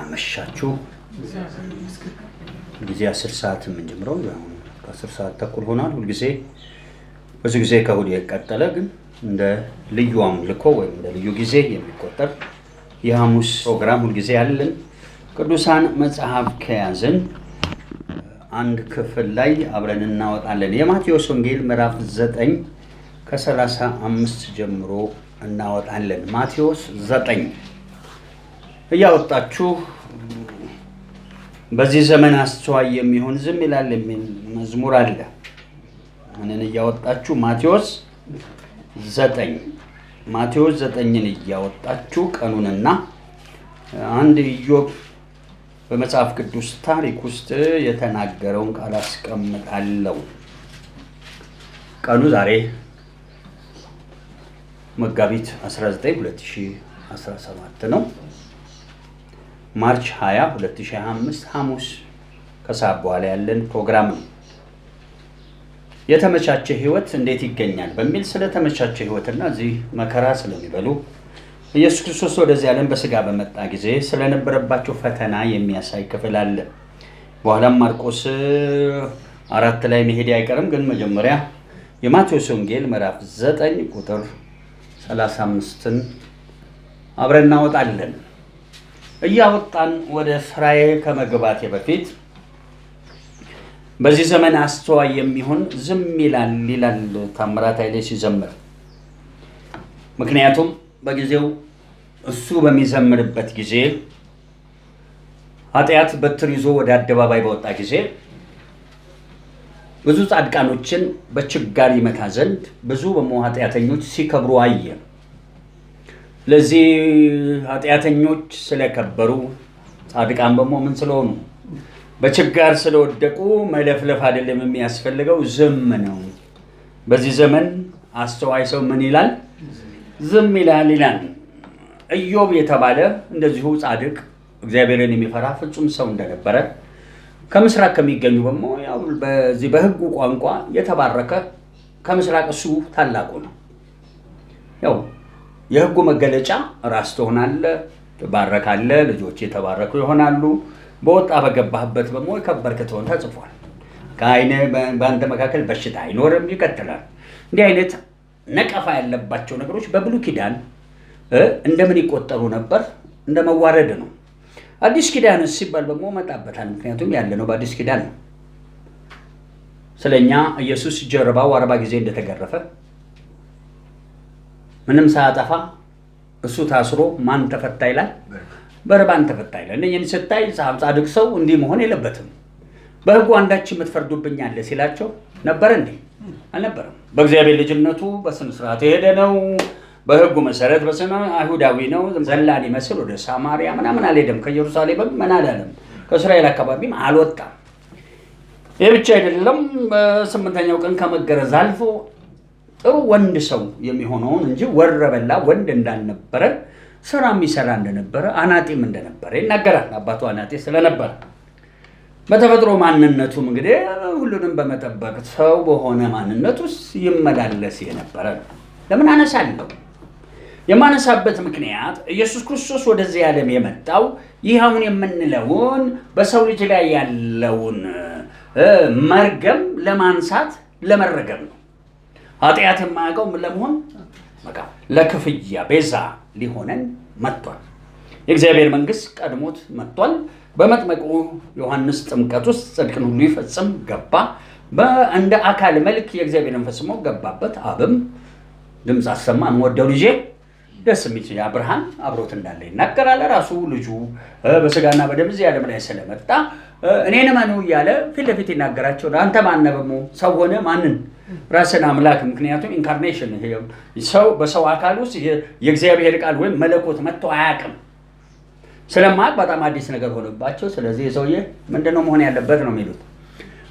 እንደምናመሻችሁ ጊዜ 10 ሰዓት የምንጀምረው ከ10 ሰዓት ተኩል ሆኗል። ሁልጊዜ ብዙ ጊዜ ከእሑድ የቀጠለ ግን እንደ ልዩ አምልኮ ወይም እንደ ልዩ ጊዜ የሚቆጠር የሐሙስ ፕሮግራም ሁልጊዜ ያለን ቅዱሳን መጽሐፍ ከያዝን አንድ ክፍል ላይ አብረን እናወጣለን። የማቴዎስ ወንጌል ምዕራፍ 9 ከ35 ጀምሮ እናወጣለን። ማቴዎስ 9 እያወጣችሁ በዚህ ዘመን አስተዋይ የሚሆን ዝም ይላል የሚል መዝሙር አለ። እነን እያወጣችሁ ማቴዎስ 9ን እያወጣችሁ ቀኑንና አንድ ኢዮብ በመጽሐፍ ቅዱስ ታሪክ ውስጥ የተናገረውን ቃል አስቀምጣለሁ። ቀኑ ዛሬ መጋቢት 19 2017 ነው። ማርች 20 2025 ሐሙስ ከሰዓት በኋላ ያለን ፕሮግራም ነው። የተመቻቸ ህይወት እንዴት ይገኛል በሚል ስለተመቻቸ ህይወትና እዚህ መከራ ስለሚበሉ ኢየሱስ ክርስቶስ ወደዚህ ዓለም በስጋ በመጣ ጊዜ ስለነበረባቸው ፈተና የሚያሳይ ክፍል አለ። በኋላም ማርቆስ 4 ላይ መሄድ አይቀርም፣ ግን መጀመሪያ የማቴዎስ ወንጌል ምዕራፍ 9 ቁጥር 35ን አብረን እናወጣለን። እያወጣን ወደ ስራዬ ከመግባቴ በፊት በዚህ ዘመን አስተዋይ የሚሆን ዝም ይላል ታምራት ኃይሌ ሲዘምር። ምክንያቱም በጊዜው እሱ በሚዘምርበት ጊዜ ኃጢአት በትር ይዞ ወደ አደባባይ በወጣ ጊዜ ብዙ ጻድቃኖችን በችጋር ይመታ ዘንድ ብዙ ኃጢአተኞች ሲከብሩ አየ። ለዚህ ኃጢአተኞች ስለከበሩ ጻድቃን በሞ ምን ስለሆኑ በችጋር ስለወደቁ መለፍለፍ አይደለም የሚያስፈልገው፣ ዝም ነው። በዚህ ዘመን አስተዋይ ሰው ምን ይላል? ዝም ይላል። ኢዮብ የተባለ እንደዚሁ ጻድቅ እግዚአብሔርን የሚፈራ ፍጹም ሰው እንደነበረ ከምስራቅ ከሚገኙ በሞ ያው በዚህ በሕጉ ቋንቋ የተባረከ ከምስራቅ እሱ ታላቁ ነው። ያው የሕጉ መገለጫ ራስ ትሆናለህ፣ ትባረካለህ፣ ልጆች የተባረኩ ይሆናሉ። በወጣ በገባህበት በሞ የከበርክ ትሆን ተጽፏል። ከዓይነ በአንተ መካከል በሽታ አይኖርም ይቀጥላል። እንዲህ አይነት ነቀፋ ያለባቸው ነገሮች በብሉይ ኪዳን እንደምን ይቆጠሩ ነበር? እንደ መዋረድ ነው። አዲስ ኪዳን ሲባል በሞ መጣበታል። ምክንያቱም ያለነው በአዲስ ኪዳን ነው። ስለኛ ኢየሱስ ጀርባው 40 ጊዜ እንደተገረፈ ምንም ሳያጠፋ እሱ ታስሮ ማን ተፈታ ይላል? በርባን ተፈታ ይላል። እነኝን ስታይ ጻድቅ ሰው እንዲህ መሆን የለበትም። በሕጉ አንዳች የምትፈርዱብኝ አለ ሲላቸው ነበር እንዴ? አልነበረም። በእግዚአብሔር ልጅነቱ በስነ ስርዓት የሄደ ነው። በሕጉ መሰረት በስነ አይሁዳዊ ነው። ዘላን ይመስል ወደ ሳማሪያ ምናምን አልሄደም። ከኢየሩሳሌምም ምን አላለም። ከእስራኤል አካባቢም አልወጣም። ይህ ብቻ አይደለም። በ8ኛው ቀን ከመገረዝ አልፎ ጥሩ ወንድ ሰው የሚሆነውን እንጂ ወረበላ ወንድ እንዳልነበረ፣ ስራ የሚሰራ እንደነበረ፣ አናጢም እንደነበረ ይናገራል። አባቱ አናጢ ስለነበረ በተፈጥሮ ማንነቱም እንግዲህ ሁሉንም በመጠበቅ ሰው በሆነ ማንነት ውስጥ ይመላለስ የነበረ ነው። ለምን አነሳለሁ? የማነሳበት ምክንያት ኢየሱስ ክርስቶስ ወደዚህ ዓለም የመጣው ይህ አሁን የምንለውን በሰው ልጅ ላይ ያለውን መርገም ለማንሳት ለመረገም ነው። ኃጢአት የማያውቀው ለመሆን ለክፍያ ቤዛ ሊሆነን መጥቷል። የእግዚአብሔር መንግስት ቀድሞት መጥቷል። በመጥምቁ ዮሐንስ ጥምቀት ውስጥ ጽድቅን ሁሉ ይፈጽም ገባ። እንደ አካል መልክ የእግዚአብሔርን ፈጽሞ ገባበት። አብም ድምፅ አሰማ፣ የምወደው ልጄ ደስ የሚል አብርሃም አብሮት እንዳለ ይናገራል። ራሱ ልጁ በስጋና በደም እዚህ ዓለም ላይ ስለመጣ እኔን እመኑ እያለ ፊት ለፊት ይናገራቸው። አንተ ማነህ? በሞ ሰው ሆነ ማንን? ራስን አምላክ። ምክንያቱም ኢንካርኔሽን ሰው በሰው አካል ውስጥ የእግዚአብሔር ቃል ወይም መለኮት መጥቶ አያውቅም። ስለማያውቅ በጣም አዲስ ነገር ሆነባቸው። ስለዚህ የሰውዬ ምንድነው መሆን ያለበት ነው የሚሉት?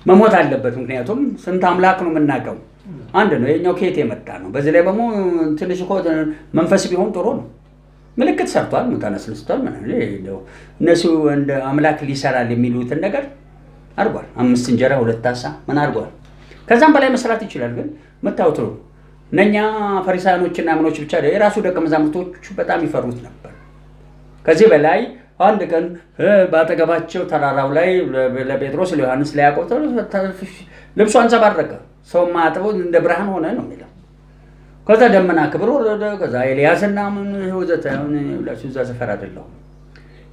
መሞት አለበት። ምክንያቱም ስንት አምላክ ነው የምናውቀው? አንድ ነው። የኛው ከየት የመጣ ነው? በዚህ ላይ ደግሞ ትንሽ እኮ መንፈስ ቢሆን ጥሩ ነው። ምልክት ሰርቷል፣ ሙታን አስነስቷል። እነሱ እንደ አምላክ ሊሰራል የሚሉትን ነገር አድርጓል። 5 እንጀራ 2 ዓሣ ምን አድርጓል? ከዛም በላይ መስራት ይችላል። ግን መታወት ነው። እነኛ ፈሪሳውያኖችና ምኖች ብቻ የራሱ ደቀ መዛሙርቶቹ በጣም ይፈሩት ነበር። ከዚህ በላይ አንድ ቀን ባጠገባቸው ተራራው ላይ ለጴጥሮስ ለዮሐንስ ለያዕቆብ ልብሱ አንጸባረቀ። ሰው ማጥበው እንደ ብርሃን ሆነ ነው የሚለው። ከዛ ደመና ክብር ወረደ። ከዛ ኤልያስና ምን ወዘተ ሁላችሁ እዛ ሰፈር አይደለሁም።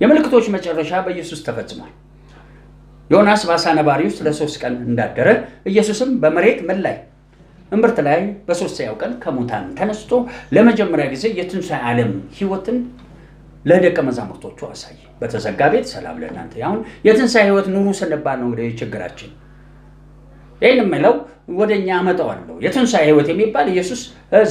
የምልክቶች መጨረሻ በኢየሱስ ተፈጽሟል። ዮናስ በአሳ ነባሪ ውስጥ ለ3 ቀን እንዳደረ ኢየሱስም በመሬት ምን ላይ እምብርት ላይ በ3ኛው ቀን ከሙታን ተነስቶ ለመጀመሪያ ጊዜ የትንሣኤ ዓለም ሕይወትን ለደቀ መዛሙርቶቹ አሳየ። በተዘጋ ቤት ሰላም ለእናንተ። አሁን የትንሣኤ ሕይወት ኑሩ ስንባል ነው እንግዲህ ችግራችን። ይህን የምለው ወደኛ አመጣዋለሁ። የትንሣኤ ሕይወት የሚባል ኢየሱስ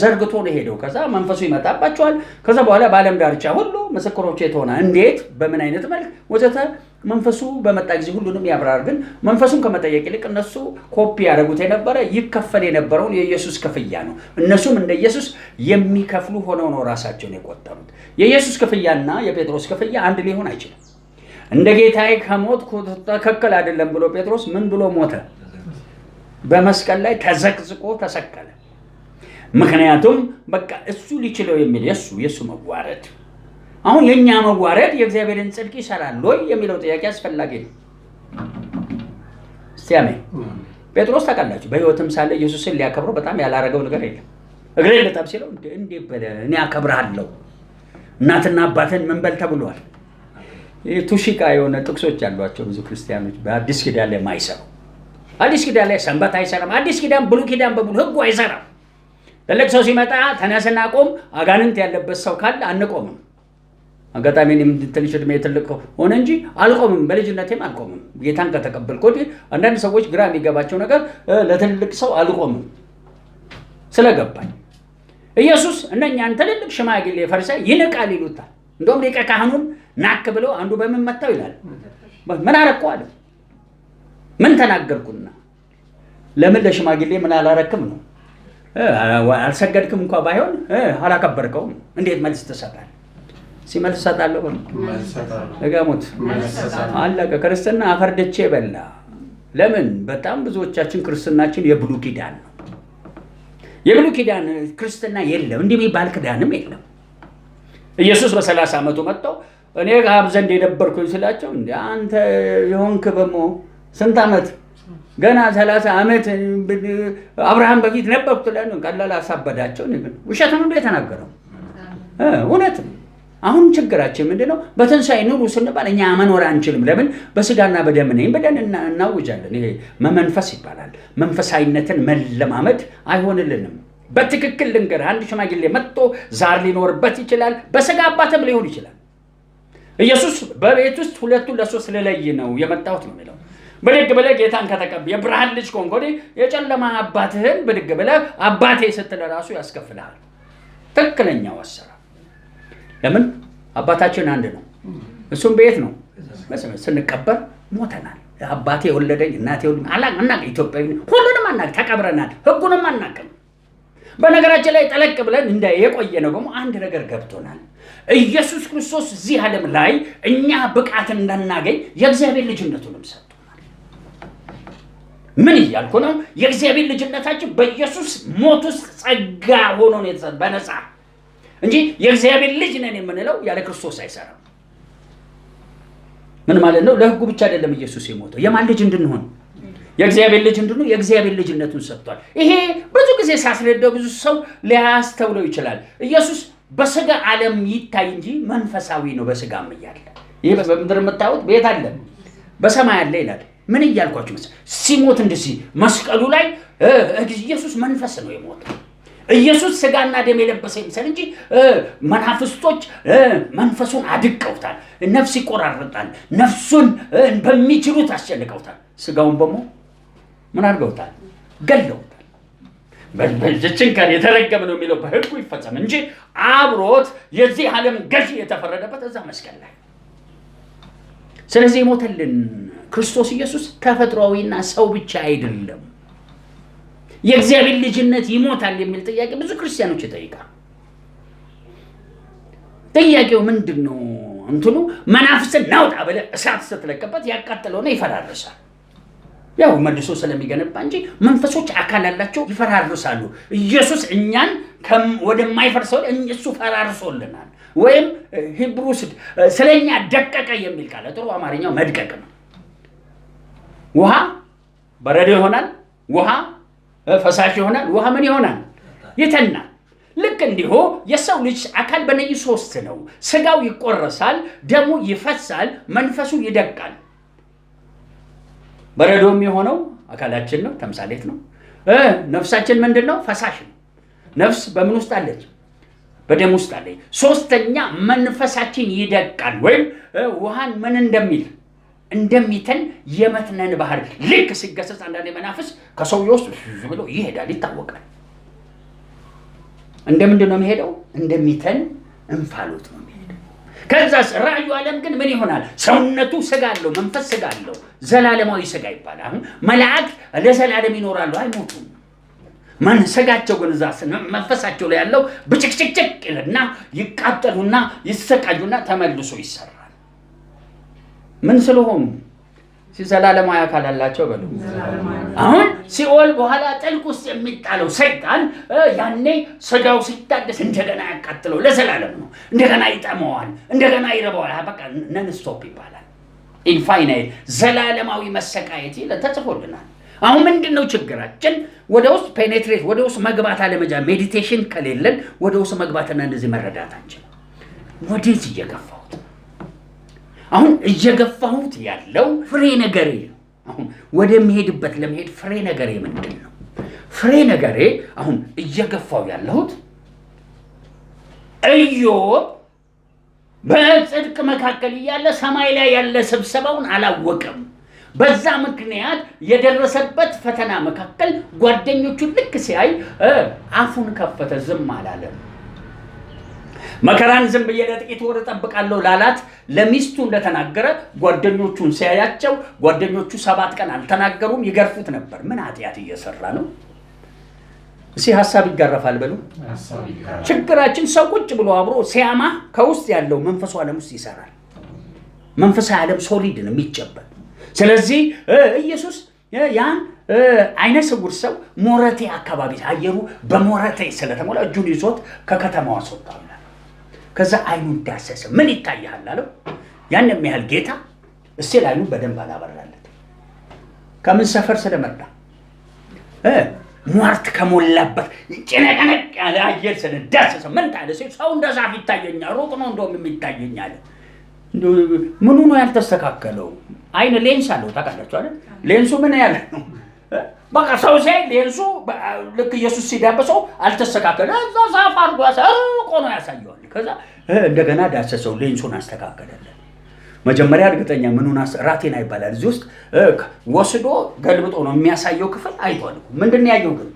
ዘርግቶ ነው ሄደው። ከዛ መንፈሱ ይመጣባቸዋል። ከዛ በኋላ በዓለም ዳርቻ ሁሉ ምስክሮቼ ትሆና እንዴት በምን አይነት መልክ ወዘተ መንፈሱ በመጣ ጊዜ ሁሉንም ያብራር። ግን መንፈሱን ከመጠየቅ ይልቅ እነሱ ኮፒ ያደረጉት የነበረ ይከፈል የነበረውን የኢየሱስ ክፍያ ነው። እነሱም እንደ ኢየሱስ የሚከፍሉ ሆነው ነው ራሳቸውን የቆጠሩት። የኢየሱስ ክፍያና የጴጥሮስ ክፍያ አንድ ሊሆን አይችልም። እንደ ጌታዬ ከሞት ተከከል አይደለም ብሎ ጴጥሮስ ምን ብሎ ሞተ? በመስቀል ላይ ተዘቅዝቆ ተሰቀለ። ምክንያቱም በቃ እሱ ሊችለው የሚል የሱ መዋረድ። አሁን የኛ መዋረድ የእግዚአብሔርን ጽድቅ ይሰራል ወይ የሚለው ጥያቄ አስፈላጊ ነው። እስቲ አሜን። ጴጥሮስ ታውቃላችሁ በሕይወትም ሳለ ኢየሱስን ሊያከብረው በጣም ያላረገው ነገር የለም። እግሬን ልጠብ ሲለው እንዴ በለ እኔ አከብርሃለሁ እናትና አባትን ምን በል ተብሏል። ቱሽቃ የሆነ ጥቅሶች ያሏቸው ብዙ ክርስቲያኖች በአዲስ ኪዳን ላይ ማይሰሩ። አዲስ ኪዳን ላይ ሰንበት አይሰራም። አዲስ ኪዳን ብሉይ ኪዳን በሙሉ ሕጉ አይሰራም። ትልቅ ሰው ሲመጣ ተነስና ቆም። አጋንንት ያለበት ሰው ካለ አንቆምም። አጋጣሚ እኔም ትንሽ ዕድሜ ትልቅ ሆነ እንጂ አልቆምም። በልጅነቴም አልቆምም። ጌታን ከተቀበልኩ ወዲህ አንዳንድ ሰዎች ግራ የሚገባቸው ነገር ለትልቅ ሰው አልቆምም ስለገባኝ ኢየሱስ እነኛን ትልልቅ ሽማግሌ ፈሪሳይ ይንቃል ይሉታል። እንደውም ሊቀ ካህኑን ናክ ብለው አንዱ በምን መታው ይላል። ምን አረኩ አለ። ምን ተናገርኩና? ለምን ለሽማግሌ ምን አላረክም ነው? አልሰገድክም እንኳ ባይሆን አላከበርከውም። እንዴት መልስ ትሰጣለህ? ሲመልስ ሰጣለሁ እጋሙት አለቀ። ክርስትና አፈርደቼ በላ። ለምን? በጣም ብዙዎቻችን ክርስትናችን የብሉይ ኪዳን ነው። የብሉይ ኪዳን ክርስትና የለም። እንዲህ የሚባል ኪዳንም የለም። ኢየሱስ በ30 ዓመቱ መጥተው እኔ አብ ዘንድ የነበርኩኝ ስላቸው እንደ አንተ የሆንክ በሞ ስንት ዓመት ገና 30 ዓመት አብርሃም በፊት ነበርኩ ትለን ቀላል አሳበዳቸው። ውሸት ነው እንደ የተናገረው እውነት ነው። አሁን ችግራችን ምንድነው? በትንሣኤ ኑሩ ስንባል እኛ መኖር አንችልም። ለምን? በስጋና በደም ነኝ ብለን እናውጃለን። ይሄ መመንፈስ ይባላል። መንፈሳዊነትን መለማመድ አይሆንልንም። በትክክል ልንገር፣ አንድ ሽማግሌ መጥቶ ዛር ሊኖርበት ይችላል። በስጋ አባትም ሊሆን ይችላል። ኢየሱስ በቤት ውስጥ 2 ለ3 ልለይ ነው የመጣሁት ነው የሚለው። ብድግ ብለህ ጌታን ከተቀበል የብርሃን ልጅ ከሆንክ ወዲህ የጨለማ አባትህን ብድግ ብለህ አባቴ ስትል ራሱ ያስከፍልሃል። ትክክለኛው አሰራር። ለምን? አባታችን አንድ ነው። እሱም ቤት ነው። ስንቀበር ሞተናል። አባቴ የወለደኝ እናቴ የወለደኝ አናቅ ኢትዮጵያዊ ሁሉንም አናቅ ተቀብረናል። ሕጉንም አናቅም። በነገራችን ላይ ጠለቅ ብለን እንደ የቆየ ነው ደግሞ አንድ ነገር ገብቶናል። ኢየሱስ ክርስቶስ እዚህ ዓለም ላይ እኛ ብቃት እንዳናገኝ የእግዚአብሔር ልጅነቱንም ሰጥቶናል። ምን እያልኩ ነው? የእግዚአብሔር ልጅነታችን በኢየሱስ ሞት ውስጥ ጸጋ ሆኖ ነው የተሰጠን በነፃ እንጂ የእግዚአብሔር ልጅ ነን የምንለው ያለ ክርስቶስ አይሰራም። ምን ማለት ነው? ለሕጉ ብቻ አይደለም ኢየሱስ የሞተው የማን ልጅ እንድንሆን የእግዚአብሔር ልጅ እንድንሆን የእግዚአብሔር ልጅነቱን ሰጥቷል። ይሄ ብዙ ጊዜ ሳስረዳው ብዙ ሰው ሊያስተውለው ይችላል። ኢየሱስ በስጋ ዓለም ይታይ እንጂ መንፈሳዊ ነው። በስጋም እያለ ይሄ በምድር የምታዩት ቤት አለ በሰማይ አለ ይላል። ምን እያልኳችሁ መሰለህ? ሲሞት እንደዚህ መስቀሉ ላይ ኢየሱስ መንፈስ ነው የሞተው። ኢየሱስ ስጋና ደም የለበሰ ይምሰል እንጂ መናፍስቶች መንፈሱን አድቀውታል። ነፍስ ይቆራረጣል። ነፍሱን በሚችሉት አስጨንቀውታል። ስጋውን በሞ ምን አድርገውታል? ገለውታል። በዚችን ቀን የተረገመ ነው የሚለው በሕጉ ይፈጸም እንጂ አብሮት የዚህ ዓለም ገዢ የተፈረደበት እዛ መስቀል ላይ። ስለዚህ የሞተልን ክርስቶስ ኢየሱስ ተፈጥሯዊና ሰው ብቻ አይደለም። የእግዚአብሔር ልጅነት ይሞታል የሚል ጥያቄ ብዙ ክርስቲያኖች ይጠይቃሉ። ጥያቄው ምንድን ነው? እንትኑ መናፍስን ናውጣ ብለህ እሳት ስትለቀበት ያቃጥለውና ይፈራርሳል። ያው መልሶ ስለሚገነባ እንጂ መንፈሶች አካል ያላቸው ይፈራርሳሉ። ኢየሱስ እኛን ወደማይፈርሰው እሱ ፈራርሶልናል። ወይም ሂብሩ ስለኛ ደቀቀ የሚል ቃል ጥሩ አማርኛው መድቀቅ ነው። ውሃ በረዶ ይሆናል፣ ውሃ ፈሳሽ ይሆናል፣ ውሃ ምን ይሆናል? ይተናል። ልክ እንዲሁ የሰው ልጅ አካል በእነዚህ ሶስት ነው። ስጋው ይቆረሳል፣ ደሙ ይፈሳል፣ መንፈሱ ይደቃል። በረዶ የሚሆነው አካላችን ነው፣ ተምሳሌት ነው። ነፍሳችን ምንድን ነው? ፈሳሽ ነው። ነፍስ በምን ውስጥ አለች? በደም ውስጥ አለች። ሶስተኛ መንፈሳችን ይደቃል፣ ወይም ውሃን ምን እንደሚተን የመትነን ባህር ልክ ሲገሰጽ አንዳንድ መናፍስ ከሰውየው ውስጥ ብሎ ይሄዳል፣ ይታወቃል። እንደምንድን ነው የሚሄደው? እንደሚተን እንፋሎት ነው የሚሄደው። ከዛስ ራእዩ ዓለም ግን ምን ይሆናል? ሰውነቱ ስጋ አለው፣ መንፈስ ስጋ አለው፣ ዘላለማዊ ስጋ ይባላል። አሁን መላእክት ለዘላለም ይኖራሉ፣ አይሞቱም። ስጋቸው ግን እዛ መንፈሳቸው ላይ ያለው ብጭቅጭቅጭቅ ይልና ይቃጠሉና ይሰቃዩና ተመልሶ ይሰራል። ምን ስለሆኑ? ዘላለማዊ አካል አላቸው በሉ። አሁን ሲኦል በኋላ ጥልቅ ውስጥ የሚጣለው ሰይጣን ያኔ ስጋው ሲታደስ እንደገና ያቃጥለው ለዘላለም ነው። እንደገና ይጠመዋል፣ እንደገና ይረባዋል። በቃ ነን ስቶፕ ይባላል። ኢንፋይናይት ዘላለማዊ መሰቃየት ተጽፎልናል። አሁን ምንድነው ችግራችን? ወደ ውስጥ ፔኔትሬት ወደ ውስጥ መግባት አለመጃ ሜዲቴሽን ከሌለን ወደ ውስጥ መግባትና እንደዚህ መረዳት አንችልም። ወዴት እየገፋሁት አሁን እየገፋሁት ያለው ፍሬ ነገሬ አሁን ወደሚሄድበት ለመሄድ ፍሬ ነገሬ ምንድን ነው? ፍሬ ነገሬ አሁን እየገፋው ያለሁት ኢዮብ በጽድቅ መካከል እያለ ሰማይ ላይ ያለ ስብሰባውን አላወቀም። በዛ ምክንያት የደረሰበት ፈተና መካከል ጓደኞቹን ልክ ሲያይ አፉን ከፈተ፣ ዝም አላለም። መከራን ዝም ብዬ ለጥቂት ወር እጠብቃለሁ ላላት ለሚስቱ እንደተናገረ ጓደኞቹን ሲያያቸው ጓደኞቹ 7 ቀን አልተናገሩም፣ ይገርፉት ነበር። ምን ኃጢአት እየሰራ ነው? እሺ ሐሳብ ይጋረፋል በሉ። ችግራችን ሰው ቁጭ ብሎ አብሮ ሲያማ ከውስጥ ያለው መንፈሱ ዓለም ውስጥ ይሰራል። መንፈሳዊ ዓለም ሶሊድ ነው የሚጨበጥ። ስለዚህ ኢየሱስ ያን አይነ ስውር ሰው ሞረቴ አካባቢ አየሩ በሞረቴ ስለተሞላ እጁን ይዞት ከከተማው አስወጣው። ከዛ አይኑን ዳሰሰ። ምን ይታያል አለው። ያን የሚያህል ጌታ እስቲል አይኑን በደንብ አላበራለት። ከምን ሰፈር ስለመጣ ሟርት ከሞላበት ጭነቀነቅ ያለ አየር ስለዳሰሰ ምን ታለ? ሰው እንደ ዛፍ ይታየኛል፣ ሩቅ ነው እንደውም የሚታየኛል። ምኑ ነው ያልተስተካከለው? አይን ሌንስ አለው ታውቃላችሁ አይደል? ሌንሱ ምን ያለ ነው? በቃ ሰው ሲያይ ሌንሱ ልክ ኢየሱስ ሲዳበሰው አልተስተካከለ። እዛ ዛፍ አድርጎ ሩቅ ነው ያሳየዋል። ከዛ እንደገና ዳሰሰው፣ ሌንሱን አስተካከለለት። መጀመሪያ እርግጠኛ ምኑን ራቴና ይባላል እዚህ ውስጥ ወስዶ ገልብጦ ነው የሚያሳየው ክፍል አይቷል። ምንድን ያየው ግን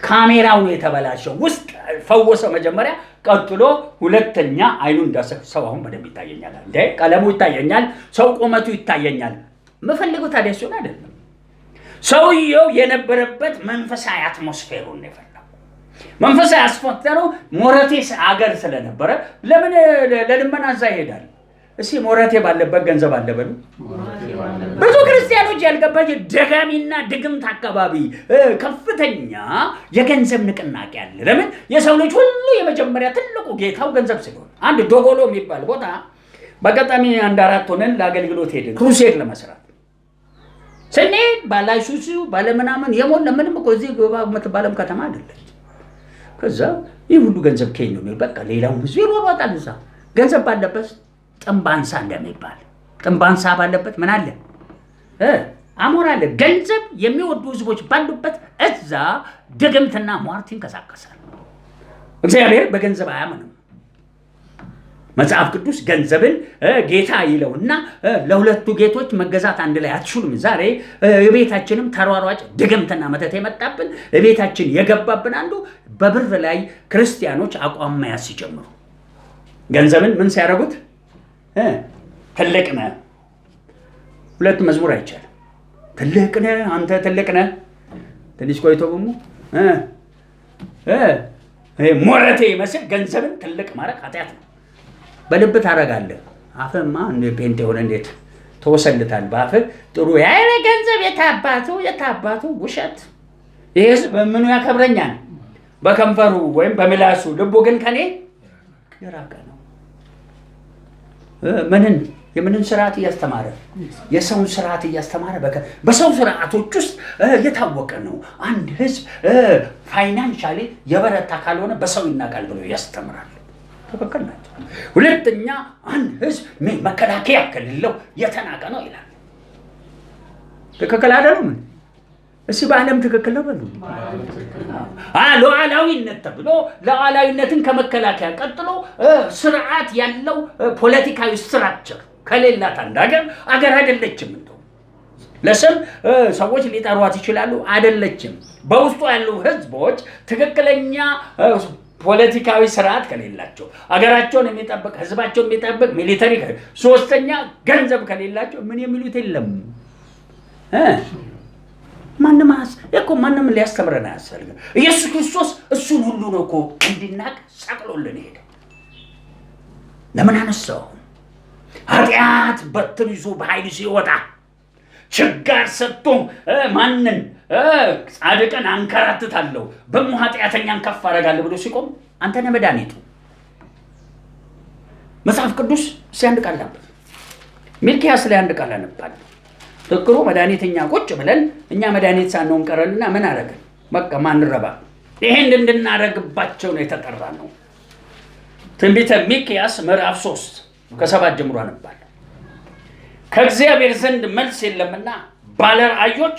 ካሜራው ነው የተበላሸው። ውስጥ ፈወሰ መጀመሪያ፣ ቀጥሎ ሁለተኛ አይኑን ዳሰሰ። ሰው አሁን በደንብ ይታየኛል እንዴ? ቀለሙ ይታየኛል፣ ሰው ቁመቱ ይታየኛል። መፈልገው ታዲያ እሱን አይደለም። ሰውየው የነበረበት መንፈሳዊ አትሞስፌሩን ነው የፈለገው። መንፈሳዊ አስፈተሩ ሞረቴስ አገር ስለነበረ ለምን ለልመና እዛ ይሄዳል? እሺ ሞረቴ ባለበት ገንዘብ አለ በሉ። ብዙ ክርስቲያኖች ያልገባቸው ደጋሚና ድግምት አካባቢ ከፍተኛ የገንዘብ ንቅናቄ አለ። ለምን? የሰው ልጅ ሁሉ የመጀመሪያ ትልቁ ጌታው ገንዘብ ስለሆነ። አንድ ዶጎሎ የሚባል ቦታ በአጋጣሚ 1-4 ሆነን ለአገልግሎት ሄድን፣ ክሩሴድ ለመስራት ስንሄድ ባላይሱሱ ባለምናምን የሞላ ምንም እኮ እዚህ ግባ የምትባለም ከተማ አይደለች። ከዛ ይህ ሁሉ ገንዘብ ከኝ ነው የሚል በቃ ሌላውን ህዝብ ይሮጣል። እዛ ገንዘብ ባለበት ጥንባንሳ እንደሚባል ጥንባንሳ ባለበት ምን አለ? አሞራ አለ። ገንዘብ የሚወዱ ህዝቦች ባሉበት እዛ ድግምትና ሟርት ይንቀሳቀሳል። እግዚአብሔር በገንዘብ አያምንም። መጽሐፍ ቅዱስ ገንዘብን ጌታ ይለውና ለሁለቱ ጌቶች መገዛት አንድ ላይ አትችሉም። ዛሬ የቤታችንም ተሯሯጭ ድግምትና መተት የመጣብን የቤታችን የገባብን አንዱ በብር ላይ ክርስቲያኖች አቋም መያዝ ሲጀምሩ ገንዘብን ምን ሲያደርጉት ትልቅ ነህ። 2 መዝሙር አይቻልም። ትልቅ ነህ አንተ ትልቅ ነህ። ትንሽ ቆይቶ ደግሞ ሞረቴ ይመስል ገንዘብን ትልቅ ማድረግ ኃጢአት ነው። በልብ ታረጋለህ። አፍማ እንደ ፔንት የሆነ እንዴት ተወሰልታል። በአፍህ ጥሩ ያለ ገንዘብ የታባቱ ውሸት። ይህ ህዝብ በምኑ ያከብረኛል? በከንፈሩ ወይም በምላሱ፣ ልቡ ግን ከኔ የራቀ ነው። የምንን ስርዓት እያስተማረ የሰውን ስርዓት እያስተማረ በሰው ስርዓቶች ውስጥ የታወቀ ነው። አንድ ህዝብ ፋይናንሻሊ የበረታ ካልሆነ በሰው ይናቃል ብሎ ያስተምራል። ትክክል ናቸው። ሁለተኛ አንድ ህዝብ መከላከያ ከሌለው የተናቀ ነው ይላል። ትክክል አይደለም? እሺ በዓለም ትክክል ነው በሉ። ሉዓላዊነት ተብሎ ሉዓላዊነትን ከመከላከያ ቀጥሎ ስርዓት ያለው ፖለቲካዊ ስትራክቸር ከሌላት አንድ አገር አይደለችም። እንደው ለስም ሰዎች ሊጠሯት ይችላሉ፣ አይደለችም። በውስጡ ያሉ ህዝቦች ትክክለኛ ፖለቲካዊ ስርዓት ከሌላቸው፣ አገራቸውን የሚጠብቅ ህዝባቸውን የሚጠብቅ ሚሊተሪ፣ ሶስተኛ ገንዘብ ከሌላቸው ምን የሚሉት የለም። ማንም ሊያስተምረን አያስፈልግም። ኢየሱስ ክርስቶስ እሱን ሁሉ ነው እኮ እንድናቅ ሰቅሎልን ሄደ። ለምን አነሳው? ኃጢአት በትር ይዞ በኃይል ሲወጣ ችጋር ሰጥቶ ማንን ጻድቅን አንከራትታለሁ በሙ ኃጢአተኛን ከፍ አደርጋለሁ ብሎ ሲቆም አንተ ነህ መድኃኒቱ። መጽሐፍ ቅዱስ ሲያንድ ቃል ነበር። ሚልክያስ ላይ አንድ ቃል አነባለሁ። ትክክሩ መድኃኒተኛ ቁጭ ብለን እኛ መድኃኒት ሳንሆን ቀረንና ምን አደረግን? በቃ ማንረባ ይሄን እንድናረግባቸው ነው የተጠራ ነው። ትንቢተ ሚልክያስ ምዕራፍ 3 ከ7 ጀምሮ አነባለሁ። ከእግዚአብሔር ዘንድ መልስ የለምና ባለራእዮች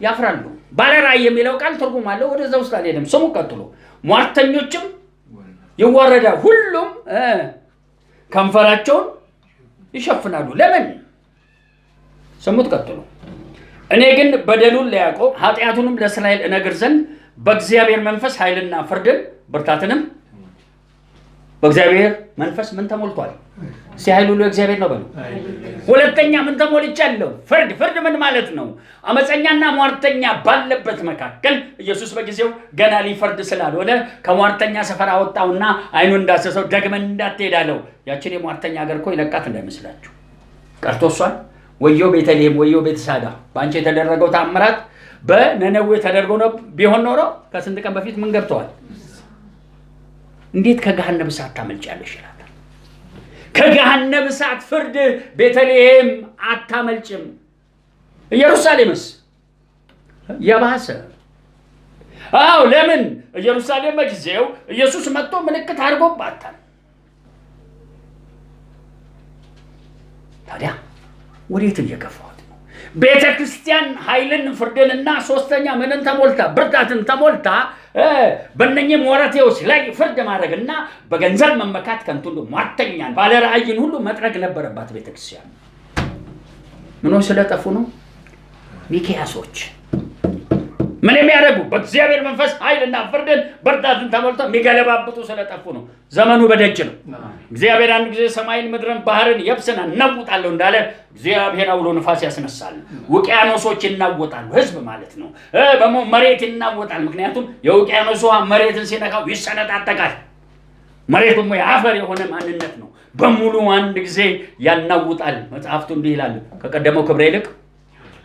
ያፍራሉ። ባለራእይ የሚለው ቃል ትርጉም አለው። ወደዛ ውስጥ አልሄድም። ስሙ ቀጥሎ ሟርተኞችም ይዋረዳሉ፣ ሁሉም ከንፈራቸውን ይሸፍናሉ። ለምን? ስሙት ቀጥሎ እኔ ግን በደሉን ለያዕቆብ ኃጢአቱንም ለእስራኤል እነግር ዘንድ በእግዚአብሔር መንፈስ ኃይልና ፍርድን ብርታትንም በእግዚአብሔር መንፈስ ምን ተሞልቷል? ሲያይሉ ለእግዚአብሔር ነው በሉ። ሁለተኛ ምን ተሞልቻለሁ? ፍርድ ምን ማለት ነው? አመፀኛና ሟርተኛ ባለበት መካከል ኢየሱስ በጊዜው ገና ሊፈርድ ስላልሆነ ከሟርተኛ ሰፈር አወጣውና አይኑን እንዳሰሰው ደግመን እንዳትሄዳለው። ያችን የሟርተኛ ሀገር እኮ ይለቃት እንዳይመስላችሁ ቀርቶሷል። ወዮ ቤተልሔም፣ ወዮ ቤተሳዳ፣ በአንቺ የተደረገው ታምራት በነነዌ ተደርጎ ነው ቢሆን ኖሮ ከስንት ቀን በፊት ምን ገብተዋል? እንዴት ከገሃነም እሳት ታመልጫለሽ ይላል። ከገሃነም እሳት ፍርድ ቤተልሔም አታመልጭም። ኢየሩሳሌምስ የባሰ። ለምን? ኢየሩሳሌም በጊዜው ኢየሱስ መጥቶ ምልክት አድርጎባታል። ታዲያ ወዴት እየገፋሁት ነው? ቤተ ክርስቲያን ኃይልን ፍርድንና ሶስተኛ ምንን ተሞልታ ብርታትን ተሞልታ በእነኚህ ሞራቴዎች ላይ ፍርድ ማድረግና በገንዘብ መመካት ከንቱ ሟርተኛን ባለራእይን ሁሉ መጥረግ ነበረባት ቤተ ክርስቲያን። ምኖች ስለጠፉ ነው? ሚክያሶች ምን የሚያደርጉ በእግዚአብሔር መንፈስ ኃይልና ፍርድን ብርታትን ተሞልተው የሚገለባብጡ ስለጠፉ ነው። ዘመኑ በደጅ ነው። እግዚአብሔር አንድ ጊዜ ሰማይን፣ ምድርን፣ ባህርን፣ የብስን እናውጣለሁ እንዳለ እግዚአብሔር አውሎ ንፋስ ያስነሳል። ውቅያኖሶች ይናወጣሉ። ህዝብ ማለት ነው። መሬት ይናወጣል። ምክንያቱም የውቅያኖስ ውሃ መሬትን ሲነካው ይሰነጣጠቃል። መሬት ደግሞ የአፈር የሆነ ማንነት ነው። በሙሉ አንድ ጊዜ ያናውጣል። መጽሐፍቱ እንዲህ ይላሉ፣ ከቀደመው ክብሬ ይልቅ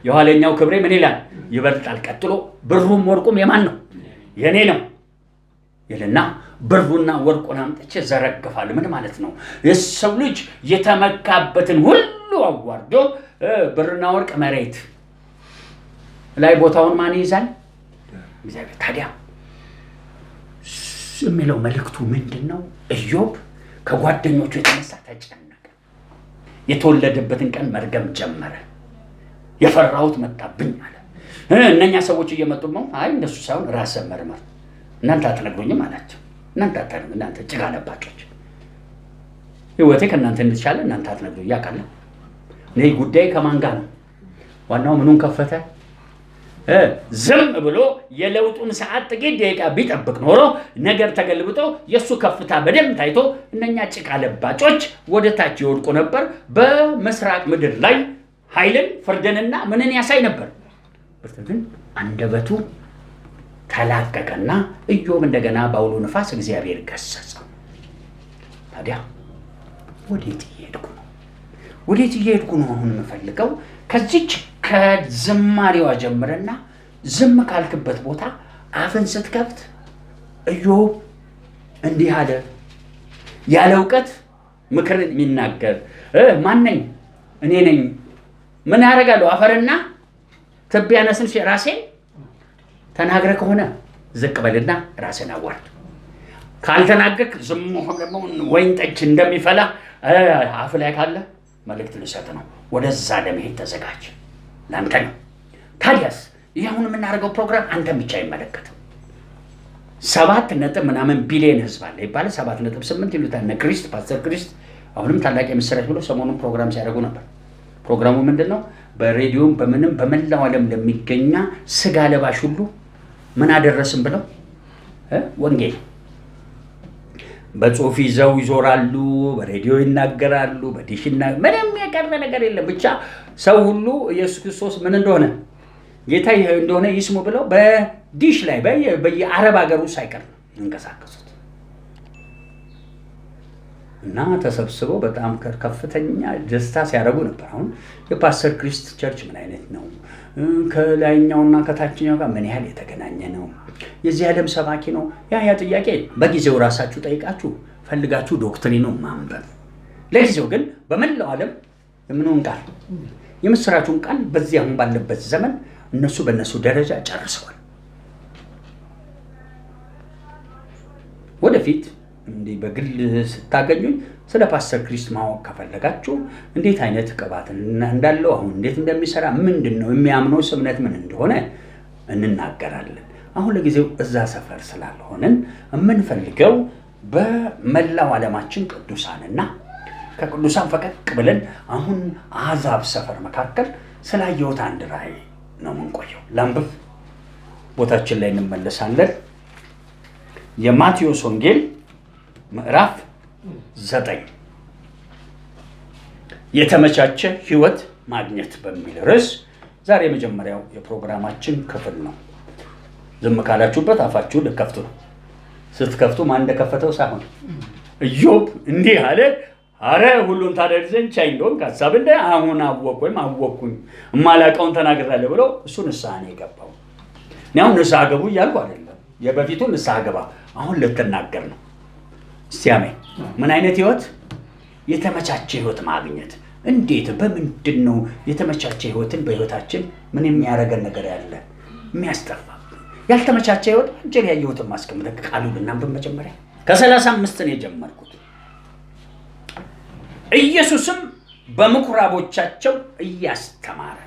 የኋለኛው ክብሬ ምን ይላል? ይበልጣል። ቀጥሎ ብሩም ወርቁም የማን ነው? የኔ ነው ይልና ብሩና ወርቁን አምጥቼ ዘረግፋለሁ። ምን ማለት ነው? የሰው ልጅ የተመካበትን ሁሉ አዋርዶ ብርና ወርቅ መሬት ላይ ቦታውን ማን ይይዛል? እግዚአብሔር። ታዲያ የሚለው መልእክቱ ምንድነው? ኢዮብ ከጓደኞቹ የተነሳ ተጨነቀ። የተወለደበትን ቀን መርገም ጀመረ። የፈራሁት መጣብኝ አለ። እነኛ ሰዎች እየመጡ ነው። አይ እንደሱ ሳይሆን ራስህ መርመር፣ እናንተ አትነግሩኝም አላቸው። እናንተ ጭቃ ለባጮች፣ ህይወቴ ከእናንተ እንድትሻለ እናንተ አትነግሩኝ ያውቃል። እኔ ጉዳይ ከማን ጋር ነው? ዋናው ምኑን ከፈተ? ዝም ብሎ የለውጡን ሰዓት ጥቂት ደቂቃ ቢጠብቅ ኖሮ ነገር ተገልብጦ የሱ ከፍታ በደም ታይቶ እነኛ ጭቃ ለባጮች ወደ ታች ይወድቁ ነበር። በምስራቅ ምድር ላይ ኃይልን ፍርድንና ምንን ያሳይ ነበር። ግን አንደበቱ ተላቀቀና ኢዮብ እንደገና በአውሎ ንፋስ እግዚአብሔር ገሰጸው። ታዲያ ወዴት እየሄድኩ ነው? አሁን የምፈልገው ከዚች ከዝማሬዋ ጀምረና ዝም ካልክበት ቦታ አፍን ስትከፍት ኢዮብ እንዲህ አለ። ያለ እውቀት ምክርን የሚናገር ማን ነኝ? እኔ ነኝ። ምን ያደርጋለሁ? አፈርና ትቢያ ነስንሼ ራሴን ተናግረ ከሆነ ዝቅ በልና ራስን አዋርድ። ካልተናገርክ ዝም ወይን ጠጅ እንደሚፈላ አፍ ላይ ካለ መልእክት ልሰጥ ነው። ወደዛ ለመሄድ ተዘጋጅ። ለአንተ ነው። ታዲያስ ይህ አሁን የምናደርገው ፕሮግራም አንተን ብቻ አይመለከትም። 7 ምናምን ቢሊዮን ህዝብ አለ ይባላል። 7.8 ይሉታል እነ ክሪስት ፓስተር ክሪስት። አሁንም ታላቅ የምስራች ብሎ ሰሞኑን ፕሮግራም ሲያደርጉ ነበር። ፕሮግራሙ ምንድን ነው? በሬዲዮም በምንም በመላው ዓለም ለሚገኛ ስጋ ለባሽ ሁሉ ምን አደረስም ብለው ወንጌል በጽሁፍ ይዘው ይዞራሉ። በሬዲዮ ይናገራሉ። በዲሽ ምንም የቀረ ነገር የለም። ብቻ ሰው ሁሉ ኢየሱስ ክርስቶስ ምን እንደሆነ ጌታ እንደሆነ ይስሙ ብለው በዲሽ ላይ በየአረብ ሀገሩ ሳይቀር እንቀሳቀሱት እና ተሰብስበው በጣም ከፍተኛ ደስታ ሲያደርጉ ነበር። አሁን የፓስተር ክሪስት ቸርች ምን አይነት ነው? ከላይኛውና ከታችኛው ጋር ምን ያህል የተገናኘ ነው? የዚህ ዓለም ሰባኪ ነው? ያ ጥያቄ በጊዜው ራሳችሁ ጠይቃችሁ ፈልጋችሁ ዶክትሪኑን ማንበብ። ለጊዜው ግን በመላው ዓለም የምንሆን ቃል የምስራቹን ቃል በዚህ አሁን ባለበት ዘመን እነሱ በእነሱ ደረጃ ጨርሰዋል። ወደፊት እንዲህ በግል ስታገኙኝ ስለ ፓስተር ክሪስት ማወቅ ከፈለጋችሁ እንዴት አይነት ቅባት እንዳለው አሁን እንዴት እንደሚሰራ ምንድን ነው የሚያምነው እምነት ምን እንደሆነ እንናገራለን። አሁን ለጊዜው እዛ ሰፈር ስላልሆነን የምንፈልገው በመላው ዓለማችን ቅዱሳንና ከቅዱሳን ፈቀቅ ብለን አሁን አሕዛብ ሰፈር መካከል ስላየሁት አንድ ራእይ ነው የምንቆየው። ላንብብ፣ ቦታችን ላይ እንመለሳለን። የማቴዎስ ወንጌል ምዕራፍ 9 የተመቻቸ ህይወት ማግኘት በሚል ርዕስ ዛሬ የመጀመሪያው የፕሮግራማችን ክፍል ነው። ዝም ካላችሁበት አፋችሁን ልከፍቱ ነው። ስትከፍቱ ማን እንደከፈተው ሳይሆን ኢዮብ እንዲህ አለ፣ አረ ሁሉን ታደርግ ዘንድ ቻይ እንደሆንክ ሐሳብ እንደ አሁን አወቅኩኝ የማላውቀውን ተናግሬአለሁ ብሎ እሱ ንስሐ ነው የገባው። እኔ አሁን ንስሐ ገቡ እያልኩ አይደለም። የበፊቱ ንስሐ ገባ፣ አሁን ልትናገር ነው። እስቲ አሜን። ምን አይነት ህይወት? የተመቻቸ ህይወት ማግኘት። እንዴት? በምንድን ነው የተመቻቸ ህይወትን በህይወታችን ምን የሚያደርገን ነገር ያለ የሚያስጠፋ ያልተመቻቸ ህይወት? እንጀራ ያየሁትን ማስቀመጥ ቃሉ እናንብብ። መጀመሪያ ከ35 ነው የጀመርኩት። ኢየሱስም በምኩራቦቻቸው እያስተማረ።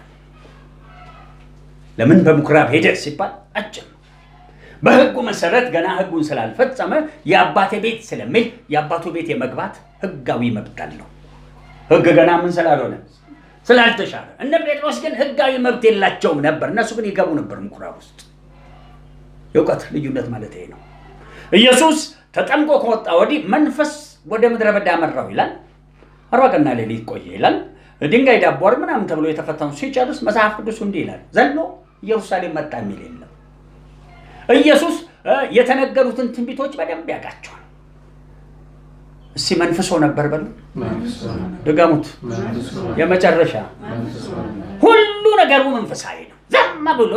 ለምን በምኩራብ ሄደ ሲባል አጭር በህጉ መሰረት ገና ህጉን ስላልፈጸመ የአባቴ ቤት ስለሚል የአባቱ ቤት የመግባት ህጋዊ መብት አለው። ህግ ገና ምን ስላልሆነ ስላልተሻረ። እነ ጴጥሮስ ግን ህጋዊ መብት የላቸውም ነበር። እነሱ ግን ይገቡ ነበር ምኩራብ ውስጥ። የእውቀት ልዩነት ማለት ይሄ ነው። ኢየሱስ ተጠምቆ ከወጣ ወዲህ መንፈስ ወደ ምድረ በዳ መራው ይላል። 40 ቀንና ሌሊት ቆየ ይላል። ድንጋይ ዳቦ ምናምን ተብሎ የተፈተኑ ሲጨርስ መጽሐፍ ቅዱሱ እንዲህ ይላል፣ ዘሎ ኢየሩሳሌም መጣ የሚል የለም። ኢየሱስ የተነገሩትን ትንቢቶች በደንብ ያውቃቸዋል። እስቲ መንፈሶ ነበር በሉ፣ ድገሙት። የመጨረሻ ሁሉ ነገሩ መንፈሳዊ ነው። ዘም ብሎ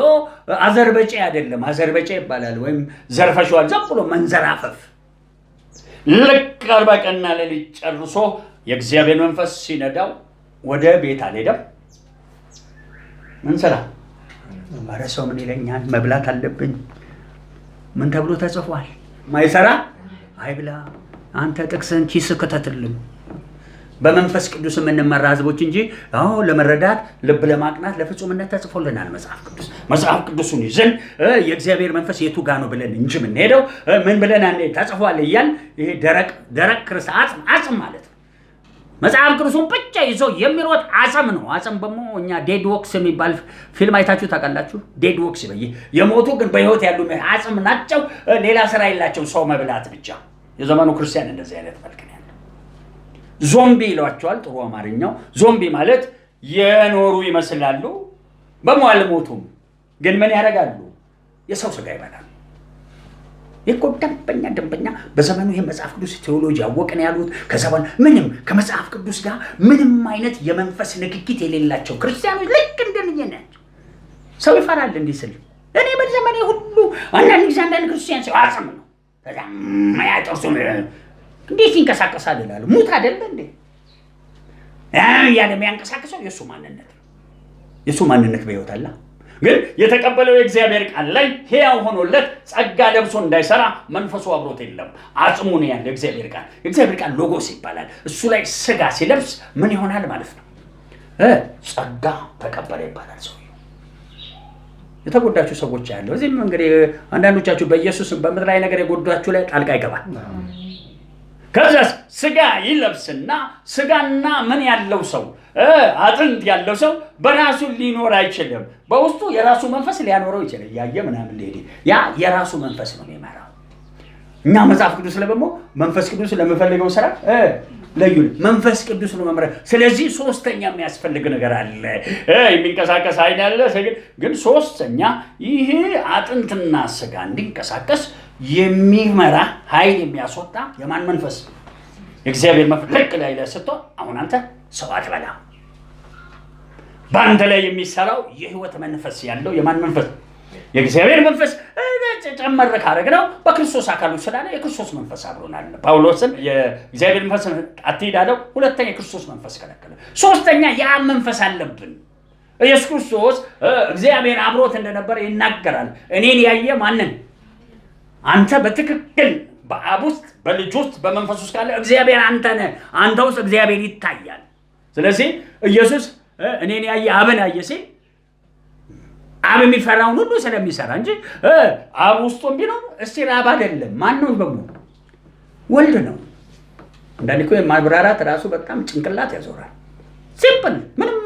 አዘርበጬ አይደለም። አዘርበጬ ይባላል ወይም ዘርፈሽዋል። ዘም ብሎ መንዘራፈፍ። ልክ 40 ቀንና ሌሊት ጨርሶ የእግዚአብሔር መንፈስ ሲነዳው ወደ ቤት አልሄደም። ምን ሰራ? ኧረ ሰው ምን ይለኛል? መብላት አለብኝ። ምን ተብሎ ተጽፏል? ማይሰራ አይብላ። አንተ ጥቅስን ኪስ ከተትልም። በመንፈስ ቅዱስ የምንመራ ህዝቦች እንጂ ለመረዳት ልብ ለማቅናት ለፍጹምነት ተጽፎልናል መጽሐፍ ቅዱሱን ይዘን የእግዚአብሔር መንፈስ የቱ ጋ ነው ብለን እንጂ የምንሄደው ምን ብለን ተጽፏል እያል ይሄ ደረቅ ክርስት አጽም ማለት ነው። መጽሐፍ ቅዱሱን ብቻ ይዞ የሚሮጥ አጽም ነው። አጽም ደግሞ እኛ ዴድ ወክስ የሚባል ፊልም አይታችሁ ታውቃላችሁ? ዴድ ወክስ የሞቱ ግን በህይወት ያሉ አጽም ናቸው። ሌላ ስራ የላቸው፣ ሰው መብላት ብቻ። የዘመኑ ክርስቲያን እንደዚህ አይነት መልክ ነው ያለው። ዞምቢ ይሏቸዋል፣ ጥሩ አማርኛው። ዞምቢ ማለት የኖሩ ይመስላሉ፣ በመዋል ሞቱም፣ ግን ምን ያደርጋሉ? የሰው ስጋ ይበላሉ። ይኮ ደንበኛ በዘመኑ ይሄ መጽሐፍ ቅዱስ ቴዎሎጂ ያወቅን ያሉት ከዘመን ምንም ከመጽሐፍ ቅዱስ ጋር ምንም አይነት የመንፈስ ንክኪት የሌላቸው ክርስቲያኖች ልክ እንደነኛ ናቸው። ሰው ይፈራል እንዲህ ስል። እኔ በዘመኔ ሁሉ አንዳንድ ጊዜ አንዳንድ ክርስቲያን ሰው አጽም ነው ያ ጥርሱን እንዴት ይንቀሳቀሳል ይላሉ። ሙት አይደለ እንዴ? ያለ የሚያንቀሳቅሰው የሱ ማንነት ነው። የሱ ማንነት በሕይወት አለ። ግን የተቀበለው የእግዚአብሔር ቃል ላይ ሕያው ሆኖለት ጸጋ ለብሶ እንዳይሰራ መንፈሱ አብሮት የለም። አጽሙ ነው ያለው የእግዚአብሔር ቃል። የእግዚአብሔር ቃል ሎጎስ ይባላል። እሱ ላይ ስጋ ሲለብስ ምን ይሆናል ማለት ነው? ጸጋ ተቀበለ ይባላል። ሰው የተጎዳችሁ ሰዎች ያለው እዚህም እንግዲህ አንዳንዶቻችሁ በኢየሱስ በምድራዊ ነገር የጎዳችሁ ላይ ጣልቃ ይገባል። ከዛስ ስጋ ይለብስና ስጋና ምን ያለው ሰው አጥንት ያለው ሰው በራሱ ሊኖር አይችልም። በውስጡ የራሱ መንፈስ ሊያኖረው ይችላል። ያየ ምናምን ሊሄድ ያ የራሱ መንፈስ ነው የሚመራው። እኛ መጽሐፍ ቅዱስ ላይ ደግሞ መንፈስ ቅዱስ ለሚፈልገው ስራ ለዩን መንፈስ ቅዱስ ነው መምራት። ስለዚህ ሶስተኛ የሚያስፈልግ ነገር አለ። የሚንቀሳቀስ ኃይል አለ። ግን ሶስተኛ ይሄ አጥንትና ስጋ እንዲንቀሳቀስ የሚመራ ኃይል የሚያስወጣ የማን መንፈስ? የእግዚአብሔር መንፈስ። ልክ ላይ ስትሆን አሁን አንተ ሰው አትበላም። በአንተ ላይ የሚሰራው የህይወት መንፈስ ያለው የማን መንፈስ? የእግዚአብሔር መንፈስ። ጨመር ካደረግነው በክርስቶስ አካሉ ስላለ የክርስቶስ መንፈስ አብሮናል። ጳውሎስን የእግዚአብሔር መንፈስ አትሂድ አለው። ሁለተኛ የክርስቶስ መንፈስ ከለከለ። ሶስተኛ ያ መንፈስ አለብን። ኢየሱስ ክርስቶስ እግዚአብሔር አብሮት እንደነበረ ይናገራል። እኔን ያየ ማንን? አንተ በትክክል በአብ ውስጥ በልጅ ውስጥ በመንፈስ ውስጥ ካለ እግዚአብሔር አንተ ነህ። አንተ ውስጥ እግዚአብሔር ይታያል። ስለዚህ ኢየሱስ እኔን ያየ አብን ያየ ሲል አብ የሚፈራውን ሁሉ ስለሚሰራ እንጂ አብ ውስጡም ቢኖር እስቲ አብ አይደለም። ማን ነው ደግሞ? ወልድ ነው። አንዳንዴ እኮ ማብራራት ራሱ በጣም ጭንቅላት ያዞራል። ሲምፕል ምንም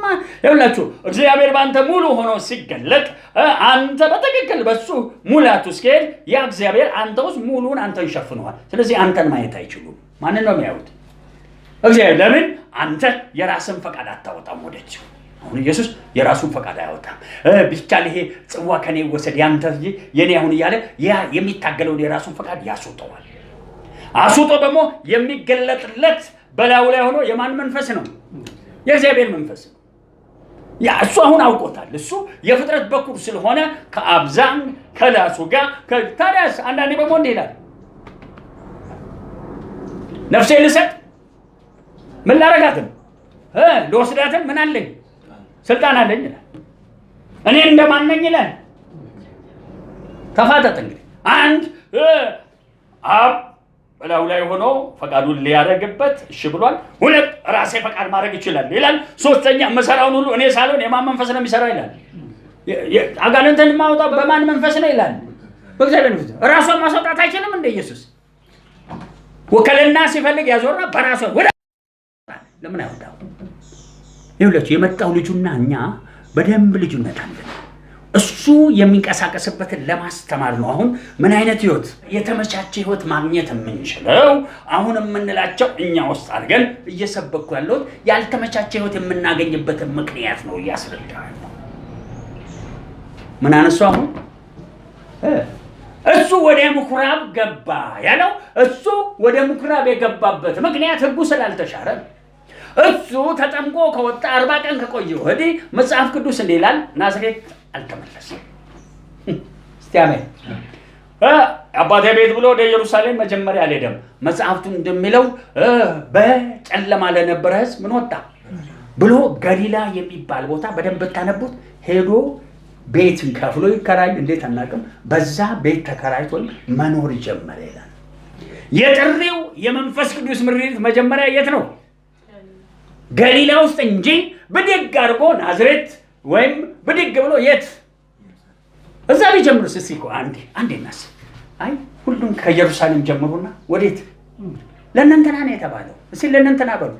ይኸውላችሁ እግዚአብሔር በአንተ ሙሉ ሆኖ ሲገለጥ አንተ በትክክል በሱ ሙላቱ እስከሄድ ያ እግዚአብሔር አንተ ውስጥ ሙሉን አንተን ሸፍነዋል። ስለዚህ አንተን ማየት አይችሉም። ማንን ነው የሚያዩት? እግዚአብሔር። ለምን? አንተ የራስን ፈቃድ አታወጣም ወደዚህ። አሁን ኢየሱስ የራሱን ፈቃድ አያወጣም። ቢቻል ይሄ ጽዋ ከኔ ወሰድ ያንተ እንጂ የኔ አሁን እያለ ያ የሚታገለውን የራሱን ፈቃድ ያስወጣዋል። አስወጦ ደግሞ የሚገለጥለት በላዩ ላይ ሆኖ የማን መንፈስ ነው? የእግዚአብሔር መንፈስ ነው። ያ እሱ አሁን አውቆታል። እሱ የፍጥረት በኩር ስለሆነ ከአብዛን ከላሱ ጋር ታዲያስ አንዳንዴ ደግሞ እንዲህ ይላል፣ ነፍሴ ልሰጥ ምን ላረጋትም ልወስዳትም ምን አለኝ? ስልጣን አለኝ ይላል። እኔ እንደማነኝ ይላል። ተፋጠጥ እንግዲህ አንድ አብ በላዩ ላይ ሆኖ ፈቃዱን ሊያደርግበት እሺ ብሏል። ሁለት ራሴ ፈቃድ ማድረግ ይችላል ይላል። ሶስተኛ መሰራውን ሁሉ እኔ ሳልሆን የማን መንፈስ ነው የሚሰራው ይላል። አጋንንትን ማውጣት በማን መንፈስ ነው ይላል? በእግዚአብሔር መንፈስ። ራሱን ማስወጣት አይችልም እንደ ኢየሱስ ወከልና ሲፈልግ ያዞርና በራሱ ወደ ለምን አይወጣው? ይኸውላችሁ የመጣው ልጁና እኛ በደንብ ልዩነት አለን። እሱ የሚንቀሳቀስበትን ለማስተማር ነው። አሁን ምን አይነት ህይወት የተመቻቸ ህይወት ማግኘት የምንችለው አሁን የምንላቸው እኛ ውስጥ አድርገን እየሰበኩ ያለሁት ያልተመቻቸ ህይወት የምናገኝበትን ምክንያት ነው እያስረዳል። ምን አነሱ? አሁን እሱ ወደ ምኩራብ ገባ ያለው እሱ ወደ ምኩራብ የገባበት ምክንያት ህጉ ስላልተሻረ እሱ ተጠምቆ ከወጣ 40 ቀን ከቆየ ወዲህ መጽሐፍ ቅዱስ እንዲህ ይላል፣ ናዝሬት አልተመለሰም። እስቲ አሜን። አባቴ ቤት ብሎ ወደ ኢየሩሳሌም መጀመሪያ አልሄደም። መጽሐፍቱ እንደሚለው በጨለማ ለነበረ ህዝብ ምን ወጣ ብሎ ገሊላ የሚባል ቦታ በደንብ ታነቡት ሄዶ ቤት ከፍሎ ይከራይ እንዴት አናውቅም። በዛ ቤት ተከራይቶ መኖር ጀመረ ይላል። የጥሪው የመንፈስ ቅዱስ ምሪት መጀመሪያ የት ነው? ገሊላ ውስጥ እንጂ ብድግ አድርጎ ናዝሬት ወይም ብድግ ብሎ የት እዛ ቢጀምሩስ? እስኪ እኮ አንዴ እናስብ። አይ ሁሉም ከኢየሩሳሌም ጀምሩና ወዴት? ለእነንትና ነው የተባለው። እስኪ ለእነንትና በሉ።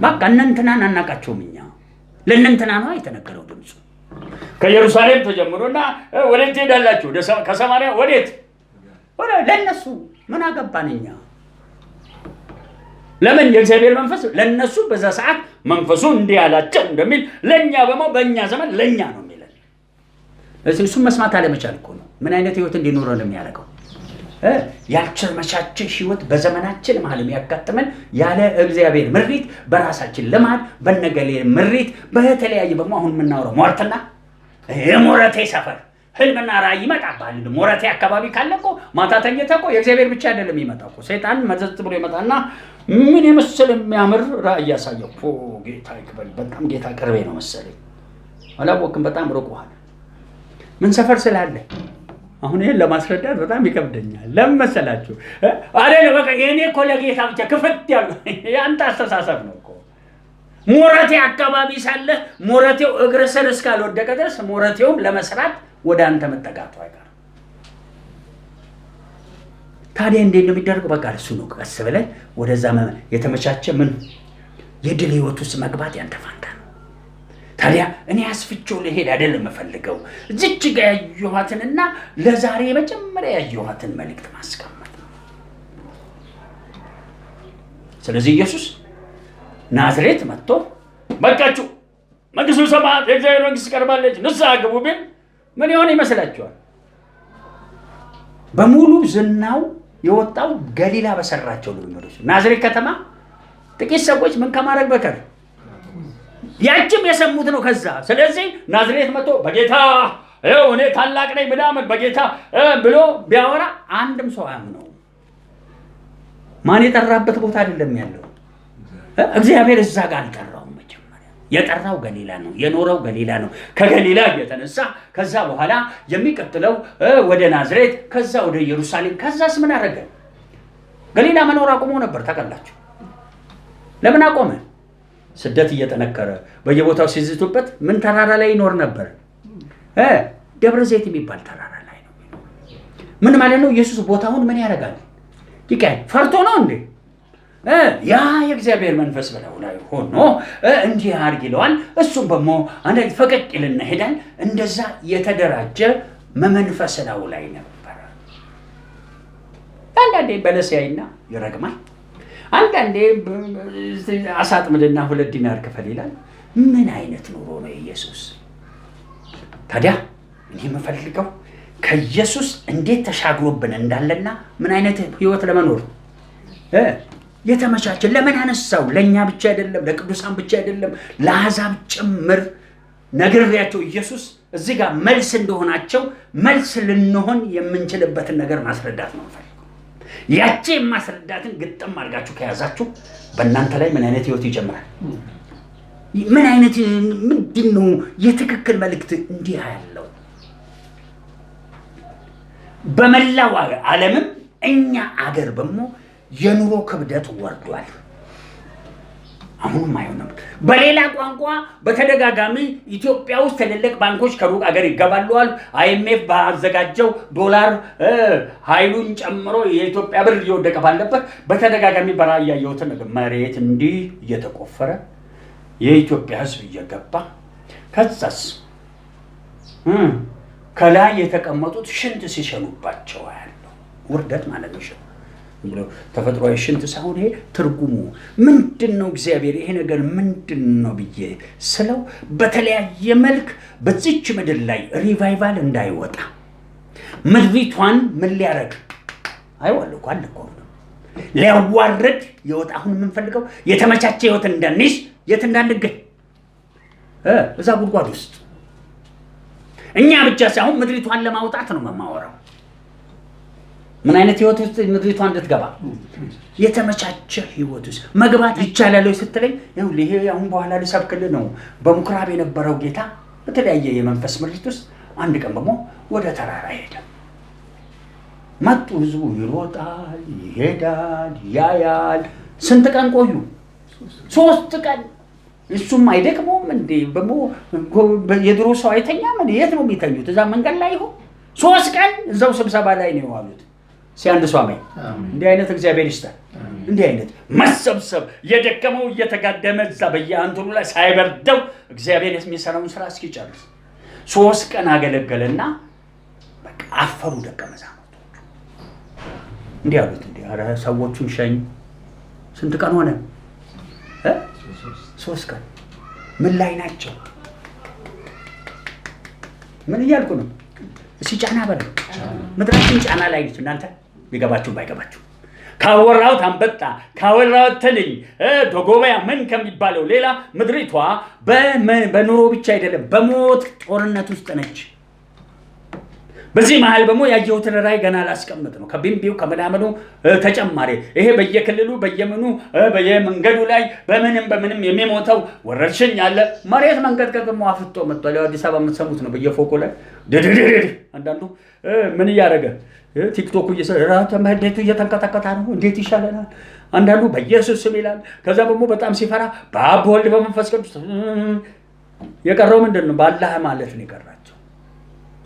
በቃ እነንትናን አናውቃቸውም እኛ። ለእነንትና ነው የተነገረው ድምፁ። ከኢየሩሳሌም ተጀምሮና ወዴት ትሄዳላችሁ? ከሰማርያ ወዴት? ለእነሱ ምን አገባን እኛ? ለምን? የእግዚአብሔር መንፈስ ለነሱ በዛ ሰዓት መንፈሱ እንዲህ ያላቸው እንደሚል ለኛ በእኛ ዘመን ለኛ ነው የሚለን። እሱ መስማት አለመቻል እኮ ነው ምን አይነት ህይወት እንዲኖረን የሚያደርገው። ያልተመቻቸ ህይወት በዘመናችን መሀል የሚያጋጥመን ያለ እግዚአብሔር ምሪት፣ በራሳችን ልማድ፣ በነገሌ ምሪት፣ በተለያየ ደግሞ አሁን የምናወራው ሟርትና የሞረቴ ሰፈር ህልምና ራእይ ይመጣባል። ሞረቴ አካባቢ ካለ እኮ ማታ ተኝተህ እኮ የእግዚአብሔር ብቻ አይደለም ይመጣው እኮ ሰይጣን መዘዝ ብሎ ይመጣና ምን የመሰለ የሚያምር ራእይ ያሳየው። ጌታ ይክበል። በጣም ጌታ ቅርቤ ነው መሰለኝ። አላወቅም። በጣም ርቆሃል። ምን ሰፈር ስላለ አሁን ይሄን ለማስረዳት በጣም ይከብደኛል። ለምን መሰላችሁ? አይደል በቃ የኔ እኮ ለጌታ ብቻ ክፍት ያሉ ያንተ አስተሳሰብ ነው እኮ። ሞረቴ አካባቢ ሳለ ሞረቴው እግር ስር እስካልወደቀ ድረስ ሞረቴውም ለመስራት ወደ አንተ መጠጋቱ አይቀርም። ታዲያ እንዴት ነው የሚደረገው? በቃ እሱ ነው። ቀስ ብለህ ወደዛ የተመቻቸ ምን የድል ህይወት ውስጥ መግባት ያንተ ፋንታ ነው። ታዲያ እኔ አስፍቼው ልሄድ አይደለም የምፈልገው፣ እዚች ጋር ያየኋትንና ለዛሬ የመጀመሪያ ያየኋትን መልእክት ማስቀመጥ ነው። ስለዚህ ኢየሱስ ናዝሬት መጥቶ በቃችሁ መንግሥተ ሰማያት የእግዚአብሔር መንግሥት ቀርባለች ንስሐ ግቡ ቢል ምን ይሆን ይመስላችኋል? በሙሉ ዝናው የወጣው ገሊላ በሰራቸው ልምምዶች። ናዝሬት ከተማ ጥቂት ሰዎች ምን ከማድረግ በቀር ያችም የሰሙት ነው ከዛ። ስለዚህ ናዝሬት መጥቶ በጌታ ይኸው እኔ ታላቅ ነኝ ምናምን በጌታ ብሎ ቢያወራ አንድም ሰው አያምነው። ማን የጠራበት ቦታ አይደለም ያለው። እግዚአብሔር እዛ ጋር አልጠራውም። መጀመሪያ የጠራው ገሊላ ነው፣ የኖረው ገሊላ ነው። ከገሊላ እየተነሳ ከዛ በኋላ የሚቀጥለው ወደ ናዝሬት፣ ከዛ ወደ ኢየሩሳሌም። ከዛስ ምን አደረገ? ገሊላ መኖር አቁሞ ነበር። ታውቃላችሁ ለምን አቆመ? ስደት እየጠነከረ በየቦታው ሲዝቱበት ምን ተራራ ላይ ይኖር ነበር? ደብረ ዘይት የሚባል ተራራ ላይ ነው። ምን ማለት ነው? ኢየሱስ ቦታውን ምን ያደርጋል? ይቀር ፈርቶ ነው እንዴ? ያ የእግዚአብሔር መንፈስ በላዩ ላይ ሆኖ እንዲህ አድርግ ይለዋል። እሱም ደግሞ አንድ ፈቀቅ ይልና ሄዳል። እንደዛ የተደራጀ መንፈስ ላዩ ላይ ነበር። አንዳንዴ በለስ ያይና ይረግማል። አንዳንዴ አሳጥምድና 2 ዲናር ክፈል ይላል። ምን አይነት ኑሮ ነው ኢየሱስ? ታዲያ እኔ የምፈልገው ከኢየሱስ እንዴት ተሻግሮብን እንዳለና ምን አይነት ህይወት ለመኖር የተመቻቸ ለምን አነሳው? ለኛ ብቻ አይደለም፣ ለቅዱሳን ብቻ አይደለም፣ ለአሕዛብ ጭምር ነግሬያቸው ኢየሱስ እዚህ ጋር መልስ እንደሆናቸው መልስ ልንሆን የምንችልበትን ነገር ማስረዳት ነው ፈልገው። ያቺ ማስረዳትን ግጥም አድርጋችሁ ከያዛችሁ በእናንተ ላይ ምን አይነት ህይወት ይጀምራል? ምን አይነት ምንድነው የትክክል መልእክት እንዲህ ያለው? በመላው ዓለምም እኛ አገር በሞ የኑሮ ክብደት ወርዷል። አሁንም አይሆንም። በሌላ ቋንቋ በተደጋጋሚ ኢትዮጵያ ውስጥ ትልልቅ ባንኮች ከሩቅ አገር ይገባሉዋል። አይኤምኤፍ ባዘጋጀው ዶላር ኃይሉን ጨምሮ የኢትዮጵያ ብር እየወደቀ ባለበት በተደጋጋሚ በራእይ ያየሁትን መሬት እንዲህ እየተቆፈረ የኢትዮጵያ ሕዝብ እየገባ ከዛስ ከላይ የተቀመጡት ሽንት ሲሸኑባቸው ያለው ውርደት ማለት ነው። ብሎ ተፈጥሯዊ ሽንት ሳይሆን ይሄ ትርጉሙ ምንድነው? እግዚአብሔር ይሄ ነገር ምንድነው ብዬ ስለው በተለያየ መልክ በዚች ምድር ላይ ሪቫይቫል እንዳይወጣ ምድሪቷን ምን ሊያረግ አይወልኩ አልኩ ሊያዋርድ ይወጣ። አሁን የምንፈልገው የተመቻቸ ህይወት እንዳንይዝ የት እንዳንገኝ እዛ ጉድጓድ ውስጥ እኛ ብቻ ሳይሆን ምድሪቷን ለማውጣት ነው የማወራው። ምን አይነት ህይወት ውስጥ ምድሪቷን እንድትገባ የተመቻቸ ህይወት ውስጥ መግባት ይቻላል ስትለኝ ይሄ አሁን በኋላ ልሰብክልህ ነው። በምኩራብ የነበረው ጌታ በተለያየ የመንፈስ ምሪት ውስጥ አንድ ቀን ደግሞ ወደ ተራራ ሄደ። መጡ። ህዝቡ ይሮጣል፣ ይሄዳል፣ ያያል። ስንት ቀን ቆዩ? 3 ቀን። እሱም አይደክመውም እንዴ? የድሮ ሰው አይተኛም እንዴ? የት ነው የሚተኙት? እዛ መንገድ ላይ ይሆን? 3 ቀን እዛው ስብሰባ ላይ ነው የዋሉት። ሲያንድ ሷሜ እንዲህ አይነት እግዚአብሔር ይስጣል። እንዲህ አይነት መሰብሰብ የደከመው እየተጋደመ እዛ በየአንተሩ ላይ ሳይበርደው እግዚአብሔር የሚሰራውን ስራ እስኪጨርስ 3 ቀን አገለገለና በቃ አፈሩ። ደቀ መዛሙርቱ እንዲህ አሉት፣ እንዲህ ኧረ ሰዎቹን ሸኝ። ስንት ቀን ሆነ? 3 ቀን። ምን ላይ ናቸው? ምን እያልኩ ነው? እስኪ ጫና በለው። ምድራችን ጫና ላይ ነች። እናንተ ቢገባችሁ ባይገባችሁ ካወራሁት አንበጣ ካወራሁት ትንኝ ዶጎበያ ምን ከሚባለው ሌላ ምድሪቷ በኑሮ ብቻ አይደለም በሞት ጦርነት ውስጥ ነች። በዚህ መሃል ደግሞ ያየሁትን ራእይ ገና ላስቀምጥ ነው። ከቢምቢው ከምናምኑ ተጨማሪ ይሄ በየክልሉ በየምኑ በየመንገዱ ላይ በምንም የሚሞተው ወረርሽኝ አለ። መሬት መንቀጥቀጥ ደግሞ አፍጦ መጥቷል። አዲስ አበባ የምትሰሙት ነው። በየፎቁ ላይ ድድድድ አንዳንዱ ምን እያደረገ ቲክቶክ እየሰራ ተመደቱ እየተንቀጠቀጠ ነው። እንዴት ይሻለናል? አንዳንዱ በኢየሱስ ስም ይላል። ከዛ ደግሞ በጣም ሲፈራ በአብ ወልድ በመንፈስ ቅዱስ። የቀረው ምንድን ነው? በአላህ ማለት ነው የቀራቸው።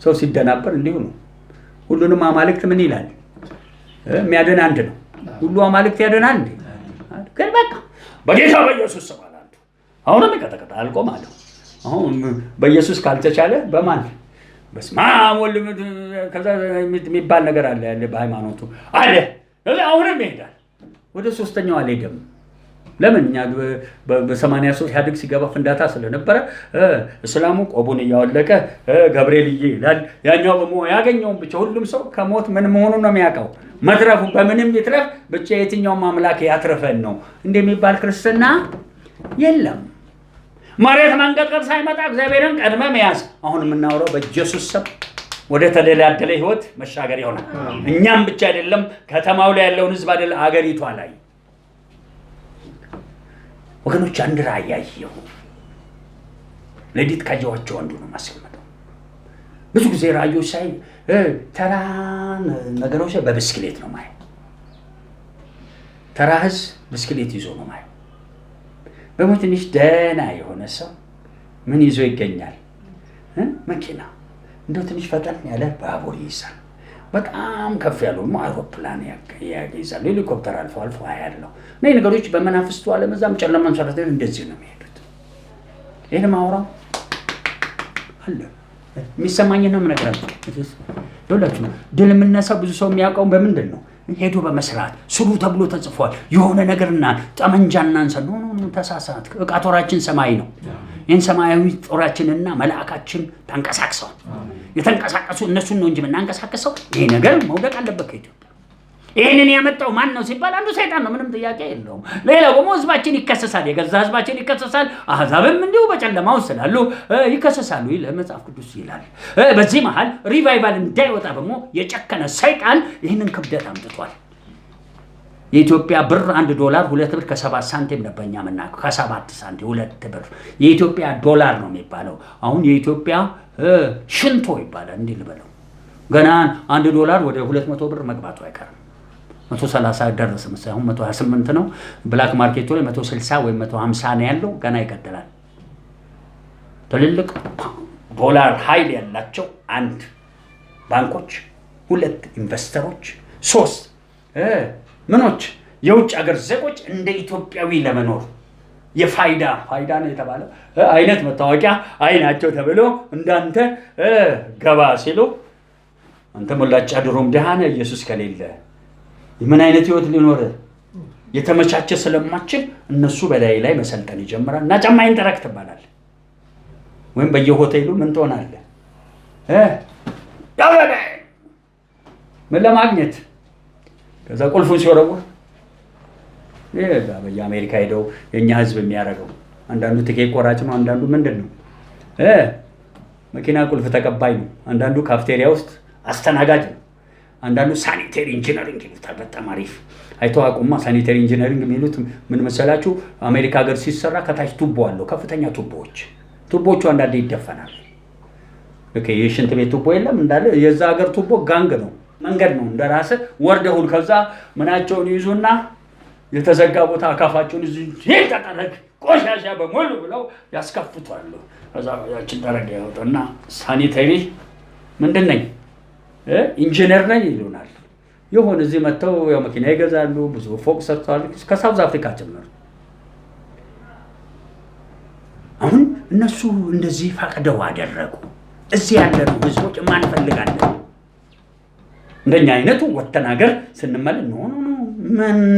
ሰው ሲደናበር እንዲሁ ነው። ሁሉንም አማልክት ምን ይላል? የሚያድን አንድ ነው። ሁሉ አማልክት ያድናል እንዴ? ግን በቃ በጌታ በኢየሱስ ስም አለ። አሁንም ይቀጠቀጣል። አልቆም አለው። አሁን በኢየሱስ ካልተቻለ በማን? በስመ አብ ወልድ ከዛ የሚባል ነገር አለ ያለ በሃይማኖቱ አለ። አሁንም ይሄዳል። ወደ ሶስተኛው አልሄደም። ለምን? እኛ በ83 ኢህአዴግ ሲገባ ፍንዳታ ስለነበረ እስላሙ ቆቡን እያወለቀ ገብርኤል ይላል። ያኛው ደግሞ ያገኘውን ብቻ ሁሉም ሰው ከሞት ምን መሆኑን ነው የሚያውቀው። መትረፉ በምንም ይትረፍ ብቻ የትኛውም አምላክ ያትረፈን ነው እንደሚባል ክርስትና የለም። መሬት መንቀጥቀጥ ሳይመጣ እግዚአብሔርን ቀድመ መያዝ። አሁን የምናወራው በኢየሱስ ስም ወደ ተደላደለ ህይወት መሻገር ይሆናል። እኛም ብቻ አይደለም፣ ከተማው ላይ ያለውን ህዝብ አይደለ፣ አገሪቷ ላይ ወገኖች። አንድ ራእይ ያየሁ ሌሊት ካየኋቸው አንዱ ነው ማስቀመጠው። ብዙ ጊዜ ራእዮች ሳይ ተራ ነገሮች በብስክሌት ነው ማየው። ተራ ህዝብ ብስክሌት ይዞ ነው ማየው። ደግሞ ትንሽ ደህና የሆነ ሰው ምን ይዞ ይገኛል? መኪና። እንደው ትንሽ ፈጠን ያለ ባቡር ይይዛል። በጣም ከፍ ያለው አውሮፕላን ያይዛል። ሄሊኮፕተር አልፎ አልፎ ያለው እነዚህ ነገሮች በመናፍስቱ ዓለም እዛም ጨለማ መሰረት እንደዚህ ነው የሚሄዱት። ይሄን ማውራው አለ የሚሰማኝ ነው የምነግራችሁ። ይኸውላችሁ ድል የምነሳው ብዙ ሰው የሚያውቀው በምንድን ነው? ሄዶ በመስራት ስሩ ተብሎ ተጽፏል። የሆነ ነገርና ጠመንጃና አንሰን ነው ተሳሳት። ዕቃ ጦራችን ሰማይ ነው። ይህን ሰማያዊ ጦራችንና መልአካችን ተንቀሳቅሰዋል። የተንቀሳቀሱ እነሱን ነው እንጂ የምናንቀሳቀሰው። ይሄ ነገር መውደቅ አለበት ከኢትዮጵያ። ይህንን ያመጣው ማን ነው ሲባል አንዱ ሰይጣን ነው። ምንም ጥያቄ የለውም። ሌላው ደግሞ ህዝባችን ይከሰሳል። የገዛ ህዝባችን ይከሰሳል። አሕዛብም እንዲሁ በጨለማ ውስጥ ስላሉ ይከሰሳሉ ይላል መጽሐፍ ቅዱስ ይላል። በዚህ መሃል ሪቫይቫል እንዳይወጣ ደግሞ የጨከነ ሰይጣን ይህንን ክብደት አምጥቷል። የኢትዮጵያ ብር $1 2 ብር ከ7 ሳንቲም ነበር እኛ የምናውቀው። ከ7 ሳንቲም 2 ብር የኢትዮጵያ ዶላር ነው የሚባለው። አሁን የኢትዮጵያ ሽንቶ ይባላል። እንዲህ ልበለው ገና $1 ወደ 200 ብር መግባቱ አይቀርም። 130 ደረሰ መሰለኝ። አሁን 128 ነው። ብላክ ማርኬቱ ላይ 160 ወይም 150 ነው ያለው። ገና ይቀጥላል። ትልልቅ ዶላር ኃይል ያላቸው 1 ባንኮች፣ 2 ኢንቨስተሮች፣ 3 ምኖች የውጭ ሀገር ዜጎች እንደ ኢትዮጵያዊ ለመኖር የፋይዳ ነው የተባለው አይነት መታወቂያ አይናቸው ተብሎ እንዳንተ ገባ ሲሉ አንተ ሞላጫ ድሮም ደሃነ ኢየሱስ ከሌለ ምን አይነት ህይወት ሊኖር የተመቻቸ ስለማችል እነሱ በላይ ላይ መሰልጠን ይጀምራል። እና ጫማዬን ጠረቅ ትባላለህ ወይም በየሆቴሉ ምን ትሆናለህ? ያበደ ምን ለማግኘት ከዛ ቁልፉን ሲወረውር በየአሜሪካ ሄደው የኛ ህዝብ የሚያደርገው አንዳንዱ ትኬት ቆራጭ ነው። አንዳንዱ ምንድን ነው መኪና ቁልፍ ተቀባይ ነው። አንዳንዱ ካፍቴሪያ ውስጥ አስተናጋጅ ነው። አንዳንዱ ሳኒቴሪ ኢንጂነሪንግ ይሉታል። በጣም አሪፍ አይተዋቁማ። ሳኒቴሪ ኢንጂነሪንግ የሚሉት ምን መሰላችሁ? አሜሪካ ሀገር ሲሰራ ከታች ቱቦ አለው። ከፍተኛ ቱቦዎቹ አንዳንዴ ይደፈናል። የሽንት ቤት ቱቦ የለም እንዳለ የዛ ሀገር ቱቦ ጋንግ ነው። መንገድ ነው እንደራስ ወርደሁን ከዛ ምናቸውን ይዙና የተዘጋ ቦታ አካፋቸውን ይጠቀለቅ ቆሻሻ በሙሉ ብለው ያስከፍቷሉ። ከዛ ያችን ጠረግ ያወጡና ሳኒቴሪ ምንድን ነኝ ኢንጂነር ነኝ ይሉናል። የሆነ እዚህ መጥተው ያው መኪና ይገዛሉ። ብዙ ፎቅ ሰርተዋል። ከሳውዝ አፍሪካ ጭምር። አሁን እነሱ እንደዚህ ፈቅደው አደረጉ። እዚህ ያለነው ህዝቦች ማንፈልጋለን እንደኛ አይነቱ ወተናገር ስንመለ ነው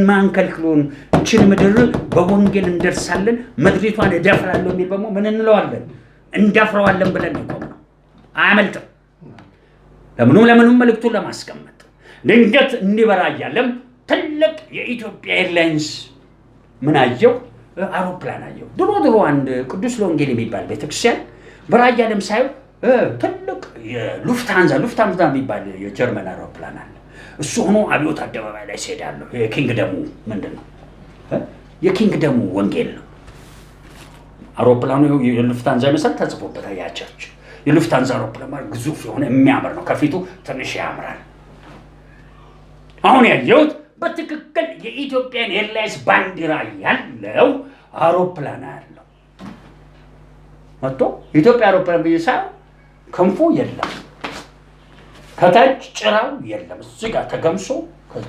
ማንከልክሉን እችን ምድር በወንጌል እንደርሳለን ምድሪቷን እደፍራለሁ የሚል በሞ ምን እንለዋለን? እንደፍረዋለን ብለን ነው። አያመልጥም። ለምኑም መልእክቱን ለማስቀመጥ ድንገት እንዲበራ እያለም ትልቅ የኢትዮጵያ ኤርላይንስ ምን አየው? አውሮፕላን አየው። ድሮ አንድ ቅዱስ ወንጌል የሚባል ቤተክርስቲያን በራያ ዓለም ሳይው ትልቅ የሉፍታንዛ የሚባል የጀርመን አውሮፕላን አለ። እሱ ሆኖ አብዮት አደባባይ ላይ ሲሄዳለሁ። የኪንግደሙ ምንድን ነው? የኪንግደሙ ወንጌል ነው። አውሮፕላኑ የሉፍታንዛ መሰል ተጽፎበታል። ያቸች የሉፍታንዛ አውሮፕላን ማለት ግዙፍ የሆነ የሚያምር ነው። ከፊቱ ትንሽ ያምራል። አሁን ያየሁት በትክክል የኢትዮጵያን ኤርላይንስ ባንዲራ ያለው አውሮፕላን ያለው መጥቶ የኢትዮጵያ አውሮፕላን ብዬ ሳይሆን ክንፉ የለም፣ ከታች ጭራው የለም። እዚህ ጋር ተገምሶ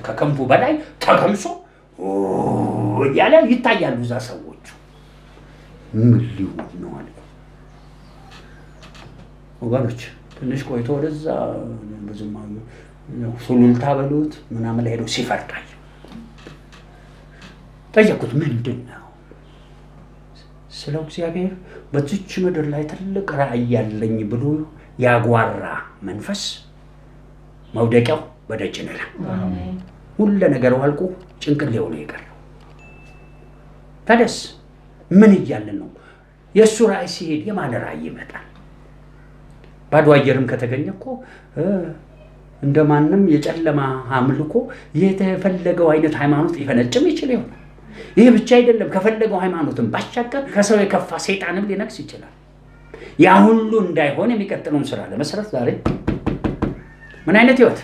ከክንፉ በላይ ተገምሶ እያለ ይታያሉ እዛ ሰዎቹ። ምን ሊሆን ነው አለ ወገኖች። ትንሽ ቆይቶ ወደዛ ብዙም ሱሉልታ በሉት ምናምን ላይ ሄዶ ሲፈርቃይ ጠየቁት። ምንድን ነው ስለው እግዚአብሔር በዚች ምድር ላይ ትልቅ ራእይ ያለኝ ብሎ ያጓራ መንፈስ መውደቂያው በደጅ ነው። ሁሉ ነገር ዋልቆ ጭንቅሌው ነው የቀረው። ታዲያስ ምን እያልን ነው? የእሱ ራእይ ሲሄድ የማን ራእይ ይመጣል? ባዶ አየርም ከተገኘ እኮ እንደማንም የጨለማ አምልኮ የተፈለገው አይነት ሃይማኖት ሊፈነጭም ይችል ይሆናል። ይህ ብቻ አይደለም። ከፈለገው ሃይማኖትም ባሻገር ከሰው የከፋ ሰይጣንም ሊነግስ ይችላል። ያ ሁሉ እንዳይሆን የሚቀጥለውን ስራ ለመስራት ዛሬ ምን አይነት ህይወት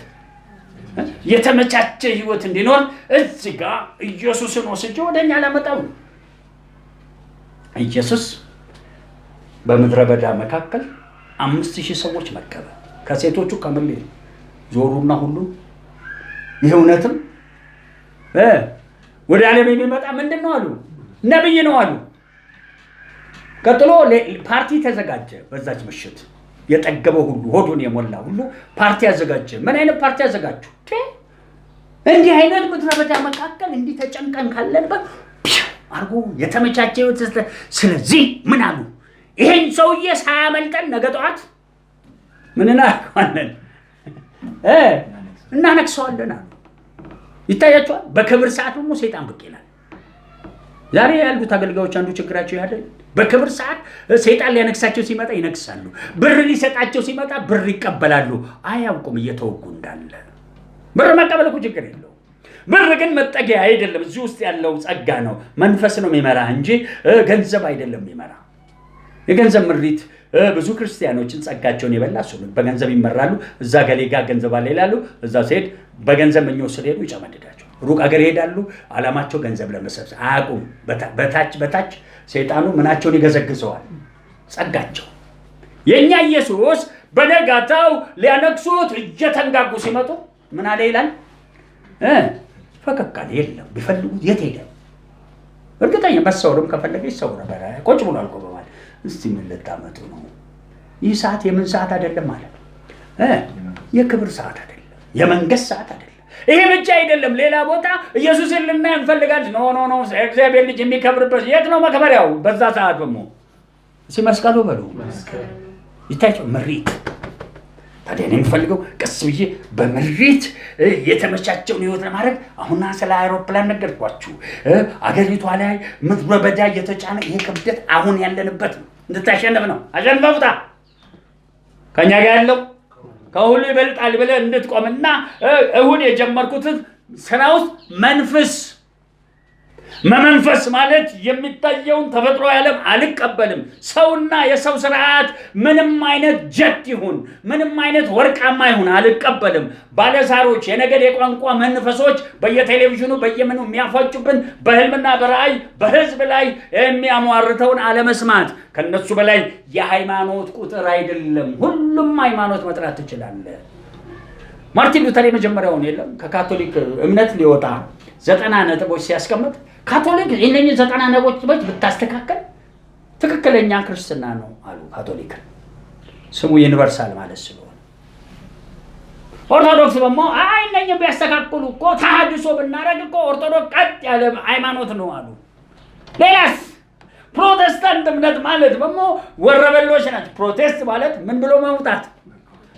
የተመቻቸ ህይወት እንዲኖር እዚህ ጋር ኢየሱስን ወስጄ ወደኛ ላመጣው። ኢየሱስ በምድረ በዳ መካከል 5000 ሰዎች መቀበ። ከሴቶቹ ከመል ዞሩና ሁሉ ይህ እውነትም ወደ ዓለም የሚመጣ ምንድን ነው አሉ? ነብይ ነው አሉ። ቀጥሎ ፓርቲ ተዘጋጀ። በዛች ምሽት የጠገበው ሁሉ ሆዱን የሞላ ሁሉ ፓርቲ አዘጋጀ። ምን አይነት ፓርቲ አዘጋጁ? እንዲህ አይነት ምድረ በዳ መካከል እንዲህ ተጨንቀን ካለንበት አርጎ የተመቻቸ ህይወት። ስለዚህ ምን አሉ? ይሄን ሰውዬ ሳያመልጠን ነገ ጠዋት ምን እናደርገዋለን? እናነግሰዋለን አሉ። ይታያቸዋል። በክብር ሰዓት ደግሞ ሰይጣን ብቅ ይላል። ዛሬ ያሉት አገልጋዮች አንዱ ችግራቸው ያደል በክብር ሰዓት ሰይጣን ሊያነግሳቸው ሲመጣ ይነግሳሉ። ብር ሊሰጣቸው ሲመጣ ብር ይቀበላሉ። አያውቁም እየተወጉ እንዳለ። ብር መቀበል እኮ ችግር የለውም። ብር ግን መጠጊያ አይደለም። እዚህ ውስጥ ያለው ጸጋ ነው፣ መንፈስ ነው የሚመራ እንጂ ገንዘብ አይደለም የሚመራ። የገንዘብ ምሪት ብዙ ክርስቲያኖችን ጸጋቸውን የበላ እሱ ነው። በገንዘብ ይመራሉ። እዛ ገሌ ጋር ገንዘብ አለ ይላሉ። እዛ ሲሄድ በገንዘብ ምኞት ስለሄዱ ይጨመድዳቸው። ሩቅ አገር ይሄዳሉ። ዓላማቸው ገንዘብ ለመሰብሰብ አያውቁም። በታች ሰይጣኑ ምናቸውን ይገዘግዘዋል? ጸጋቸው። የኛ ኢየሱስ በነጋታው ሊያነግሱት እየተንጋጉ ሲመጡ ምን አለ ይላል? ፈቀቅ አለ። የለም ቢፈልጉት የት ሄደ? እርግጠኛ መሰወርም ከፈለገ ይሰውር ነበር። ቁጭ ብሎ አልቆ በማለት እስቲ ምን ልታመጡ ነው? ይህ ሰዓት የምን ሰዓት አይደለም ማለት የክብር ሰዓት አይደለም፣ የመንግስት ሰዓት አይደለም። ይሄ ብቻ አይደለም። ሌላ ቦታ ኢየሱስን ልናይ እንፈልጋለን። ኖ እግዚአብሔር ልጅ የሚከብርበት የት ነው መክበሪያው? በዛ ሰዓት ደግሞ ሲመስቀሉ በሉ ይታያቸው ምሪት። ታዲያ እኔ የምፈልገው ቀስ ብዬ በምሪት የተመቻቸውን ህይወት ለማድረግ አሁን ስለ አውሮፕላን ነገርኳችሁ። አገሪቷ ላይ ምድረ በዳ እየተጫነ ይሄ ክብደት አሁን ያለንበት ነው። እንድታሸንፍ ነው። አሸንፈውታ ከኛ ጋር ያለው ከሁሉ ይበልጣል ብለህ እንድትቆምና እሁድ የጀመርኩትን ስራ ውስጥ መመንፈስ ማለት የሚታየውን ተፈጥሮ ዓለም አልቀበልም። ሰውና የሰው ስርዓት ምንም አይነት ጀት ይሁን ምንም አይነት ወርቃማ ይሁን አልቀበልም። ባለዛሮች የነገድ የቋንቋ መንፈሶች በየቴሌቪዥኑ በየምኑ የሚያፏጩብን በህልምና በራእይ በህዝብ ላይ የሚያሟርተውን አለመስማት። ከነሱ በላይ የሃይማኖት ቁጥር አይደለም። ሁሉም ሃይማኖት መጥራት ትችላለህ። ማርቲን ሉተር የመጀመሪያውን የለም ከካቶሊክ እምነት ሊወጣ 90 ነጥቦች ሲያስቀምጥ ካቶሊክ እነኚህ 90 ነጥቦች ብታስተካከል ትክክለኛ ክርስትና ነው አሉ። ካቶሊክ ስሙ ዩኒቨርሳል ማለት ስለሆነ፣ ኦርቶዶክስ ደግሞ እነኚህ ቢያስተካክሉ እኮ ተሐድሶ ብናረግ እኮ ኦርቶዶክስ ቀጥ ያለ ሃይማኖት ነው አሉ። ሌላስ ፕሮቴስታንት እምነት ማለት ደግሞ ወረበሎች ናቸው። ፕሮቴስት ማለት ምን ብሎ መውጣት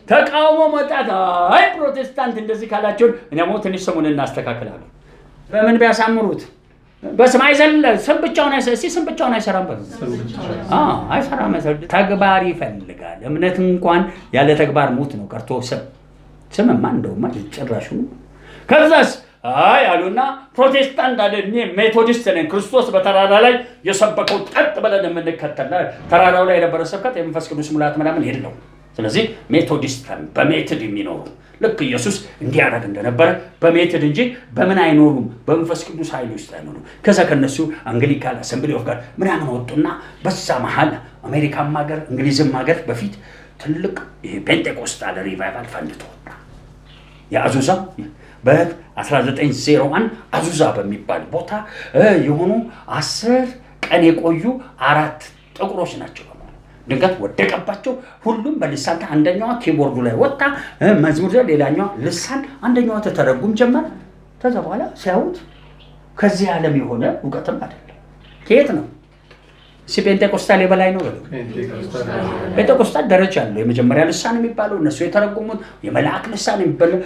ተቃውሞ መጣት። ፕሮቴስታንት እንደዚህ ካላችሁን እኛም ትንሽ ስሙን እናስተካክላለን። በምን ቢያሳምሩት በስም አይዘል ስም ብቻውን አይሰራም በሉ። አይሰራም። ተግባር ይፈልጋል። እምነት እንኳን ያለ ተግባር ሙት ነው ቀርቶ ስምማ እንደውማ ጭራሹ። ከዛስ አይ አሉና ፕሮቴስታንት አይደል ሜቶዲስት ነን፣ ክርስቶስ በተራራ ላይ የሰበከው ጠጥ ብለን የምንከተል፣ ተራራው ላይ የነበረ ስብከት የመንፈስ ቅዱስ ሙላት ምናምን የለው። ስለዚህ ሜቶዲስት በሜትድ የሚኖሩ ልክ ኢየሱስ እንዲያደርግ እንደነበረ በሜትድ እንጂ በምን አይኖሩም፣ በመንፈስ ቅዱስ ኃይል ውስጥ አይኖሩም። ከዛ ከነሱ አንግሊካን አሰምብሊ ኦፍ ጋድ ምናምን ወጡና በዛ መሀል አሜሪካም ሀገር እንግሊዝም ሀገር በፊት ትልቅ ፔንቴኮስታል ሪቫይቫል ፈንድቶ ወጣ። የአዙዛ በ1901 አዙዛ በሚባል ቦታ የሆኑ 10 ቀን የቆዩ 4 ጥቁሮች ናቸው። ድንገት ወደቀባቸው። ሁሉም በልሳን አንደኛዋ ኪቦርዱ ላይ ወጣ መዝሙር፣ ሌላኛዋ ልሳን፣ አንደኛዋ ተተረጉም ጀመር። ከዛ በኋላ ሲያዩት ከዚህ ዓለም የሆነ እውቀትም አይደለም። ከየት ነው? ፔንቴኮስታል የበላይ ነው። ፔንቴኮስታል ደረጃ አለው። የመጀመሪያ ልሳን የሚባለው እነሱ የተረጎሙት የመልአክ ልሳን የሚባለው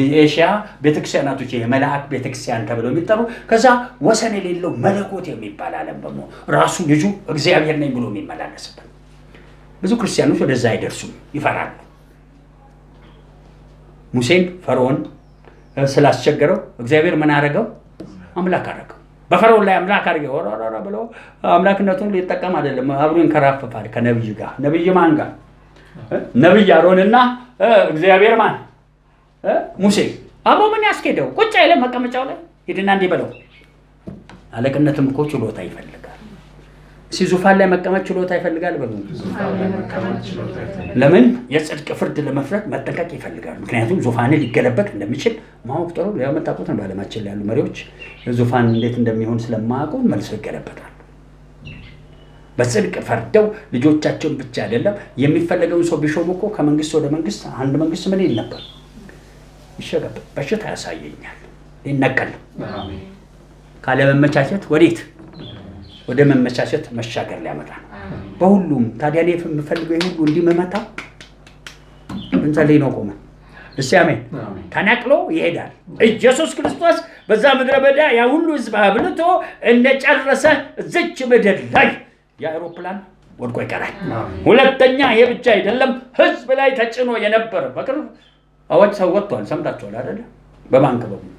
የኤሽያ ቤተክርስቲያናቶች የመልአክ ቤተክርስቲያን ተብለው የሚጠሩ፣ ከዛ ወሰን የሌለው መለኮት የሚባል ዓለም ደግሞ ራሱ ልጁ እግዚአብሔር ነኝ ብሎ የሚመላለስበት። ብዙ ክርስቲያኖች ወደዛ አይደርሱም፣ ይፈራሉ። ሙሴን ፈርዖን ስላስቸገረው እግዚአብሔር ምን አደረገው? አምላክ አደረገው። በፈርዖን ላይ አምላክ አድርገው ወራራ ብሎ አምላክነቱን ሊጠቀም አይደለም፣ አብሮ ይንከራፈፋል ከነብይ ጋር። ነብይ ማን ጋር? ነብይ አሮንና እግዚአብሔር ማን? ሙሴ። አብሮ ምን ያስኬደው? ቁጭ አይለ መቀመጫው ላይ ሄድና እንዲህ በለው። አለቅነትም እኮ ችሎታ ይፈልጋል። ዙፋን ላይ መቀመጥ ችሎታ ይፈልጋል። ለምን? የጽድቅ ፍርድ ለመፍረድ መጠንቀቅ ይፈልጋል። ምክንያቱም ዙፋን ሊገለበጥ እንደሚችል ማወቅ ጥሩ ያመጣቁት ነው። በዓለማችን ላይ ያሉ መሪዎች ዙፋን እንዴት እንደሚሆን ስለማያውቁ መልሶ ይገለበጣል። በጽድቅ ፈርደው ልጆቻቸውን ብቻ አይደለም የሚፈለገውን ሰው ቢሾሙ እኮ ከመንግስት ወደ መንግስት አንድ መንግስት ምን ይል ነበር? ይሸገበጥ በሽታ ያሳየኛል ይነቀል ካለመመቻቸት ወዴት? ወደ መመቻቸት መሻገር ሊያመጣ ነው በሁሉም። ታዲያ እኔ የምፈልገው ይሄ ሁሉ እንዲመመታ እንጸልይ ነው። ቆመ እስቲ አሜን። ተነቅሎ ይሄዳል። ኢየሱስ ክርስቶስ በዛ ምድረ በዳ ያ ሁሉ ህዝብ አብልቶ እንደጨረሰ እዚች ምድር ላይ የአውሮፕላን ወድቆ ይቀራል። ሁለተኛ ይሄ ብቻ አይደለም፣ ህዝብ ላይ ተጭኖ የነበረ በቅርብ አዋጅ ሰው ወጥቷል። ሰምታችኋል አይደል? በባንክ በኩል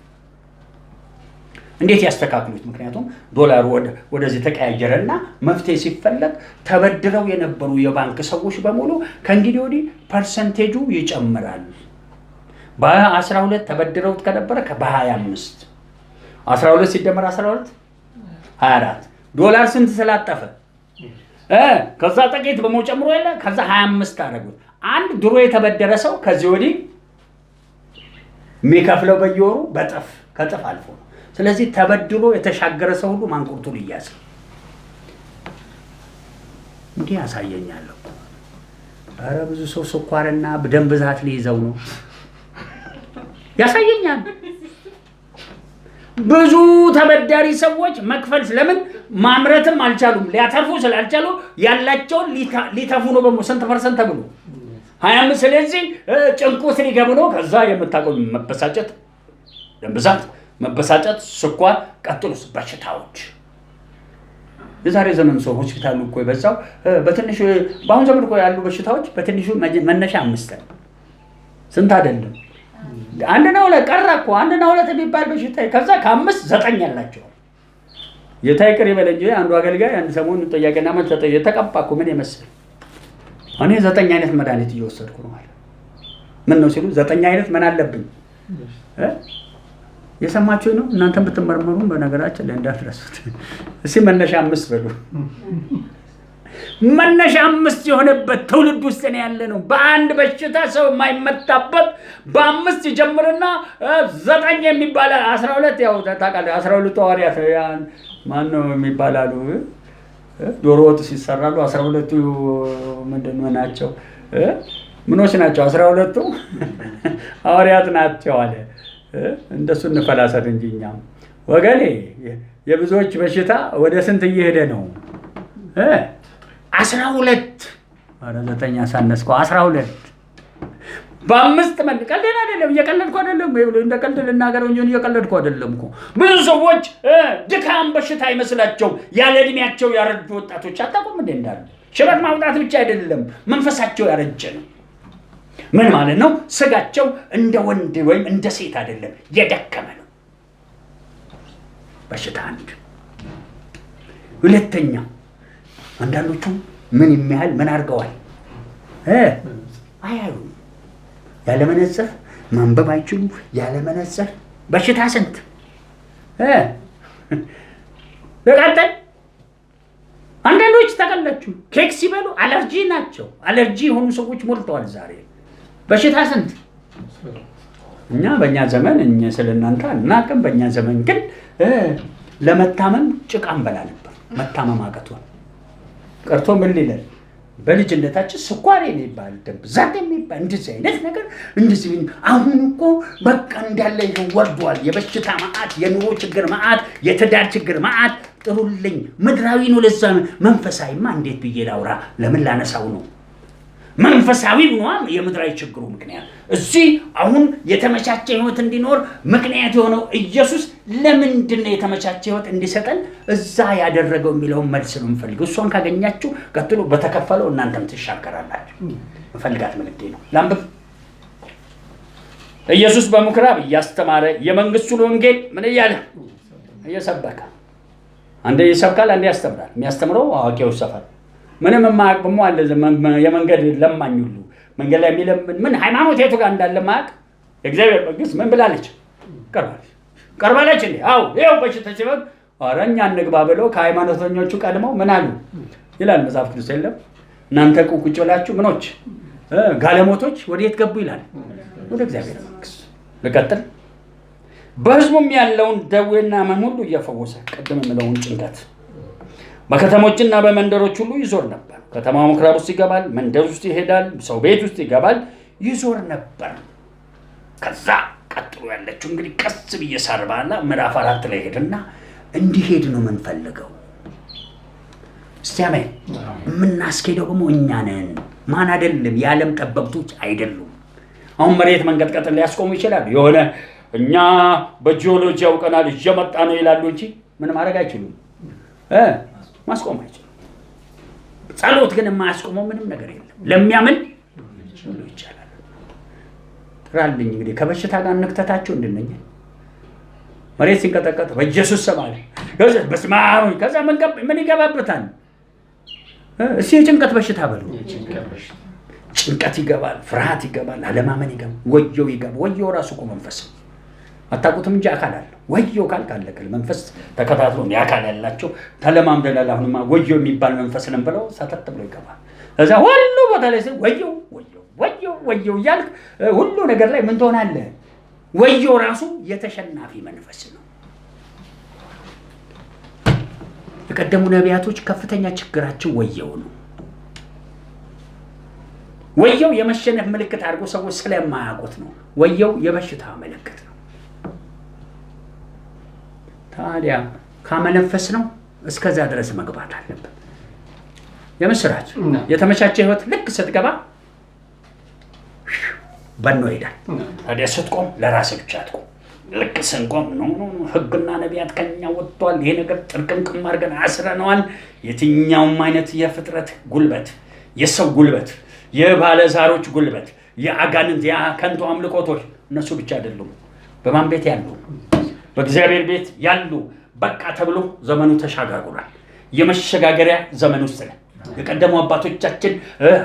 እንዴት ያስተካክሉት? ምክንያቱም ዶላሩ ወደዚህ ተቀያየረና መፍትሄ ሲፈለግ ተበድረው የነበሩ የባንክ ሰዎች በሙሉ ከእንግዲህ ወዲህ ፐርሰንቴጁ ይጨምራል። በ12 ተበድረውት ከነበረ በ25 12 ሲደመር 12 24 ዶላር ስንት ስላጠፈ ከዛ ጥቂት በመው ጨምሮ የለ ከዛ 25 አደረጉት። አንድ ድሮ የተበደረ ሰው ከዚህ ወዲህ የሚከፍለው በየወሩ በጥፍ ከጥፍ አልፎ ነው። ስለዚህ ተበድሎ የተሻገረ ሰው ሁሉ ማንቁርቱን ይያዝ። እንዲህ ያሳየኛለሁ። ኧረ ብዙ ሰው ስኳርና ደም ብዛት ሊይዘው ነው ያሳየኛል። ብዙ ተበዳሪ ሰዎች መክፈል ስለምን ማምረትም አልቻሉም፣ ሊያተርፉ ስላልቻሉ ያላቸውን ሊተፉ ነው። በስንት ፐርሰንት ተብሎ 25። ስለዚህ ጭንቁት ሊገቡ ነው። ከዛ የምታውቀው መበሳጨት፣ ደም ብዛት፣ መበሳጨት፣ ስኳር፣ ቀጥሎስ በሽታዎች። የዛሬ ዘመን ሰው ሆስፒታሉ እኮ የበዛው በትንሹ በአሁን ዘመን እኮ ያሉ በሽታዎች በትንሹ መነሻ 5 ነው። ስንት አይደለም አንድ ነው ለቀራ እኮ 1 እና 2 የሚባል በሽታ ከዛ ከ5 9 ያላቸው የታይቀር ይበለኝ። አንዱ አገልጋይ አንድ ሰሞን ጥያቄና መልስ የተቀባ እኮ ምን ይመስል እኔ 9 አይነት መድኃኒት እየወሰድኩ ነው አለ። ምን ነው ሲሉ 9 አይነት ምን አለብኝ የሰማችሁ ነው። እናንተም ብትመረመሩ በነገራችን ላይ እንዳትረሱት። እሺ መነሻ 5 በሉ። መነሻ 5 የሆነበት ትውልድ ውስጥ ነው ያለ ነው። በአንድ በሽታ ሰው የማይመጣበት በ5 ይጀምርና 9 የሚባል 12 ያው ታውቃለህ 12 ሐዋርያት ማን ነው የሚባላሉ ዶሮ ወጥ ሲሰራሉ 12ቱ ምንድነው ናቸው? ምኖች ናቸው? 12ቱ ሐዋርያት ናቸው አለ። እንደሱ እንፈላሰት እንጂ እኛም ወገኔ የብዙዎች በሽታ ወደ ስንት እየሄደ ነው? 12 9 ሳነስከው 12 በአምስት መንገድ ቀልድ አይደለም፣ እየቀለድኩ አይደለም። እንደ ቀልድ ልናገረው እንጂ እየቀለድኩ አይደለም እኮ። ብዙ ሰዎች ድካም በሽታ አይመስላቸው ያለ እድሜያቸው ያረጁ ወጣቶች አታውቁም እንዴ እንዳሉ። ሽበት ማውጣት ብቻ አይደለም፣ መንፈሳቸው ያረጀ ነው። ምን ማለት ነው? ስጋቸው እንደ ወንድ ወይም እንደ ሴት አይደለም፣ የደከመ ነው። በሽታ አንድ። ሁለተኛ አንዳንዶቹ ምን የሚያህል ምን አድርገዋል? አያዩም። ያለ መነጽር ማንበብ አይችሉ። ያለ መነጽር በሽታ ስንት በቀጠል አንዳንዶች ተቀላችሁ ኬክ ሲበሉ አለርጂ ናቸው። አለርጂ የሆኑ ሰዎች ሞልተዋል ዛሬ። በሽታ ስንት። እኛ በእኛ ዘመን እኛ ስለናንተ አናውቅም። በእኛ ዘመን ግን ለመታመም ጭቃ እንበላ ነበር። መታመም አቅቶን ቀርቶ ምን ሊለን በልጅነታችን ስኳር የሚባል ደም ብዛት የሚባል እንደዚህ አይነት ነገር እንደዚህ። አሁን እኮ በቃ እንዳለ ወርዷል። የበሽታ መዓት፣ የኑሮ ችግር መዓት፣ የትዳር ችግር መዓት። ጥሩልኝ። ምድራዊ ነው። ለዛ መንፈሳዊማ እንዴት ብዬ ላውራ? ለምን ላነሳው ነው? መንፈሳዊ ነው የምድራዊ ችግሩ ምክንያት። እዚህ አሁን የተመቻቸ ህይወት እንዲኖር ምክንያት የሆነው ኢየሱስ ለምንድን ነው የተመቻቸ ህይወት እንዲሰጠን እዛ ያደረገው የሚለውን መልስ ነው የምፈልገው። እሷን ካገኛችሁ ቀጥሎ በተከፈለው እናንተም ትሻገራላችሁ። መፈልጋት መልእክቴ ነው። ላንብብ። ኢየሱስ በምኩራብ እያስተማረ የመንግስቱን ወንጌል ምን እያለ እየሰበከ፣ አንዴ ይሰብካል፣ አንዴ ያስተምራል። የሚያስተምረው አዋቂው ሰፈር ምንም የማያውቅ በሞ አለ። የመንገድ ለማኝ ሁሉ መንገድ ላይ የሚለምን ምን ሃይማኖት የቱ ጋር እንዳለ ማያውቅ የእግዚአብሔር መንግስት ምን ብላለች? ቀርባለች እንዴ? አዎ ይኸው በሽታ ሲሆን ኧረ እኛ እንግባ ብለው ከሃይማኖተኞቹ ቀድመው ምን አሉ ይላል መጽሐፍ ቅዱስ። የለም እናንተ ቁጭ ብላችሁ ምኖች ጋለሞቶች ወዴት ገቡ ይላል? ወደ እግዚአብሔር መንግስት። ልቀጥል። በህዝቡም ያለውን ደዌና ሕመም ሁሉ እየፈወሰ ቅድም የምለውን ጭንቀት በከተሞችና በመንደሮች ሁሉ ይዞር ነበር። ከተማ ምኩራብ ውስጥ ይገባል፣ መንደር ውስጥ ይሄዳል፣ ሰው ቤት ውስጥ ይገባል፣ ይዞር ነበር። ከዛ ቀጥሎ ያለችው እንግዲህ ቀስ ብዬ ሳርባና ምዕራፍ 4 ላይ ሄድና እንዲሄድ ነው የምንፈልገው። እስቲ አሜን። የምናስኬደው ደግሞ እኛ ነን፣ ማን አይደለም። የዓለም ጠበብቶች አይደሉም። አሁን መሬት መንቀጥቀጥ ሊያስቆሙ ይችላሉ። የሆነ እኛ በጂኦሎጂ ያውቀናል እየመጣ ነው ይላሉ እንጂ ምን ማድረግ አይችሉም፣ ማስቆም አይችሉም። ጸሎት ግን የማያስቆመው ምንም ነገር የለም። ለሚያምን ሁሉ ይቻላል። ጥራልኝ እንግዲህ ከበሽታ ጋር እንክተታቸው እንድነኝ። መሬት ሲንቀጠቀጥ በኢየሱስ ስም አለ። በስመ አብ። ከዛ ምን ይገባበታል? እስኪ የጭንቀት በሽታ በሉ። ጭንቀት ይገባል፣ ፍርሃት ይገባል፣ አለማመን ይገባል፣ ወየው ይገባል። ወየው ራሱ እኮ መንፈስ ነው። አታውቁትም እንጂ አካል አለው። ወየው ካልካለከል መንፈስ ተከታትሎ ያካል ያላቸው ተለማምደናል። አሁንማ ወየው የሚባል መንፈስ ነን ብለው ሰተት ብሎ ይገባል። እዛ ሁሉ ቦታ ላይ ወየው ወየው ወየው ወየው እያልክ ሁሉ ነገር ላይ ምን ትሆናለህ? ወየው ራሱ የተሸናፊ መንፈስ ነው። የቀደሙ ነቢያቶች ከፍተኛ ችግራቸው ወየው ነው። ወየው የመሸነፍ ምልክት አድርጎ ሰዎች ስለማያውቁት ነው። ወየው የበሽታ ምልክት ነው። ታዲያ ካመነፈስ ነው እስከዛ ድረስ መግባት አለበት። የምስራች የተመቻቸ ህይወት ልክ ስትገባ በኖ ይሄዳል። ታዲያ ስትቆም ለራስ ብቻ አትቆም። ልክ ስንቆም ህግና ነቢያት ከኛ ወጥቷል። ይሄ ነገር ጥርቅምቅም አድርገን አስረነዋል። የትኛውም አይነት የፍጥረት ጉልበት፣ የሰው ጉልበት፣ የባለዛሮች ጉልበት፣ የአጋንንት የከንቱ አምልኮቶች እነሱ ብቻ አይደሉም። በማን ቤት ያሉ? በእግዚአብሔር ቤት ያሉ። በቃ ተብሎ ዘመኑ ተሻጋግሯል። የመሸጋገሪያ ዘመን ውስጥ ነው። የቀደሙ አባቶቻችን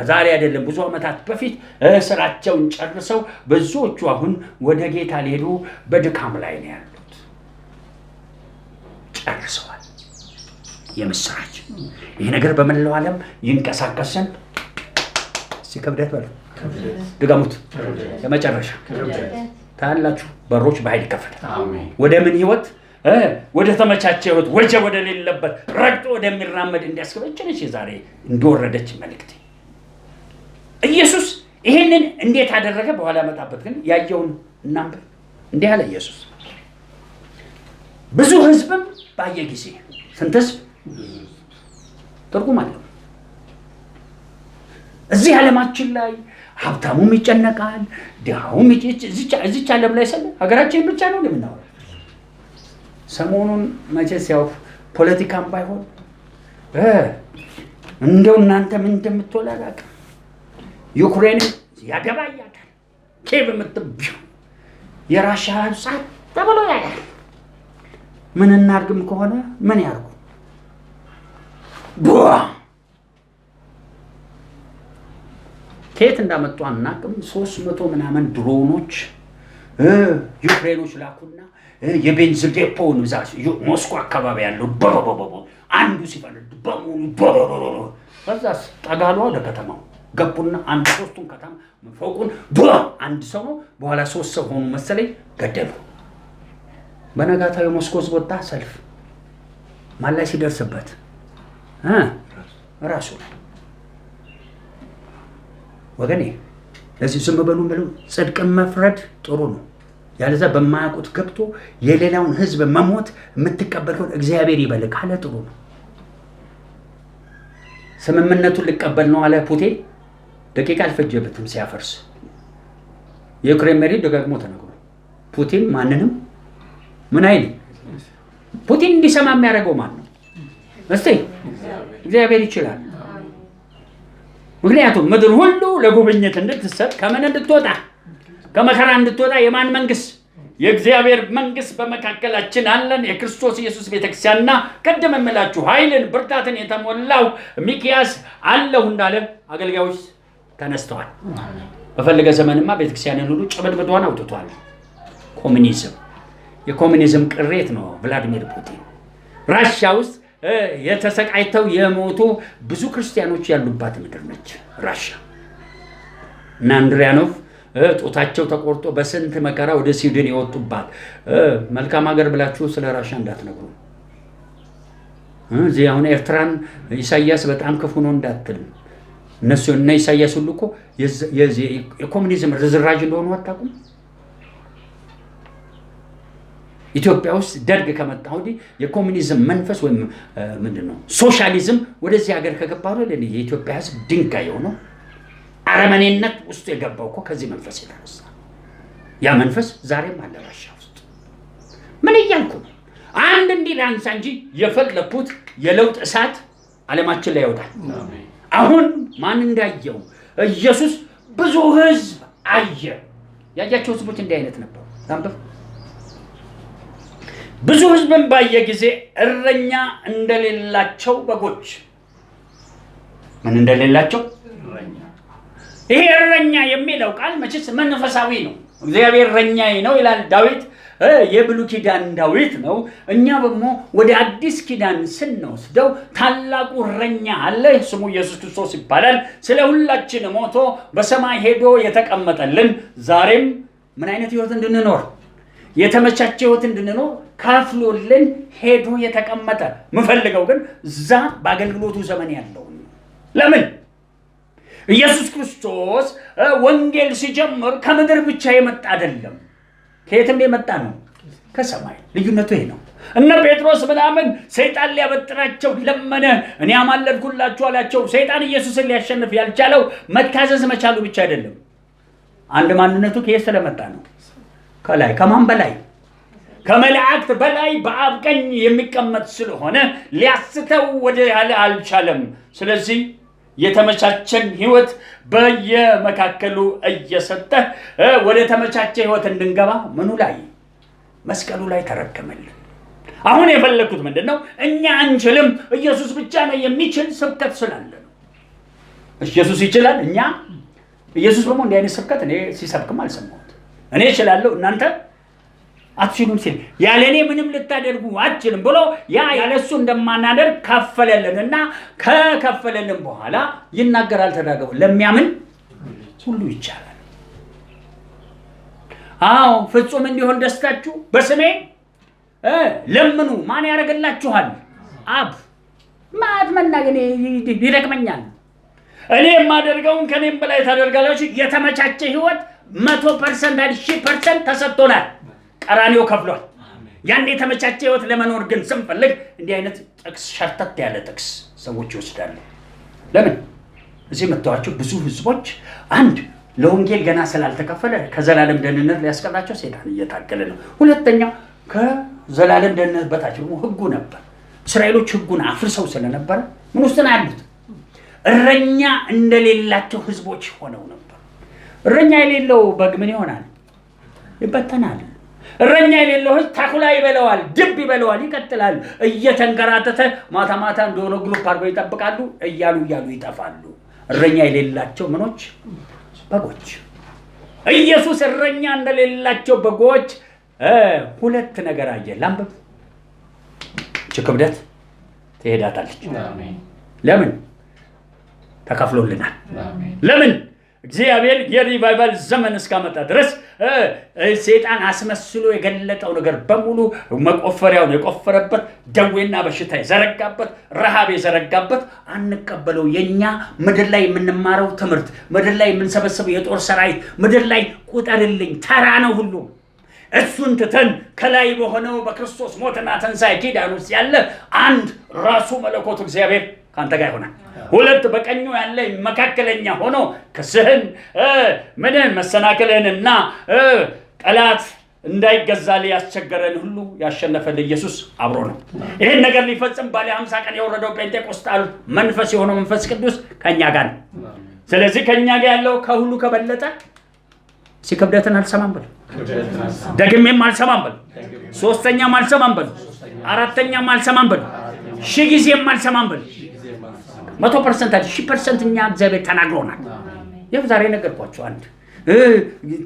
ዛሬ አይደለም ብዙ ዓመታት በፊት ስራቸውን ጨርሰው ብዙዎቹ አሁን ወደ ጌታ ሊሄዱ በድካም ላይ ነው ያሉት። ጨርሰዋል። የምስራች ይሄ ነገር በመላው ዓለም ይንቀሳቀስ ዘንድ ሲከብደት በሉ ድጋሙት የመጨረሻ ታላችሁ በሮች በኃይል ይከፈታል። ወደ ምን ህይወት? ወደ ተመቻቸ ህይወት፣ ወጀብ ወደ ሌለበት ረግጦ ወደሚራመድ እንዲያስገበችነች ዛሬ እንደወረደች መልእክት። ኢየሱስ ይሄንን እንዴት አደረገ? በኋላ መጣበት። ግን ያየውን እናንብብ። እንዲህ አለ ኢየሱስ። ብዙ ህዝብም ባየ ጊዜ ስንት ህዝብ? ትርጉም አለው። እዚህ ዓለማችን ላይ ሀብታሙም ይጨነቃል፣ ድሃውም እዚች ዓለም ላይ ሰለ ሀገራችን ብቻ ነው እንደምናወራ። ሰሞኑን መቼስ ያው ፖለቲካም ባይሆን እንደው እናንተ ምን እንደምትወላ አላውቅም። ዩክሬንን ያገባያታል። ኬቭ የምትብዩ የራሽያ ጻት ተብሎ ያያል። ምን እናርግም ከሆነ ምን ያርጉ? ከየት እንዳመጡ አናውቅም። 300 ምናምን ድሮኖች ዩክሬኖች ላኩና የቤንዚን ዴፖውን ብዛት ሞስኮ አካባቢ ያለው አንዱ ሲፈነድ በሙሉ ከዛስ ጠጋሏ ወደ ከተማው ገቡና አንድ 3ቱን ከተማ ፎቁን አንድ ሰው ነው በኋላ 3 ሰው ሆኑ መሰለኝ ገደሉ። በነጋታው የሞስኮ ሕዝብ ወጣ ሰልፍ። ማን ላይ ሲደርስበት ራሱ ላይ ወገኔ። ለዚህ ዝም በሉ ብለው ጽድቅን መፍረድ ጥሩ ነው። ያለዛ በማያውቁት ገብቶ የሌላውን ሕዝብ መሞት የምትቀበል ከሆነ እግዚአብሔር ይበል ካለ ጥሩ ነው። ስምምነቱን ሊቀበል ነው አለ ፑቲን። ደቂቃ አልፈጀበትም ሲያፈርስ። የዩክሬን መሪ ደጋግሞ ተነግሮ ፑቲን ማንንም ምን አይል ፑቲን እንዲሰማ የሚያደርገው ማን ነው? እስቲ እግዚአብሔር ይችላል። ምክንያቱም ምድር ሁሉ ለጉብኝት እንድትሰጥ ከምን እንድትወጣ ከመከራ እንድትወጣ የማን መንግስት? የእግዚአብሔር መንግስት በመካከላችን አለን። የክርስቶስ ኢየሱስ ቤተክርስቲያንና ቀደም የምላችሁ ኃይልን ብርታትን የተሞላው ሚክያስ አለሁ እንዳለ አገልጋዮች ተነስተዋል። በፈለገ ዘመንማ ቤተክርስቲያንን ሁሉ ጭብልብዷን አውጥቷል። ኮሙኒዝም የኮሙኒዝም ቅሬት ነው ቭላዲሚር ፑቲን። ራሽያ ውስጥ የተሰቃይተው የሞቱ ብዙ ክርስቲያኖች ያሉባት ምድር ነች ራሽያ። እና አንድሪያኖቭ ጦታቸው ተቆርጦ በስንት መከራ ወደ ስዊድን የወጡባት መልካም ሀገር ብላችሁ ስለ ራሽያ እንዳትነግሩ። እዚህ አሁን ኤርትራን ኢሳያስ በጣም ክፉ ነው እንዳትል። እነሱ እና ኢሳያስ ሁሉ እኮ የኮሙኒዝም ርዝራዥ እንደሆኑ አታውቁም? ኢትዮጵያ ውስጥ ደርግ ከመጣ ወዲህ የኮሙኒዝም መንፈስ ወይም ምንድነው ሶሻሊዝም ወደዚህ ሀገር ከገባ ነው የኢትዮጵያ ሕዝብ ድንጋይ የሆነው አረመኔነት ውስጥ የገባው እኮ ከዚህ መንፈስ የተነሳ። ያ መንፈስ ዛሬም አለ ራሽያ ውስጥ። ምን እያልኩ ነው? አንድ እንዲህ ላንሳ እንጂ የፈለኩት የለውጥ እሳት ዓለማችን ላይ ይወጣል። አሁን ማን እንዳየው ኢየሱስ ብዙ ሕዝብ አየ። ያያቸው ሕዝቦች እንዲህ አይነት ነበሩ። ታምበፍ ብዙ ሕዝብን ባየ ጊዜ እረኛ እንደሌላቸው በጎች ምን እንደሌላቸው ይሄ እረኛ የሚለው ቃል መቼስ መንፈሳዊ ነው። እግዚአብሔር እረኛዬ ነው ይላል ዳዊት። የብሉይ ኪዳን ዳዊት ነው። እኛ ደግሞ ወደ አዲስ ኪዳን ስንወስደው ታላቁ እረኛ አለ፣ ስሙ ኢየሱስ ክርስቶስ ይባላል። ስለ ሁላችን ሞቶ በሰማይ ሄዶ የተቀመጠልን ዛሬም ምን አይነት ህይወት እንድንኖር የተመቻቸ ህይወት እንድንኖር ከፍሎልን ሄዶ የተቀመጠ። ምፈልገው ግን እዛ በአገልግሎቱ ዘመን ያለው ለምን ኢየሱስ ክርስቶስ ወንጌል ሲጀምር ከምድር ብቻ የመጣ አይደለም። ከየትም የመጣ ነው? ከሰማይ። ልዩነቱ ይሄ ነው። እነ ጴጥሮስ ምናምን ሰይጣን ሊያበጥራቸው ለመነ። እኔ አማለድኩላችሁ አላቸው። ሰይጣን ኢየሱስን ሊያሸንፍ ያልቻለው መታዘዝ መቻሉ ብቻ አይደለም። አንድ ማንነቱ ከየት ስለመጣ ነው? ከላይ። ከማን በላይ? ከመላእክት በላይ በአብ ቀኝ የሚቀመጥ ስለሆነ ሊያስተው ወደ ያለ አልቻለም። ስለዚህ የተመቻቸን ህይወት በየመካከሉ እየሰጠ ወደ ተመቻቸ ህይወት እንድንገባ ምኑ ላይ? መስቀሉ ላይ ተረከመልን። አሁን የፈለኩት ምንድነው? እኛ አንችልም፣ ኢየሱስ ብቻ ነው የሚችል ስብከት ስላለ ነው። ኢየሱስ ይችላል። እኛ ኢየሱስ ደግሞ እንዲህ አይነት ስብከት እኔ ሲሰብክም አልሰማሁት። እኔ እችላለሁ እናንተ አትችሉም ሲል ያለኔ ምንም ልታደርጉ አትችልም ብሎ ያለሱ እንደማናደርግ ከፈለልንና ከከፈለልን በኋላ ይናገራል። ተዳገቡ ለሚያምን ሁሉ ይቻላል። አዎ ፍጹም እንዲሆን ደስታችሁ በስሜ ለምኑ። ማን ያደርግላችኋል? አብ። ማት መናገር ይደክመኛል። እኔ የማደርገውን ከኔም በላይ ታደርጋላችሁ። የተመቻቸ ህይወት 100% 1000% ተሰጥቶናል። ቀራኒዮ ከፍሏል። ያን የተመቻቸ ህይወት ለመኖር ግን ስንፈልግ እንዲህ አይነት ጥቅስ ሸርተት ያለ ጥቅስ ሰዎች ይወስዳሉ። ለምን? እዚህ መጥተዋቸው ብዙ ህዝቦች አንድ ለወንጌል ገና ስላልተከፈለ ከዘላለም ደህንነት ሊያስቀራቸው ሰይጣን እየታገለ ነው። ሁለተኛው ከዘላለም ደህንነት በታች ደግሞ ሕጉ ነበር። እስራኤሎች ሕጉን አፍርሰው ስለነበረ ምን ውስጥ ነው ያሉት? እረኛ እንደሌላቸው ህዝቦች ሆነው ነበር። እረኛ የሌለው በግ ምን ይሆናል? ይበተናል። እረኛ የሌለው ህዝብ ተኩላ ይበለዋል፣ ድብ ይበለዋል፣ ይቀጥላል። እየተንከራተተ ማታ ማታ እንደሆነ ግሩፕ አድርገው ይጠብቃሉ፣ እያሉ ይጠፋሉ። እረኛ የሌላቸው ምኖች? በጎች። ኢየሱስ እረኛ እንደሌላቸው በጎች ሁለት ነገር አየ። ላንብብ። ክብደት ትሄዳታለች። ለምን? ተከፍሎልናል። ለምን? እግዚአብሔር የሪቫይቫል ዘመን እስካመጣ ድረስ ሰይጣን አስመስሎ የገለጠው ነገር በሙሉ መቆፈሪያውን የቆፈረበት፣ ደዌና በሽታ የዘረጋበት፣ ረሃብ የዘረጋበት አንቀበለው። የኛ ምድር ላይ የምንማረው ትምህርት፣ ምድር ላይ የምንሰበሰበው የጦር ሰራዊት፣ ምድር ላይ ቁጠርልኝ ተራ ነው ሁሉ። እሱን ትተን ከላይ በሆነው በክርስቶስ ሞትና ትንሣኤ ኪዳን ውስጥ ያለ አንድ ራሱ መለኮቱ እግዚአብሔር ካንተ ጋር ይሆናል። ሁለት በቀኙ ያለ መካከለኛ ሆኖ ክስህን ምንን መሰናክልህንና ጠላት እንዳይገዛልህ ያስቸገረን ሁሉ ያሸነፈል ኢየሱስ አብሮ ነው። ይህን ነገር ሊፈጽም ባለ 50 ቀን የወረደው ጴንጤቆስጣል መንፈስ የሆነው መንፈስ ቅዱስ ከኛ ጋር ነው። ስለዚህ ከኛ ጋር ያለው ከሁሉ ከበለጠ ሲከብደትን አልሰማም በል፣ ደግሜም አልሰማም በል፣ ሶስተኛም አልሰማም በል፣ አራተኛም አልሰማም በል፣ ሺህ ጊዜም አልሰማም በል። 100% 1000% እኛ እግዚአብሔር ተናግሮናል። ይኸው ዛሬ ነገርኳቸው። አንድ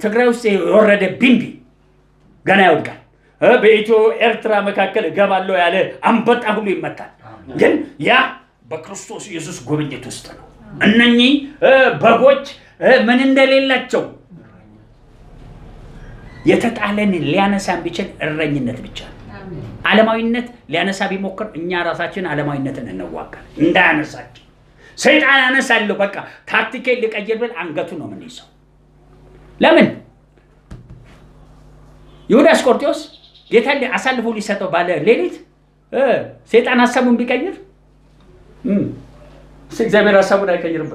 ትግራይ ውስጥ የወረደ ቢንቢ ገና ይወድቃል። በኢትዮ ኤርትራ መካከል እገባለሁ ያለ አንበጣ ሁሉ ይመታል። ግን ያ በክርስቶስ ኢየሱስ ጉብኝት ውስጥ ነው። እነኚህ በጎች ምን እንደሌላቸው የተጣለን ሊያነሳን ቢችል እረኝነት ብቻ ነው። ዓለማዊነት ሊያነሳ ቢሞክር እኛ ራሳችን ዓለማዊነትን እንዋጋለን እንዳያነሳችን። ሰይጣን ያነሳለሁ በቃ ታክቲኬን ሊቀይር ብል አንገቱ ነው የምንይዘው። ለምን? ይሁዳ አስቆርጦስ ጌታን አሳልፎ ሊሰጠው ባለ ሌሊት ሰይጣን ሐሳቡን ቢቀይር እግዚአብሔር ሐሳቡን አይቀይርም።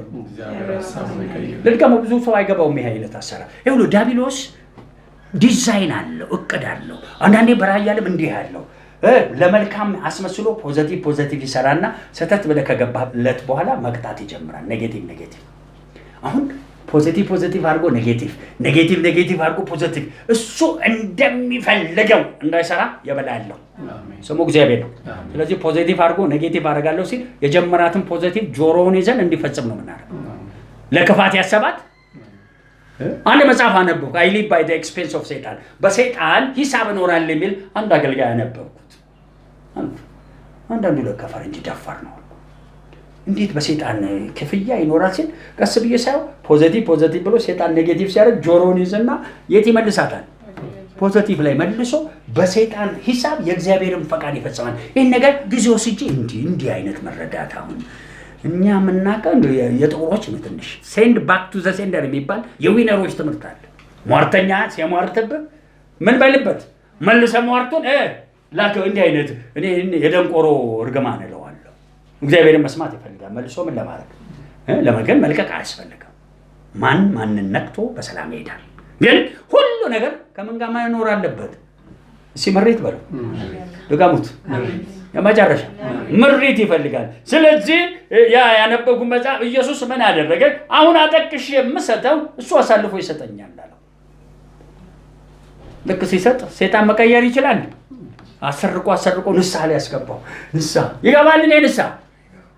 ልድገመው፣ ብዙ ሰው አይገባውም ይሄ አይነት አሰራር። ይኸውልህ ዲያብሎስ ዲዛይን አለው፣ እቅድ አለው። አንዳንዴ በራእይ ዓለም እንዲህ ያለው ለመልካም አስመስሎ ፖዚቲቭ ይሰራና ሰተት ብለህ ከገባለት በኋላ መቅጣት ይጀምራል። ኔጌቲቭ አሁን ፖዚቲቭ አድርጎ ኔጌቲቭ አድርጎ ፖዚቲቭ፣ እሱ እንደሚፈልገው እንዳይሰራ የበላለው ስሙ እግዚአብሔር ነው። ስለዚህ ፖዚቲቭ አድርጎ ኔጌቲቭ አደርጋለሁ ሲል የጀመራትን ፖዚቲቭ ጆሮውን ይዘን እንዲፈጽም ነው የምናደርገው። ለክፋት ያሰባት አንድ መጽሐፍ አነበብኩ። አይ ሊቭ ባይ ዘ ኤክስፔንስ ኦፍ ሰይጣን፣ በሰይጣን ሂሳብ እኖራለሁ የሚል አንድ አገልጋይ አነበብኩት። አንዳንዱ ለካ ፈረንጅ ደፋር ነው። እንዴት በሰይጣን ክፍያ ይኖራል ሲል ቀስ ብዬ ሳየው ፖዚቲቭ ብሎ ሰይጣን ኔጌቲቭ ሲያደርግ ጆሮውን ይዘና የት ይመልሳታል? ፖዚቲቭ ላይ መልሶ በሰይጣን ሂሳብ የእግዚአብሔርን ፈቃድ ይፈጽማል። ይህን ነገር ጊዜ ወስጄ እንዲህ አይነት መረዳት አሁን እኛ የምናውቀው የጥቁሮች ነው። ትንሽ ሴንድ ባክ ቱ ዘ ሴንደር የሚባል የዊነሮች ትምህርት አለ። ሟርተኛ ሲያሟርትብህ ምን በልበት መልሰ ሟርቱን ላከው። እንዲህ አይነት እኔ የደንቆሮ እርግማን እለዋለሁ። እግዚአብሔርን መስማት ይፈልጋል። መልሶ ምን ለማድረግ ለመገን መልቀቅ አያስፈልግም። ማንን ነክቶ በሰላም ይሄዳል። ግን ሁሉ ነገር ከምን ጋር መኖር አለበት? እስኪ ምሪት በለው ድጋሙት። የመጨረሻ ምሪት ይፈልጋል። ስለዚህ ያነበቡ መጽሐፍ ኢየሱስ ምን አደረገ? አሁን አጠቅሽ የምሰጠው እሱ አሳልፎ ይሰጠኛል አለው። ልክ ሲሰጥ ሰይጣን መቀየር ይችላል። አሰርቆ ንስሐ ላይ ያስገባው ንስሐ ይገባል። ንስሐ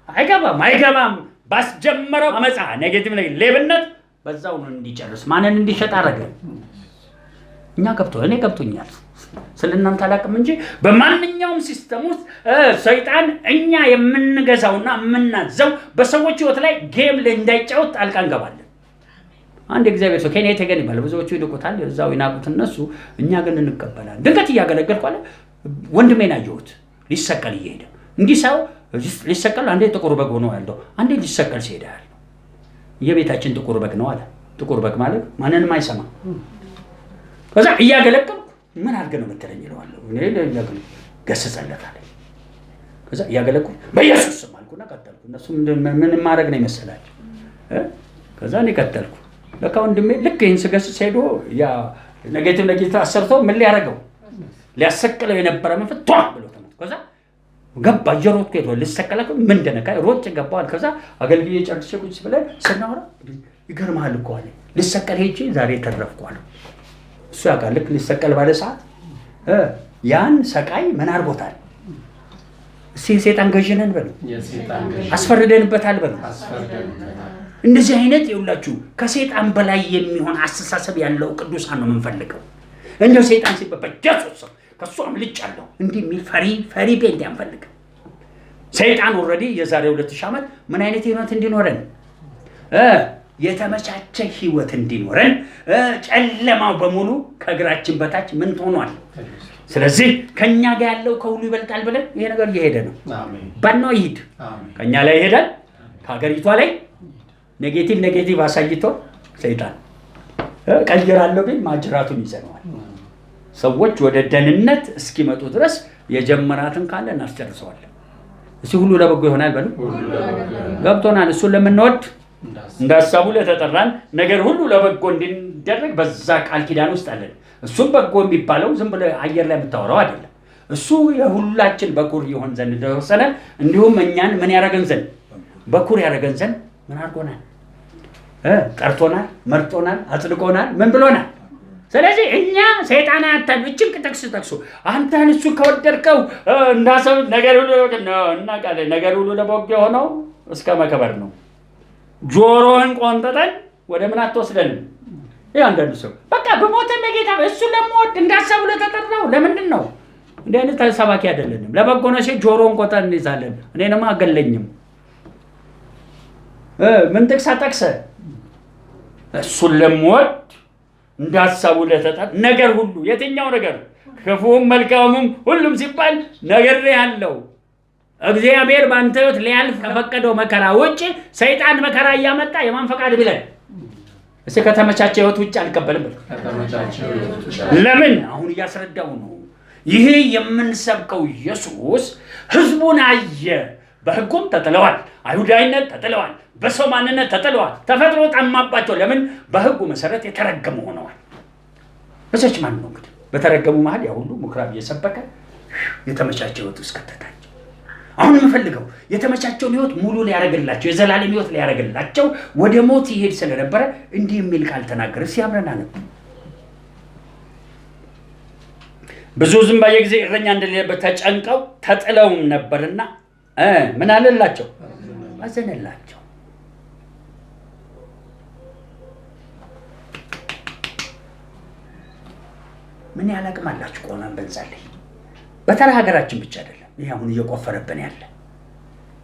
አይገባም። ባስጀመረው አመፃ ኔጌቲቭ ሌብነት በዛው ነው እንዲጨርስ ማንን እንዲሸጥ አደረገ። እኔ ገብቶኛል ስለእናንተ አላውቅም እንጂ በማንኛውም ሲስተም ውስጥ ሰይጣን እኛ የምንገዛውና የምናዘው በሰዎች ህይወት ላይ ጌም ላይ እንዳይጫወት ጣልቃ እንገባለን። አንድ እግዚአብሔር ሰው ከኔ ተገን ይባል ብዙዎቹ ይልቁታል፣ እዛው ይናቁት እነሱ፣ እኛ ግን እንቀበላለን። ድንገት እያገለገልኩ አለ ወንድሜን አየሁት ሊሰቀል እየሄደ እንዲህ ሰው ሊሰቀል አንዴ ጥቁር በግ ሆኖ ያለው አንዴ ሊሰቀል ሲሄድ ያለው የቤታችን ጥቁር በግ ነው አለ። ጥቁር በግ ማለት ማንንም አይሰማ። ከዛ እያገለገልኩ ምን አድርገህ ነው የምትለኝ እለዋለሁ። እኔ ለያገለግል ገሰጸለታለሁ። ከዛ እያገለገልኩ በኢየሱስ ስም አልኩና ቀጠልኩ። እነሱ ምን ማድረግ ነው ይመስላል። ከዛ እኔ ቀጠልኩ። ለካ ወንድሜ ልክ ይህን ስገስጽ ሄዶ ያ ኔጌቲቭ አሰርተው ምን ሊያደርገው ሊያሰቅለው የነበረ መንፈስ ቷ ብሎ ተመቶ ከዛ ገባ እየሮጥኩ ሄዶ ልሰቀለው ምን እንደነካ ሮጥ ገባዋል። ከዛ አገልግዬ ጨርሼ ቁጭ ብለን ስናወራ ይገርምሃል እኮ አለ ልሰቀል ሄጄ ዛሬ ተረፍኩ አለ። እሱ ያውቃል ልክ ልሰቀል ባለ ሰዓት ያን ሰቃይ ምን አድርጎታል? እስኪ የሰይጣን ገዥ ነን በሉ፣ አስፈርደንበታል በሉ። እንደዚህ አይነት ይኸውላችሁ ከሰይጣን በላይ የሚሆን አስተሳሰብ ያለው ቅዱሳን ነው የምንፈልገው። እንደው ሰይጣን ሲበበጀሱ ከሱ አምልጫለሁ እንዲህ የሚል ፈሪ ጴንጤ አንፈልግም። ሰይጣን ኦልሬዲ የዛሬ 2000 ዓመት ምን አይነት ህይወት እንዲኖረን የተመቻቸ ህይወት እንዲኖረን ጨለማው በሙሉ ከእግራችን በታች ምን ሆኗል? ስለዚህ ከኛ ጋር ያለው ከሁሉ ይበልጣል ብለን ይሄ ነገር እየሄደ ነው። ባናው ይሄድ ከኛ ላይ ይሄዳል። ከሀገሪቷ ላይ ኔጌቲቭ አሳይቶ ሰይጣን ቀይራለሁ ቢል ማጅራቱን ይዘነዋል። ሰዎች ወደ ደህንነት እስኪመጡ ድረስ የጀመራትን ካለ እናስጨርሰዋለን። እሱ ሁሉ ለበጎ ይሆናል በሉ። ገብቶናል። እሱን ለምንወድ እንዳሳቡ ለተጠራን ነገር ሁሉ ለበጎ እንዲደረግ በዛ ቃል ኪዳን ውስጥ አለን። እሱም በጎ የሚባለው ዝም ብለ አየር ላይ የምታወራው አይደለም። እሱ የሁላችን በኩር ይሆን ዘንድ እንደወሰነ እንዲሁም እኛን ምን ያደረገን ዘንድ በኩር ያደረገን ዘንድ ምን አድርጎናል? ጠርቶናል፣ መርጦናል፣ አጽድቆናል፣ ምን ብሎናል? ስለዚህ እኛ ሰይጣን አያታል እቺን ጥቅስ ጠቅሶ አንተን እሱ ከወደድከው እንዳሰብ ነገር ሁሉ እናቃለን። ነገር ሁሉ ለበጎ የሆነው እስከ መከበር ነው። ጆሮህን ቆንጥጠን ወደ ምን አትወስደንም? ይሄ አንዳንዱ ሰው በቃ በሞተ ለጌታ እሱ ለሞት እንዳሰብ ለተጠራው ለምንድን ነው? እንዲህ አይነት ሰባኪ አይደለንም። ለበጎ ነው ሲል ጆሮን ቆንጥጠን እንይዛለን። እኔንማ አገለኝም ምን ጥቅስ አጠቅሰ እሱን ለሞት እንዳሰቡ ለተጠራ ነገር ሁሉ የትኛው ነገር ክፉም መልካሙም ሁሉም ሲባል ነገር ያለው እግዚአብሔር ባንተ ህይወት ሊያልፍ ከፈቀደው መከራ ውጭ ሰይጣን መከራ እያመጣ የማን ፈቃድ ቢለን እሺ ከተመቻቸ ህይወት ውጭ አልቀበልም። ለምን አሁን እያስረዳው ነው። ይሄ የምንሰብከው ኢየሱስ ህዝቡን አየ። በህጉም ተጥለዋል፣ አይሁዳይነት ተጥለዋል፣ በሰው ማንነት ተጥለዋል፣ ተፈጥሮ ጠማባቸው። ለምን በህጉ መሰረት የተረገሙ ሆነዋል። እሰች ማን ነው እንግዲህ በተረገሙ መሃል ያ ሁሉ ምኩራብ እየሰበከ የተመቻቸ ህይወት ውስጥ ከተታቸው። አሁን የምፈልገው የተመቻቸውን ህይወት ሙሉ ሊያረግላቸው የዘላለም ህይወት ሊያረግላቸው ወደ ሞት ይሄድ ስለነበረ እንዲህ የሚል ቃል ተናገረ። ሲያምረና ነው ብዙ ዝም በየጊዜ እረኛ እንደሌለበት ተጨንቀው ተጥለውም ነበርና ምን አለላቸው? አዘነላቸው። ምን ያላቅማላችሁ ቆመን በንጸልይ። በተራ ሀገራችን ብቻ አይደለም። ይሄ አሁን እየቆፈረብን ያለ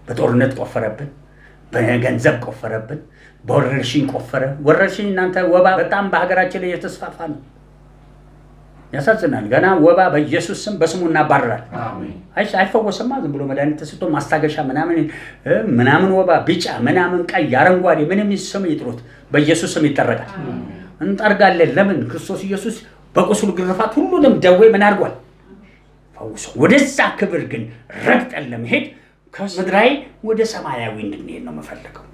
በጦርነት ቆፈረብን፣ በገንዘብ ቆፈረብን፣ በወረርሽኝ ቆፈረ። ወረርሽኝ እናንተ ወባ በጣም በሀገራችን ላይ የተስፋፋ ነው። ያሳዝናል። ገና ወባ በኢየሱስ ስም በስሙ እናባረራል። አሜን። አይፈወስማ። ዝም ብሎ መድኃኒት ተሰጥቶ ማስታገሻ ምናምን ወባ ቢጫ ምናምን ቀይ አረንጓዴ ምንም ስም ይጥሩት በኢየሱስ ስም ይጠረጋል። እንጠርጋለን። ለምን? ክርስቶስ ኢየሱስ በቁስሉ ግርፋት ሁሉንም ደዌ ምን አድርጓል? ፈውሶ። ወደዛ ክብር ግን ረግጠን ለመሄድ ከምድራዊ ወደ ሰማያዊ እንድንሄድ ነው የምፈልገው።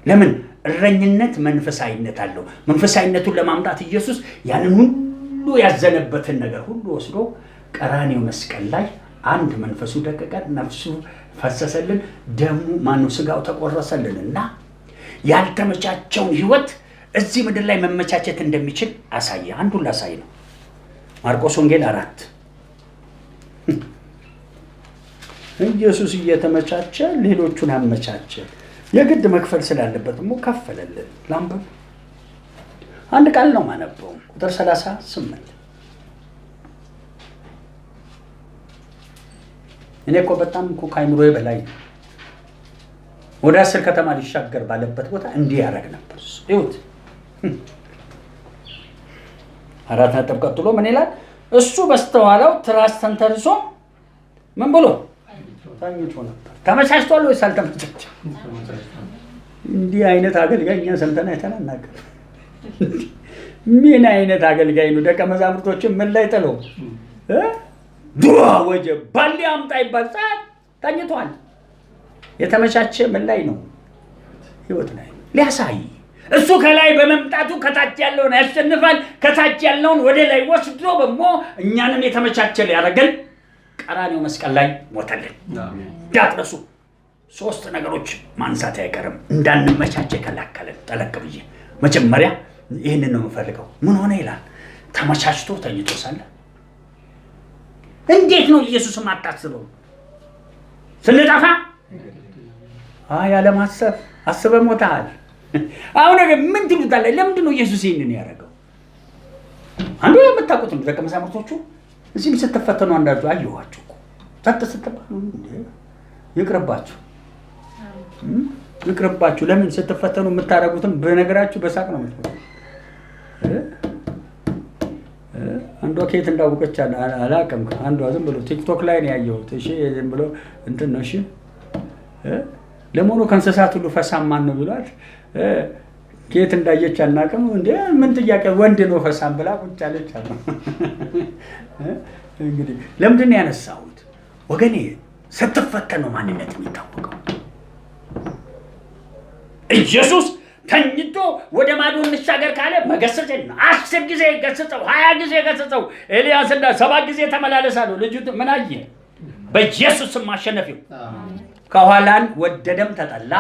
ለምን? እረኝነት መንፈሳዊነት አለው። መንፈሳዊነቱን ለማምጣት ኢየሱስ ያንን ሁሉ ያዘነበትን ነገር ሁሉ ወስዶ ቀራንዮ መስቀል ላይ አንድ መንፈሱ ደቀቀ፣ ነፍሱ ፈሰሰልን፣ ደሙ ስጋው ተቆረሰልንና ያልተመቻቸውን ህይወት እዚህ ምድር ላይ መመቻቸት እንደሚችል አሳየ። አንዱን ላሳይ ነው። ማርቆስ ወንጌል 4 ኢየሱስ እየተመቻቸ ሌሎቹን አመቻቸ። የግድ መክፈል ስላለበት ደግሞ ከፈለልን። ላምበብ አንድ ቃል ነው ማነበው። ቁጥር 38 እኔ እኮ በጣም እኮ ከአይምሮዬ በላይ ወደ 10 ከተማ ሊሻገር ባለበት ቦታ እንዲህ ያደርግ ነበር። ይሁት 4 ነጥብ ቀጥሎ ምን ይላል? እሱ በስተኋላው ትራስ ተንተርሶ ምን ብሎ ታኝቶ ነበር። ተመቻችቷል ወይስ አልተመቻቸም? እንዲህ አይነት አገልጋይ እኛ ሰምተን አይተናናገር። ምን አይነት አገልጋይ ነው? ደቀ መዛሙርቶችን ምን ላይ ጥለው ዱዋ ወጀ ባሊ አምጣ ይባል ታኝቷል። የተመቻቸ ምን ላይ ነው? ህይወት ላይ ሊያሳይ እሱ ከላይ በመምጣቱ ከታች ያለውን ያሸንፋል። ከታች ያለውን ወደ ላይ ወስዶ ደግሞ እኛንም የተመቻቸ ያደረገን ቀራንዮ መስቀል ላይ ሞተልን። ዳጥረሱ 3 ነገሮች ማንሳት አይቀርም እንዳንመቻቸ ከላከለን። ጠለቅ ብዬ መጀመሪያ ይህንን ነው የምፈልገው። ምን ሆነ ይላል? ተመቻችቶ ተኝቶ ሳለ እንዴት ነው ኢየሱስም አታስበው? ስንጠፋ ያለማሰብ አስበህ ሞተሃል። አሁን ምን ትሉታለህ? ለምንድን ነው ኢየሱስ ይህንን ያደረገው? አንዱ የምታውቁት ነው። ደቀ መዛሙርቶቹ እዚህም ስትፈተኑ አንዳችሁ አየኋችሁ እኮ ጸጥ ስትባሉ ይቅርባችሁ፣ ይቅርባችሁ። ለምን ስትፈተኑ የምታደርጉትም በነገራችሁ በሳቅ ነው የምትፈተኑ። አንዷ ከየት እንዳወቀች አላውቅም። አንዷ ዝም ብሎ ቲክቶክ ላይ ነው ያየሁት። እሺ ዝም ብሎ እንትን ነው። እሺ ለመሆኑ ከእንስሳት ሁሉ ፈሳም ማን ነው ብሏት ከየት እንዳየች አናውቅም። እንደ ምን ጥያቄ ወንድ ነው ፈሳም ብላ ቁጭ አለች አለ። እንግዲህ ለምንድን ነው ያነሳሁት ወገኔ? ስትፈተን ነው ማንነት የሚታወቀው። ኢየሱስ ተኝቶ ወደ ማዶ እንሻገር ካለ መገሰጽ ነው። 10 ጊዜ ገሰጸው፣ 20 ጊዜ ገሰጸው። ኤልያስና 7 ጊዜ ተመላለሳ ነው። ልጁ ምን አየ? በኢየሱስም ማሸነፊው ከኋላን ወደደም ተጠላ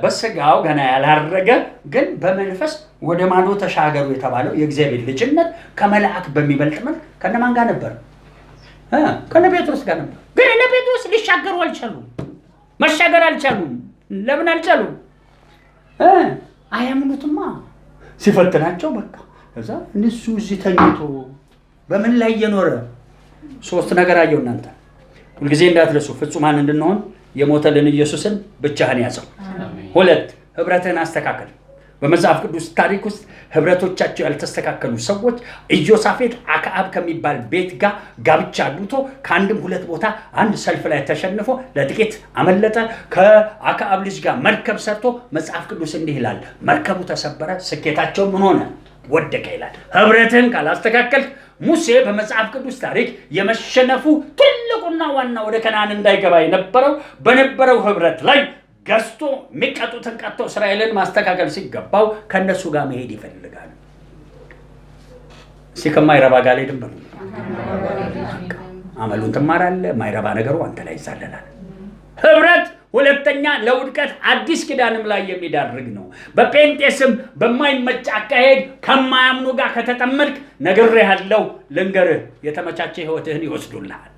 በስጋው ገና ያላረገ ግን በመንፈስ ወደ ማዶ ተሻገሩ የተባለው የእግዚአብሔር ልጅነት ከመላእክ በሚበልጥ መልክ ከነማን ጋር ነበር? ከነ ጴጥሮስ ጋር ነበር። ግን እነ ጴጥሮስ ሊሻገሩ አልቻሉም፣ መሻገር አልቻሉም። ለምን አልቻሉም? አያምኑትማ። ሲፈትናቸው በቃ ከዛ እነሱ እዚህ ተኝቶ በምን ላይ እየኖረ 3 ነገር አየው። እናንተ ሁልጊዜ እንዳትረሱ ፍጹማን እንድንሆን የሞተልን ኢየሱስን ብቻህን ያዘው። 2 ህብረትህን አስተካከል። በመጽሐፍ ቅዱስ ታሪክ ውስጥ ህብረቶቻቸው ያልተስተካከሉ ሰዎች ኢዮሳፌጥ አክዓብ ከሚባል ቤት ጋር ጋብቻ አግብቶ ከአንድም 2 ቦታ አንድ ሰልፍ ላይ ተሸንፎ ለጥቂት አመለጠ። ከአክዓብ ልጅ ጋር መርከብ ሰርቶ መጽሐፍ ቅዱስ እንዲህ ይላል፣ መርከቡ ተሰበረ፣ ስኬታቸው ምን ሆነ? ወደቀ ይላል። ህብረትህን ካላስተካከልክ ሙሴ በመጽሐፍ ቅዱስ ታሪክ የመሸነፉ ትልቁና ዋና ወደ ከነዓን እንዳይገባ በነበረው ህብረት ላይ ገዝቶ የሚቀጡትን ቀጥቶ እስራኤልን ማስተካከል ሲገባው ከነሱ ጋር መሄድ ይፈልጋል። እስኪ ከማይረባ ጋር ሄድም በሉ። አመሉን ትማራለህ፣ ማይረባ ነገሩ አንተ ላይ ይዛለላል። ህብረት ሁለተኛ ለውድቀት አዲስ ኪዳንም ላይ የሚዳርግ ነው። በጴንጤስም በማይመች አካሄድ ከማያምኑ ጋር ከተጠመድክ ነግሬሃለሁ፣ ልንገርህ፣ የተመቻቸ ህይወትህን ይወስዱልሃል።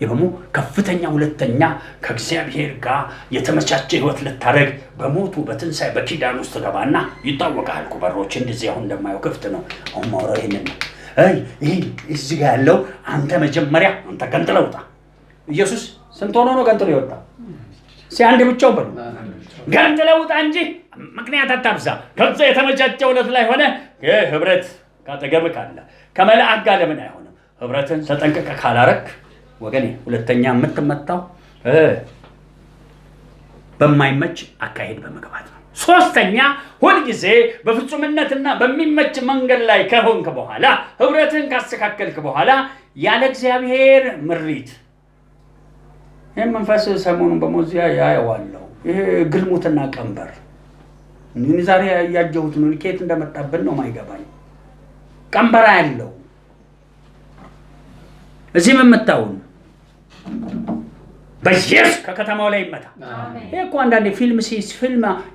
ይሄም ከፍተኛ ሁለተኛ ከእግዚአብሔር ጋር የተመቻቸ ህይወት ልታረግ በሞቱ በትንሳኤ በኪዳን ውስጥ ገባና ይታወቃል። በሮች እንደዚህ አሁን እንደማየው ክፍት ነው። አሁን ማውራው ይሄንን ይሄ እዚህ ጋር ያለው አንተ መጀመሪያ አንተ ገንጥለው ውጣ። ኢየሱስ ስንት ሆኖ ነው ገንጥሎ ይወጣ? አንድ ብቻው በሉ ገንጥለው ውጣ እንጂ ምክንያት አታብዛ። ከዛ የተመቻቸ ሁለት ላይ ሆነ ህብረት ካጠገብህ ካለ ከመላእክ ጋር ለምን አይሆንም? ህብረትን ተጠንቀቀ ካላረክ ወገኔ ሁለተኛ የምትመጣው በማይመች አካሄድ በመግባት ነው። 3ኛ ሁልጊዜ በፍጹምነትና በሚመች መንገድ ላይ ከሆንክ በኋላ ህብረትን ካስተካከልክ በኋላ ያለ እግዚአብሔር ምሪት ይህም መንፈስ ሰሞኑን በሞዚያ ያየዋለሁ። ይሄ ግልሙትና ቀንበር እኔ ዛሬ ያያጀሁት ነው። ከየት እንደመጣብን ነው ማይገባኝ። ቀንበራ ያለው እዚህ መመጣውን በኢየሱስ ከከተማው ላይ ይመታ። ይሄ እኮ አንዳንዴ ፊልም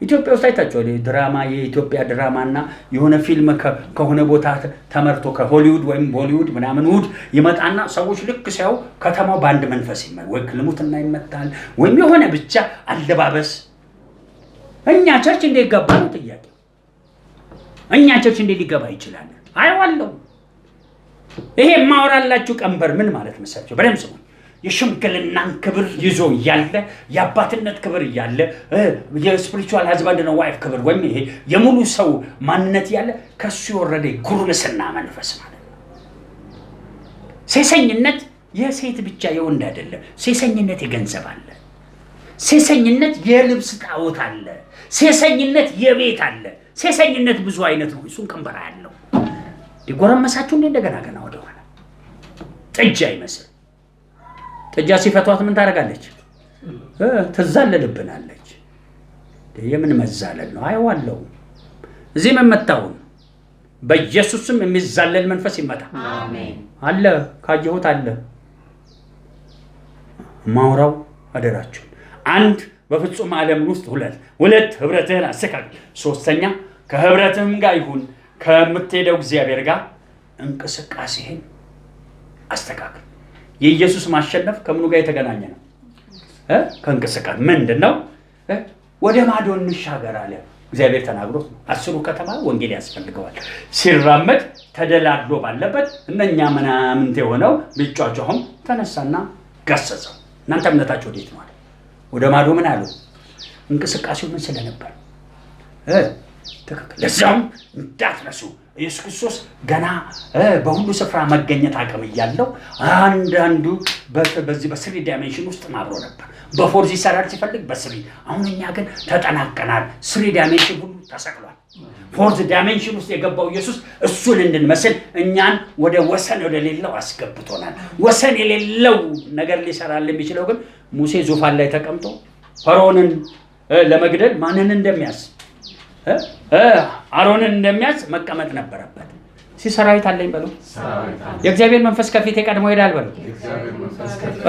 ኢትዮጵያ ውስጥ አይታችኋል። ድራማ የኢትዮጵያ ድራማና የሆነ ፊልም ከሆነ ቦታ ተመርቶ ከሆሊውድ ወይም ቦሊውድ ምናምን ውድ ይመጣና ሰዎች ልክ ሲያዩ ከተማው በአንድ መንፈስ ወይ ግልሙትና ይመታል ወይም የሆነ ብቻ አለባበስ። እኛ ቸርች እንዴት ገባ ነው ጥያቄ። እኛ ቸርች እንዴት ሊገባ ይችላል? አይዋለው። ይሄ ማወራላችሁ ቀንበር ምን ማለት መሰላችሁ? በደምብ ስሙ። የሽምግልናን ክብር ይዞ እያለ የአባትነት ክብር እያለ የስፒሪቹዋል ሃዝባንድ ነው ዋይፍ ክብር ወይም ይሄ የሙሉ ሰው ማንነት እያለ ከሱ የወረደ ጉርምስና መንፈስ ማለት ነው። ሴሰኝነት የሴት ብቻ የወንድ አይደለም። ሴሰኝነት የገንዘብ አለ። ሴሰኝነት የልብስ ጣዖት አለ። ሴሰኝነት የቤት አለ። ሴሰኝነት ብዙ አይነት ነው። እሱን ቀንበራ ያለው ሊጎረመሳችሁ እንደገና ገና ወደኋላ ጥጃ ይመስል ጥጃ ሲፈቷት ምን ታደርጋለች? ትዛለልብናለች። የምን መዛለል ነው? አይዋለው እዚህ መመታውን በኢየሱስም የሚዛለል መንፈስ ይመታ። አሜን። አለ ካየሁት አለ ማውራው አደራችሁ። አንድ በፍጹም ዓለም ውስጥ ሁለት ህብረትህን አስተካክል። ሶስተኛ ከህብረትህም ጋር ይሁን ከምትሄደው እግዚአብሔር ጋር እንቅስቃሴህን አስተካክል። የኢየሱስ ማሸነፍ ከምኑ ጋር የተገናኘ ነው? ከእንቅስቃሴ ምንድን ነው? ወደ ማዶ እንሻገር አለ እግዚአብሔር ተናግሮ። 10 ከተማ ወንጌል ያስፈልገዋል። ሲራመድ ተደላድሎ ባለበት እነኛ ምናምንት የሆነው ቢጫጫሁም ተነሳና ገሰጸው። እናንተ እምነታችሁ ወዴት ነው አለ። ወደ ማዶ ምን አሉ? እንቅስቃሴው ምን ስለነበር ትክክል። ለዛም እንዳትረሱ ኢየሱስ ክርስቶስ ገና በሁሉ ስፍራ መገኘት አቅም እያለው አንዳንዱ በዚህ በስሪ ዳይሜንሽን ውስጥ ማብሮ ነበር። በፎርዝ ይሰራል ሲፈልግ በስሪ። አሁን እኛ ግን ተጠናቀናል። ስሪ ዳይሜንሽን ሁሉ ተሰቅሏል። ፎርዝ ዳይሜንሽን ውስጥ የገባው ኢየሱስ እሱን እንድንመስል እኛን ወደ ወሰን ወደሌለው አስገብቶናል። ወሰን የሌለው ነገር ሊሰራል የሚችለው ግን ሙሴ ዙፋን ላይ ተቀምጦ ፈርዖንን ለመግደል ማንን እንደሚያስ አሮንን እንደሚያዝ መቀመጥ ነበረበት። ሲሰራዊት አለኝ በሉ። የእግዚአብሔር መንፈስ ከፊት ቀድሞ ይሄዳል በሉ።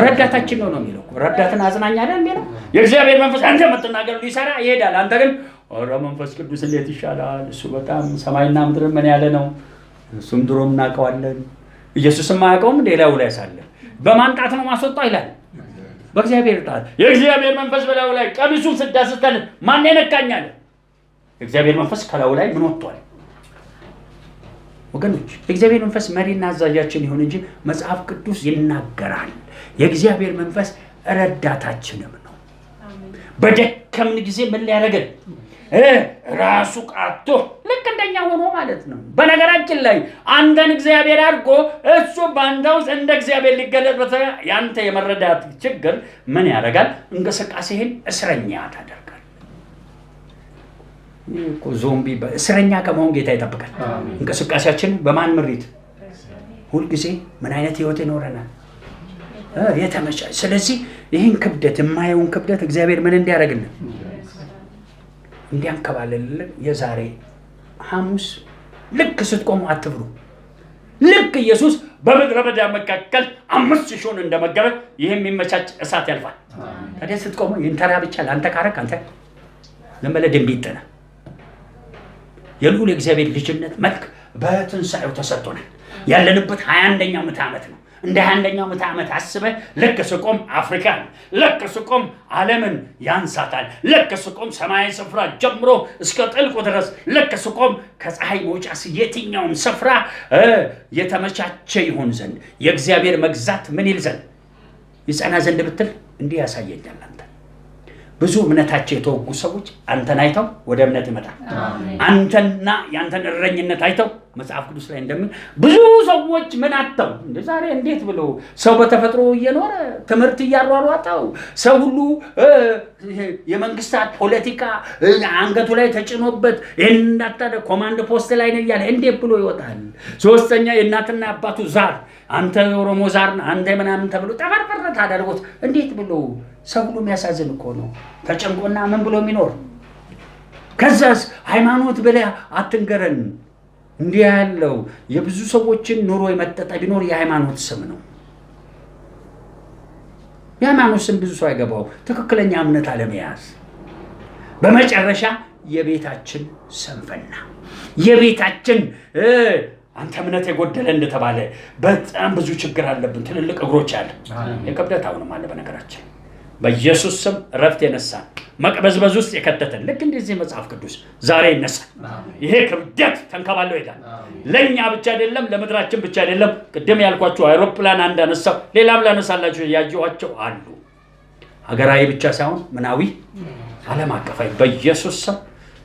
ረዳታችን ነው የሚለው። ረዳትን አጽናኝ አይደል የሚለው። የእግዚአብሔር መንፈስ አንተ የምትናገር ሊሰራ ይሄዳል። አንተ ግን ኧረ መንፈስ ቅዱስ እንዴት ይሻላል፣ እሱ በጣም ሰማይና ምድር ምን ያለ ነው፣ እሱም ድሮም እናውቀዋለን። ኢየሱስም አያውቀውም ሌላው ላይ ሳለ በማንጣት ነው ማስወጣው ይላል። በእግዚአብሔር ጣት የእግዚአብሔር መንፈስ በላዩ ላይ ቀሚሱን ስዳስተን ማን ይነካኛል? የእግዚአብሔር መንፈስ ከላዩ ላይ ምን ወጥቷል? ወገኖች የእግዚአብሔር መንፈስ መሪና አዛዣችን ይሁን እንጂ መጽሐፍ ቅዱስ ይናገራል። የእግዚአብሔር መንፈስ ረዳታችንም ነው። በደከምን ጊዜ ምን ሊያደርገን ራሱ ቃቶ ልክ እንደኛ ሆኖ ማለት ነው። በነገራችን ላይ አንተን እግዚአብሔር አድርጎ እሱ በአንተ ውስጥ እንደ እግዚአብሔር ሊገለጥ ያንተ የመረዳት ችግር ምን ያደርጋል? እንቅስቃሴህን እስረኛ ታደርጋል። ዞምቢ እስረኛ ከመሆን ጌታ ይጠብቃል። እንቅስቃሴያችን በማን ምሪት? ሁልጊዜ ምን አይነት ህይወት ይኖረናል? የተመቻ። ስለዚህ ይህን ክብደት የማየውን ክብደት እግዚአብሔር ምን እንዲያደርግልን እንዲያንከባልልን የዛሬ ሐሙስ ልክ ስትቆሙ አትብሩ። ልክ ኢየሱስ በምድረ በዳ መካከል 5,000 እንደመገበ ይህ የሚመቻች እሳት ያልፋል። ታዲያ ስትቆሙ ይህን ተራ ብቻ ለአንተ ካረክ አንተ ለመለ ድንቢጥ ነህ። የልዑል የእግዚአብሔር ልጅነት መልክ በትንሣኤው ተሰጥቶናል። ያለንበት 21ኛው ምዕተ ዓመት ነው። እንደ 21ኛው ምዕተ ዓመት አስበህ ልክ ስቆም አፍሪካን፣ ልክ ስቆም ዓለምን ያንሳታል። ልክ ስቆም ሰማያዊ ስፍራ ጀምሮ እስከ ጥልቁ ድረስ ልክ ስቆም ከፀሐይ መውጫ የትኛውም ስፍራ የተመቻቸ ይሆን ዘንድ የእግዚአብሔር መግዛት ምን ይል ዘንድ ይጸና ዘንድ ብትል እንዲህ ያሳየኛል። ብዙ እምነታቸው የተወጉ ሰዎች አንተን አይተው ወደ እምነት ይመጣል። አንተና ያንተን እረኝነት አይተው መጽሐፍ ቅዱስ ላይ እንደምን ብዙ ሰዎች ምን አጥተው እንደ ዛሬ እንዴት ብሎ ሰው በተፈጥሮ እየኖረ ትምህርት እያሯሯጠው ሰው ሁሉ የመንግስታት ፖለቲካ አንገቱ ላይ ተጭኖበት ይሄን እንዳታደ ኮማንድ ፖስት ላይ ነው እያለ እንዴት ብሎ ይወጣል? ሶስተኛ የእናትና አባቱ ዛር አንተ ኦሮሞ ዛር አንተ ምናምን ተብሎ ተፈርፈረት አደረጉት። እንዴት ብሎ ሰው ሁሉ የሚያሳዝን እኮ ነው። ተጨንቆና ምን ብሎ የሚኖር ከዛስ ሃይማኖት ብለህ አትንገረን። እንዲህ ያለው የብዙ ሰዎችን ኑሮ የመጠጠ ቢኖር የሃይማኖት ስም ነው። የሃይማኖት ስም ብዙ ሰው አይገባው፣ ትክክለኛ እምነት አለመያዝ። በመጨረሻ የቤታችን ሰንፈና የቤታችን አንተ እምነት የጎደለ እንደተባለ በጣም ብዙ ችግር አለብን። ትልልቅ እግሮች አለ የከብደት አሁንም አለ። በነገራችን በኢየሱስ ስም ረፍት የነሳን መቅበዝበዝ ውስጥ የከተተን ልክ እንደዚህ መጽሐፍ ቅዱስ ዛሬ ይነሳል። ይሄ ክብደት ተንከባለው ይላል። ለኛ ብቻ አይደለም፣ ለምድራችን ብቻ አይደለም። ቅድም ያልኳችሁ አይሮፕላን አንዳነሳው ሌላም ላነሳላችሁ ያየኋቸው አሉ። ሀገራዊ ብቻ ሳይሆን ምናዊ ዓለም አቀፋዊ በኢየሱስ ስም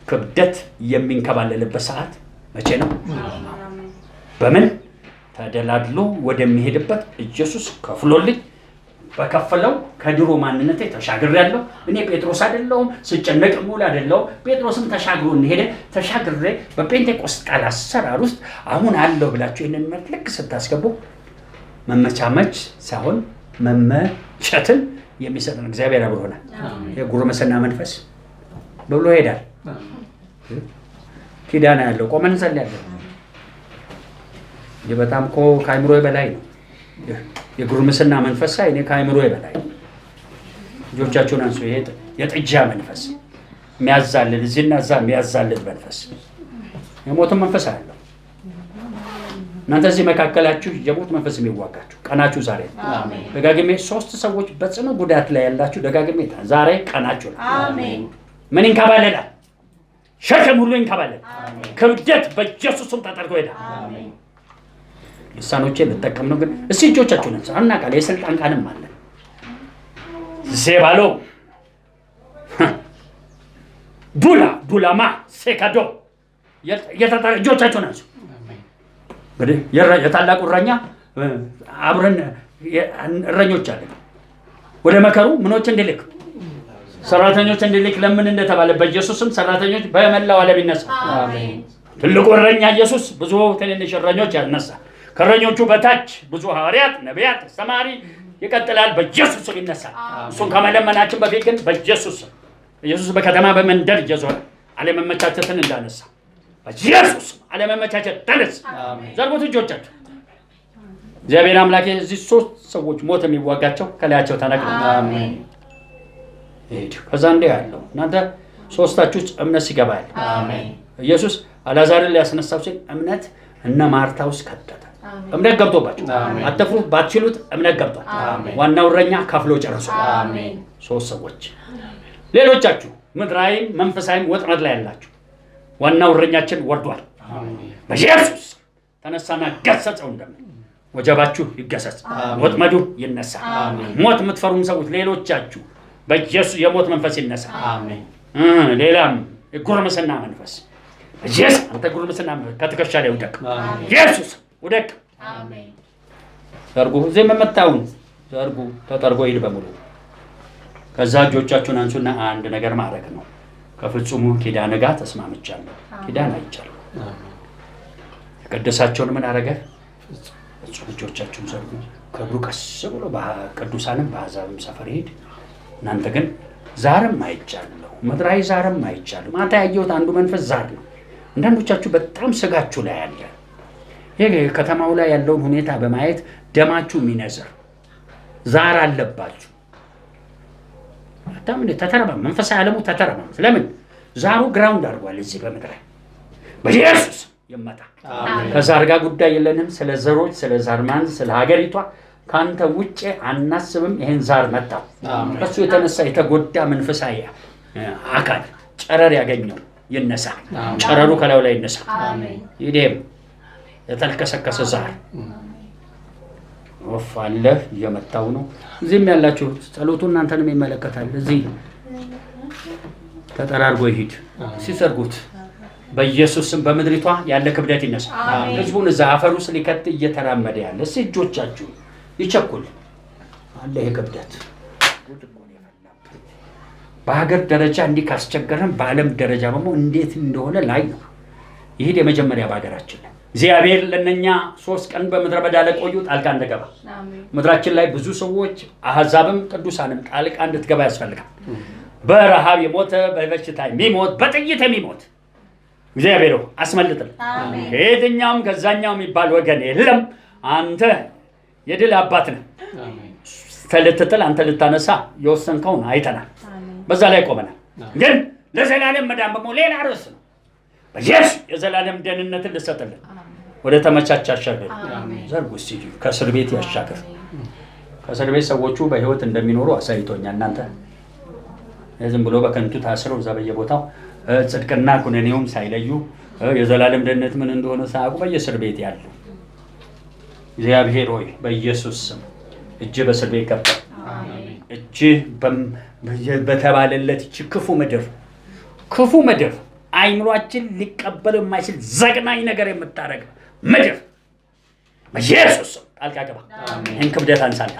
ክብደት የሚንከባለልበት ሰዓት መቼ ነው? በምን ተደላድሎ ወደሚሄድበት ኢየሱስ ከፍሎልኝ በከፈለው ከድሮ ማንነቴ ተሻግሬያለሁ። እኔ ጴጥሮስ አይደለሁም፣ ስጨነቅ ሙሉ አይደለሁም። ጴጥሮስም ተሻግሮ እንደሄደ ተሻግሬ በጴንጤቆስጣል አሰራር ውስጥ አሁን አለው ብላችሁ ይሄንን መልክ ስታስገቡ መመቻመች ሳይሆን መመቸትን የሚሰጠን እግዚአብሔር አብሮናል። የጉርምስና መንፈስ ብሎ ሄዳል። ኪዳን ያለው ቆመን እንጸልያለን። ይህ በጣም እኮ ከአእምሮ በላይ ነው። የጉርምስና መንፈስ ሳይ እኔ ከአእምሮ በላይ። ልጆቻችሁን አንሱ። ይሄ የጥጃ መንፈስ የሚያዛልል እዚህና እዛ የሚያዛልል መንፈስ የሞትን መንፈስ አለው። እናንተ እዚህ መካከላችሁ የሞት መንፈስ የሚዋጋችሁ ቀናችሁ ዛሬ ነው። ደጋግሜ 3 ሰዎች በጽኑ ጉዳት ላይ ያላችሁ ደጋግሜ ዛሬ ቀናችሁ ነው። አሜን። ምን ይንከባለላል? ሸክም ሁሉ ይንከባለል። ክብደት በኢየሱስም ተጠርጎ ይሄዳል። አሜን። ልሳኖቼን ልጠቀም ነው ግን እስቲ እጆቻችሁን አንሱ። አናቃለ የስልጣን ቃልም አለ ዜባሎ ዱላማ ሴካዶ እጆቻችሁን አንሱ። የታላቁ እረኛ አብረን እረኞች አለን። ወደ መከሩ ምኖች እንዲልክ ሰራተኞች እንዲልክ ለምን እንደተባለ በኢየሱስም ሰራተኞች በመላው ዓለም ይነሳ። አሜን። ትልቁ እረኛ ኢየሱስ ብዙ ትንንሽ እረኞች ያነሳል። ከእረኞቹ በታች ብዙ ሐዋርያት፣ ነቢያት፣ አስተማሪ ይቀጥላል። በኢየሱስ ስም ይነሳል። እሱን ከመለመናችን በፊት ግን በኢየሱስ ስም ኢየሱስ በከተማ በመንደር እየዞረ አለመመቻቸትን እንዳነሳ በኢየሱስ አለመመቻቸት ተነስ። ዘርጉት እጆቻችሁ። እግዚአብሔር አምላክ እዚህ 3 ሰዎች ሞት የሚዋጋቸው ከላያቸው ተነቅሎ አሜን። ከዛ እንደ ያለው እናንተ 3ታችሁ እምነት ሲገባል አሜን። ኢየሱስ አልዓዛርን ሊያስነሳው ሲል እምነት እነ ማርታ ውስጥ ከተተ። እምነት ገብቶባችሁ አትፍሩ። ባትችሉት እምነት ገብቷል። ዋናው እረኛ ከፍሎ ጨርሶ አሜን። 3 ሰዎች ሌሎቻችሁ ምድራዊም መንፈሳዊም ወጥመድ ላይ ያላችሁ ዋናው እረኛችን ወርዷል። በኢየሱስ ተነሳና ገሰጸው። እንደምን ወጀባችሁ ይገሰጽ፣ ወጥመዱ ይነሳ። ሞት የምትፈሩም ሰዎች ሌሎቻችሁ በኢየሱስ የሞት መንፈስ ይነሳ። አሜን። ሌላም የጉርምስና መንፈስ ኢየሱስ አንተ ጉርምስና ከትከሻ ላይ ውደቅ። ኢየሱስ ውደቅ። አሜን። ዘርጉ። እዚህ መመታውን ዘርጉ። ተጠርጎ ይል በሙሉ ከዛ እጆቻችሁን አንሱና አንድ ነገር ማድረግ ነው። ከፍጹሙ ኪዳን ጋር ተስማምቻለሁ። ኪዳን አይቻለሁ። የቀደሳቸውን ምን አደረገ? ፍጹም እጆቻችሁን ዘርጉ። ክብሩ ቀስ ብሎ በቅዱሳንም በአሕዛብም ሰፈር ሄድ። እናንተ ግን ዛርም አይቻለሁ፣ ምድራዊ ዛርም አይቻለሁ። ማታ ያየሁት አንዱ መንፈስ ዛር ነው። አንዳንዶቻችሁ በጣም ስጋችሁ ላይ ያለ ይሄ ከተማው ላይ ያለውን ሁኔታ በማየት ደማችሁ የሚነዝር ዛር አለባችሁ። አታም እንደ ተተረበ መንፈሳዊ ዓለሙ ተተረበ። ለምን ዛሩ ግራውንድ አድርጓል እዚህ በምድር በኢየሱስ ይመጣ። ከዛር ጋር ጉዳይ የለንም። ስለ ዘሮች፣ ስለ ዛር ማንዝ፣ ስለ ሀገሪቷ ካንተ ውጪ አናስብም። ይሄን ዛር መጣ። ከሱ የተነሳ የተጎዳ መንፈሳዊ አካል ጨረር ያገኘው ይነሳ። ጨረሩ ከላዩ ላይ ይነሳ። አሜን። ይዴም የተልከሰከሰ ዛር ወፍ አለ እየመጣው ነው። እዚህም ያላችሁ ጸሎቱ እናንተንም ይመለከታል። እዚህ ተጠራርጎ ይሂድ። ሲሰርጉት በኢየሱስም በምድሪቷ ያለ ክብደት ይነሳ። ህዝቡን እዛ አፈር ውስጥ ሊከት እየተራመደ ያለ እጆቻችሁ ይቸኩል አለ። ይሄ ክብደት በሀገር ደረጃ እንዲህ ካስቸገረን በዓለም ደረጃ ደግሞ እንዴት እንደሆነ ላይ ነው። ይሄድ የመጀመሪያ በሀገራችን እግዚአብሔር ለነኛ 3 ቀን በምድረ በዳ ለቆዩ ጣልቃ እንደገባ ምድራችን ላይ ብዙ ሰዎች አሕዛብም ቅዱሳንም ጣልቃ እንድትገባ ያስፈልጋል። በረሃብ የሞተ በበሽታ የሚሞት በጥይት የሚሞት እግዚአብሔር አስመልጥልን። ከየትኛውም ከዛኛው የሚባል ወገን የለም። አንተ የድል አባት ነህ። ልትጥል አንተ ልታነሳ የወሰንከውን አይተናል። በዛ ላይ ቆመናል። ግን ለዘላለም መዳን ደግሞ ሌላ ርዕስ ነው። በኢየሱስ የዘላለም ደህንነትን ልሰጥልን ወደ ተመቻች አሻገር ዘርጉ። እስቲ ከእስር ቤት ያሻገር። ከእስር ቤት ሰዎቹ በህይወት እንደሚኖሩ አሳይቶኛል። እናንተ ዝም ብሎ በከንቱ ታስረው እዛ በየቦታው ጽድቅና ኩነኔውም ሳይለዩ የዘላለም ደህንነት ምን እንደሆነ ሳያውቁ በየእስር ቤት ያሉ እግዚአብሔር ሆይ በኢየሱስ ስም እጅ በእስር ቤት ገባ። እጅ በተባለለት እቺ ክፉ ምድር አይምሯችን ሊቀበል የማይችል ዘግናኝ ነገር የምታረግ ምድር በኢየሱስ ስም ጣልቃ ገባ። ይህን ክብደት አንሳል።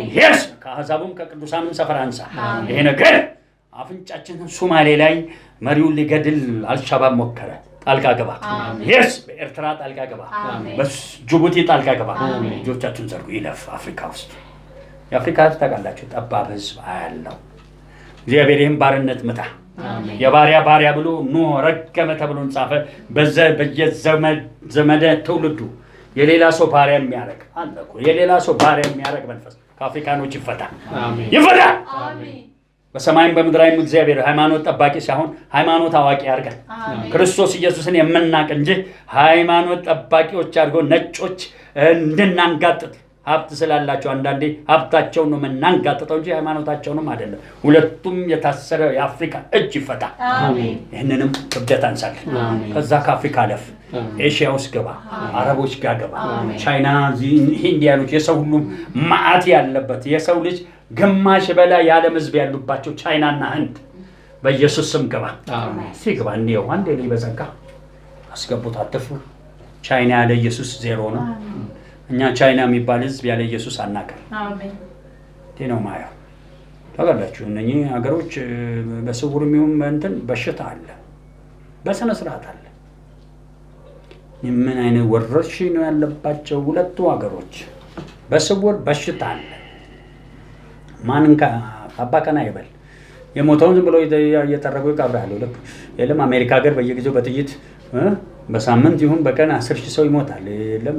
ኢየሱስ ከአሕዛብም ከቅዱሳንም ሰፈር አንሳ። ይሄ ነገር አፍንጫችንን ሶማሌ ላይ መሪውን ሊገድል አልሻባብ ሞከረ። ጣልቃ ገባ። ኢየሱስ በኤርትራ ጣልቃ ገባ። በጅቡቲ ጣልቃ ገባ። ልጆቻችሁን ዘርጉ። ይለፍ አፍሪካ ውስጥ የአፍሪካ ህዝብ ታውቃላችሁ፣ ጠባብ ህዝብ አያለው። እግዚአብሔር ይህን ባርነት ምታ። የባሪያ ባሪያ ብሎ ኖህ ረገመ ተብሎ ጻፈ። በየዘመነ ትውልዱ የሌላ ሰው ባሪያ የሚያረግ አለ እኮ። የሌላ ሰው ባሪያ የሚያረግ መንፈስ ከአፍሪካኖች ይፈታ ይፈታ። በሰማይም በምድራይም እግዚአብሔር ሃይማኖት ጠባቂ ሳይሆን ሃይማኖት አዋቂ ያርገን። ክርስቶስ ኢየሱስን የምናቅ እንጂ ሃይማኖት ጠባቂዎች አድርገው ነጮች እንድናንጋጥጥ ሀብት ስላላቸው አንዳንዴ ሀብታቸውን ነው የምናንጋጥጠው እንጂ ሃይማኖታቸውንም አይደለም። ሁለቱም የታሰረ የአፍሪካ እጅ ይፈታ። ይህንንም ክብደት አንሳለን። ከዛ ከአፍሪካ አለፍ ኤሽያ ውስጥ ገባ፣ አረቦች ጋር ገባ፣ ቻይና፣ ሂንዲያኖች፣ የሰው ሁሉ ማዕት ያለበት የሰው ልጅ ግማሽ በላይ የዓለም ህዝብ ያሉባቸው ቻይናና ህንድ በኢየሱስ ስም ገባ። ሲገባ እንየው አንዴ ላይ በጸጋ አስገቡት። አትፍሩ። ቻይና ያለ ኢየሱስ ዜሮ ነው። እኛ ቻይና የሚባል ህዝብ ያለ ኢየሱስ አናውቅም። ነው ማየው። ታውቃላችሁ እነኚህ ሀገሮች በስውር የሚሆን እንትን በሽታ አለ፣ በስነ ስርዓት አለ። ምን አይነት ወረርሽኝ ነው ያለባቸው ሁለቱ ሀገሮች? በስውር በሽታ አለ። ማንን አባከና ይበል የሞተውን ዝም ብሎ እየጠረጉ ይቀብራሉ። ልክ የለም አሜሪካ ሀገር በየጊዜው በጥይት በሳምንት ይሁን በቀን 10,000 ሰው ይሞታል። የለም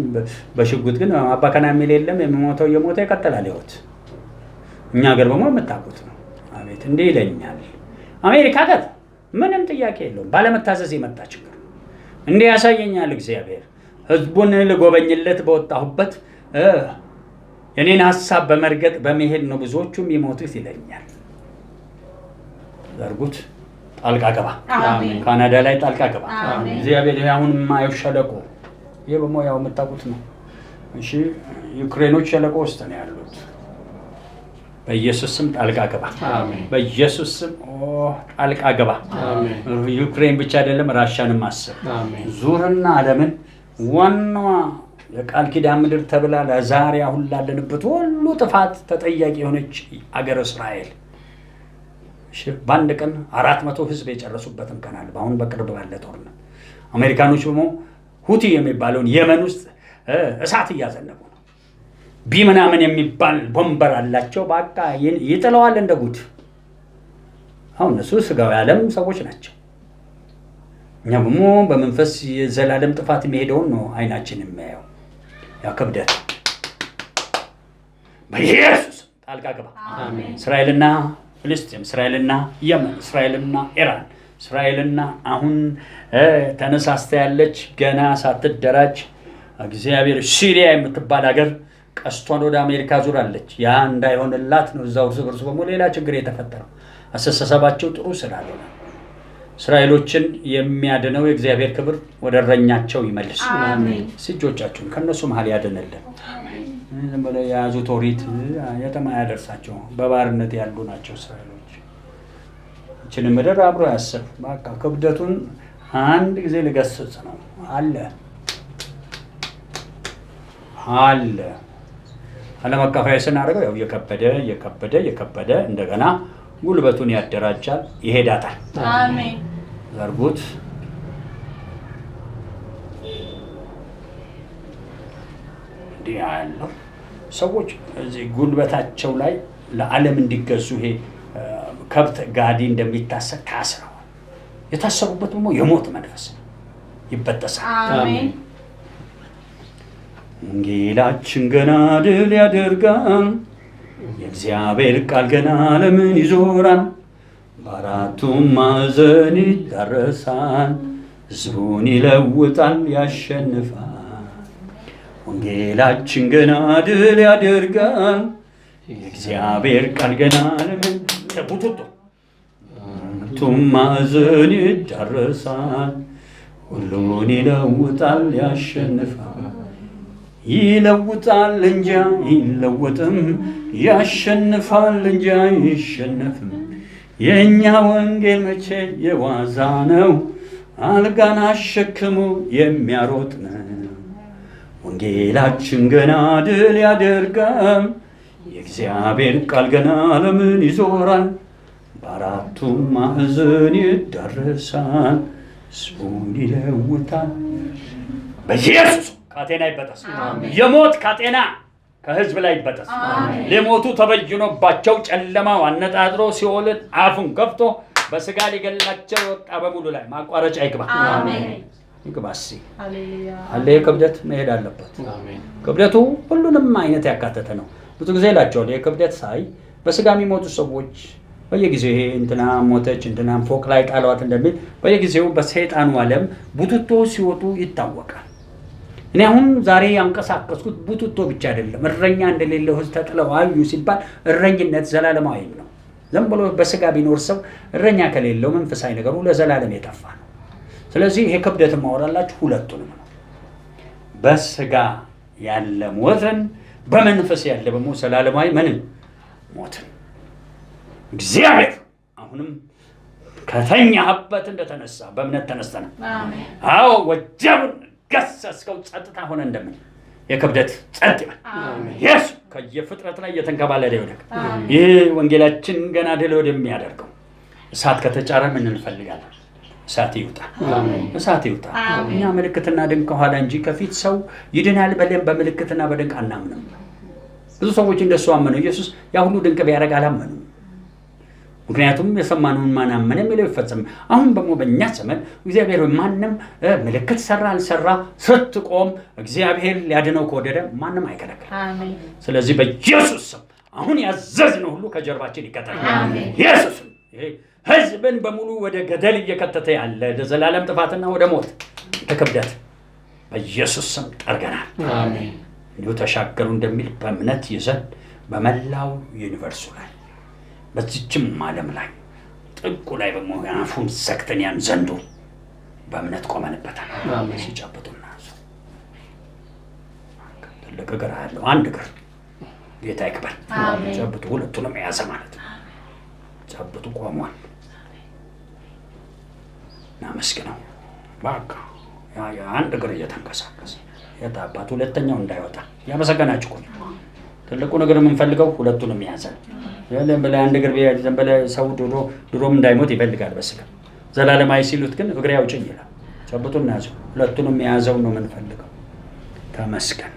በሽጉጥ ግን አባከና የሚል የለም። የሚሞተው እየሞተ ይቀጥላል ህይወት። እኛ ሀገር በሞ የምታውቁት ነው። አቤት እንዲህ ይለኛል። አሜሪካ ሀገር ምንም ጥያቄ የለውም። ባለመታዘዝ የመጣ ችግር እንዲህ ያሳየኛል እግዚአብሔር። ህዝቡን ልጎበኝለት በወጣሁበት የኔን ሀሳብ በመርገጥ በመሄድ ነው ብዙዎቹም የሞቱት ይለኛል። ዘርጉት ጣልቃ ገባ። ካናዳ ላይ ጣልቃ ገባ እግዚአብሔር። አሁን ማየው ሸለቆ ይሄ በሞያው የምታውቁት ነው። እሺ ዩክሬኖች ሸለቆ ውስጥ ነው ያሉት። በኢየሱስ ስም ጣልቃ ገባ። በኢየሱስ ስም ጣልቃ ገባ። ዩክሬን ብቻ አይደለም ራሻንም አስብ። ዙርና ዓለምን ዋናዋ የቃል ኪዳን ምድር ተብላ ለዛሬ አሁን ላለንበት ሁሉ ጥፋት ተጠያቂ የሆነች አገር እስራኤል በአንድ ቀን 400 ህዝብ የጨረሱበትን ቀን አለ። አሁን በቅርብ ባለ ጦርነት አሜሪካኖች ደግሞ ሁቲ የሚባለውን የመን ውስጥ እሳት እያዘነቡ ነው። ቢምናምን የሚባል ቦምበር አላቸው። በቃ ይጥለዋል እንደ ጉድ። አሁን እነሱ ስጋዊ ዓለም ሰዎች ናቸው። እኛ ደግሞ በመንፈስ የዘላለም ጥፋት የሚሄደውን ነው አይናችን የሚያየው። ያ ክብደት በኢየሱስ ጣልቃ ገባ። እስራኤልና ፍልስጤም፣ እስራኤልና የመን፣ እስራኤልና ኢራን፣ እስራኤልና አሁን ተነሳስታ ያለች ገና ሳትደራጅ እግዚአብሔር ሲሪያ የምትባል ሀገር ቀስቷን ወደ አሜሪካ ዙራለች። ያ እንዳይሆንላት ነው እዛው እርስ በርሱ በሞ ሌላ ችግር የተፈጠረው። አስተሳሰባቸው ጥሩ ስላልሆነ እስራኤሎችን የሚያድነው የእግዚአብሔር ክብር ወደ እረኛቸው ይመልስ። እጆቻችሁን ከነሱ መሀል ያድንልን። ዝም ብለው የያዙት ኦሪት የትም አያደርሳቸው። በባርነት ያሉ ናቸው እስራኤሎች። ይህችን ምድር አብሮ ያስብ። በቃ ክብደቱን አንድ ጊዜ ልገስጽ ነው አለ አለመካፈያ ስናደርገው ያው እየከበደ እንደገና ጉልበቱን ያደራጃል፣ ይሄዳታል። አሜን። ዘርጉት። እንዲህ ያለው ሰዎች እዚህ ጉልበታቸው ላይ ለዓለም እንዲገዙ ይሄ ከብት ጋዲ እንደሚታሰር ታስረዋል። የታሰሩበት ደግሞ የሞት መንፈስ ይበጠሳል። አሜን። ወንጌላችን ገና ድል ያደርጋል። የእግዚአብሔር ቃል ገና ዓለምን ይዞራል። በአራቱም ማዕዘን ይዳረሳል። ሕዝቡን ይለውጣል፣ ያሸንፋል። ወንጌላችን ገና ድል ያደርጋል። የእግዚአብሔር ቃል ገና ዓለምን በአራቱም ማዕዘን ይዳረሳል። ሁሉን ይለውጣል፣ ያሸንፋል። ይለውጣል እንጂ አይለወጥም፣ ያሸንፋል እንጂ አይሸነፍም። የእኛ ወንጌል መቼ የዋዛ ነው፣ አልጋን አሸክሞ የሚያሮጥ ነው። ወንጌላችን ገና ድል ያደርጋል። የእግዚአብሔር ቃል ገና ዓለምን ይዞራል። በአራቱም ማዕዘን ይዳረሳል፣ ሕዝቡን ይለውጣል። በኢየሱስ ካቴና ይበጠስ። የሞት ካቴና ከህዝብ ላይ ይበጠስ። ሊሞቱ ተበይኖባቸው ጨለማው አነጣጥሮ ሲኦልን አፉን ከፍቶ በስጋ ሊገላቸው ወጣ በሙሉ ላይ ማቋረጫ ይግባ። አሜን። ይግባ። እስኪ ሃሌሉያ። አለ ክብደት መሄድ አለበት። ክብደቱ ሁሉንም አይነት ያካተተ ነው። ብዙ ጊዜ እላቸዋለሁ የክብደት ሳይ በስጋ የሚሞቱ ሰዎች በየጊዜው ይሄ እንትና ሞተች እንትና ፎቅ ላይ ጣሏት እንደሚል በየጊዜው በሰይጣኑ ዓለም ቡትቶ ሲወጡ ይታወቃል። እኔ አሁን ዛሬ ያንቀሳቀስኩት ቡትቶ ብቻ አይደለም። እረኛ እንደሌለው ሕዝብ ተጥለው አዩ ሲባል እረኝነት ዘላለማዊ ነው። ዝም ብሎ በስጋ ቢኖር ሰው እረኛ ከሌለው መንፈሳዊ ነገሩ ለዘላለም የጠፋ ነው። ስለዚህ ይሄ ክብደት ማወራላችሁ ሁለቱንም ነው። በስጋ ያለ ሞትን፣ በመንፈስ ያለ ደግሞ ዘላለማዊ ምንም ሞትን እግዚአብሔር አሁንም ከተኛህበት እንደተነሳ በእምነት ተነስተናል። አዎ ወጀቡን ገሰስከው ጸጥታ ሆነ እንደምን የክብደት ጸጥ ይበል። ኢየሱስ ከየፍጥረት ላይ እየተንከባለለ ይወደቅ። ይህ ወንጌላችን ገና ድል ወደሚያደርገው እሳት ከተጫረ ምን እንፈልጋለን? እሳት ይውጣ፣ እሳት ይውጣ። እኛ ምልክትና ድንቅ ከኋላ እንጂ ከፊት ሰው ይድናል በለን በምልክትና በድንቅ አናምንም። ብዙ ሰዎች እንደሱ አመኑ። ኢየሱስ ያ ሁሉ ድንቅ ቢያደርግ አላመኑም። ምክንያቱም የሰማነውን ማን አመነ የሚለው ይፈጸም። አሁን ደግሞ በእኛ ዘመን እግዚአብሔር ማንም ምልክት ሰራ አልሰራ ስትቆም እግዚአብሔር ሊያድነው ከወደደ ማንም አይከለክልም። ስለዚህ በኢየሱስ ስም አሁን ያዘዝነው ሁሉ ከጀርባችን ይቀጠላል። ኢየሱስ ይሄ ሕዝብን በሙሉ ወደ ገደል እየከተተ ያለ ወደ ዘላለም ጥፋትና ወደ ሞት ተከብደት በኢየሱስ ስም ጠርገናል። እንዲሁ ተሻገሩ እንደሚል በእምነት ይዘን በመላው ዩኒቨርሱ ላይ በዚችም ዓለም ላይ ጥቁ ላይ በመሆን አፉን ዘግተን ያን ዘንዶ በእምነት ቆመንበታል። ሲጨብጡና ትልቅ እግር ያለው አንድ እግር ጌታ ይክበር። ጨብጡ፣ ሁለቱንም የያዘ ማለት ነው። ጨብጡ፣ ቆሟል። እናመስግነው። በቃ አንድ እግር እየተንቀሳቀሰ የታባት ሁለተኛው እንዳይወጣ ያመሰገናችሁ እኮ ትልቁ ነገር የምንፈልገው ሁለቱንም የያዘን ያለን በላይ አንድ እግር ቢያዘን በላይ ሰው ድሮም እንዳይሞት ይፈልጋል በስጋ ዘላለማዊ ሲሉት ግን እግሬ አውጭኝ ይላል። ጨብጡና ያዙ። ሁለቱንም የያዘው ነው የምንፈልገው። ተመስገን፣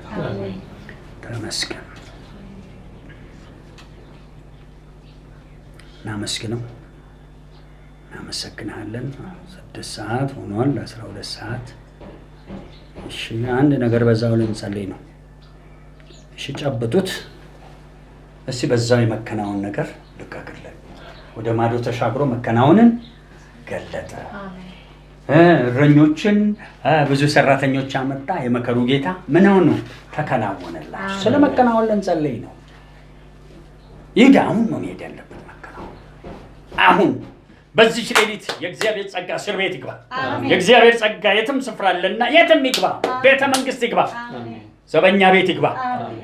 ተመስገን። እናመስግነው። እናመሰግናለን። 6 ሰዓት ሆኗል። 12 ሰዓት። እሺ አንድ ነገር በዛው ልንጸልይ ነው። እሺ ጨብጡት። እስቲ በዛው የመከናወን ነገር ልቀቅልን። ወደ ማዶ ተሻግሮ መከናወንን ገለጠ። እረኞችን ብዙ ሰራተኞች አመጣ። የመከሩ ጌታ ምን ሆነ? ተከናወነላችሁ። ስለ መከናወን ልንጸልይ ነው። ይህ አሁን ነው መሄድ ያለበት መከናወን። አሁን በዚህ ሌሊት የእግዚአብሔር ጸጋ እስር ቤት ይግባ። የእግዚአብሔር ጸጋ የትም ስፍራ አለና የትም ይግባ። ቤተ መንግስት ይግባ። ዘበኛ ቤት ይግባ።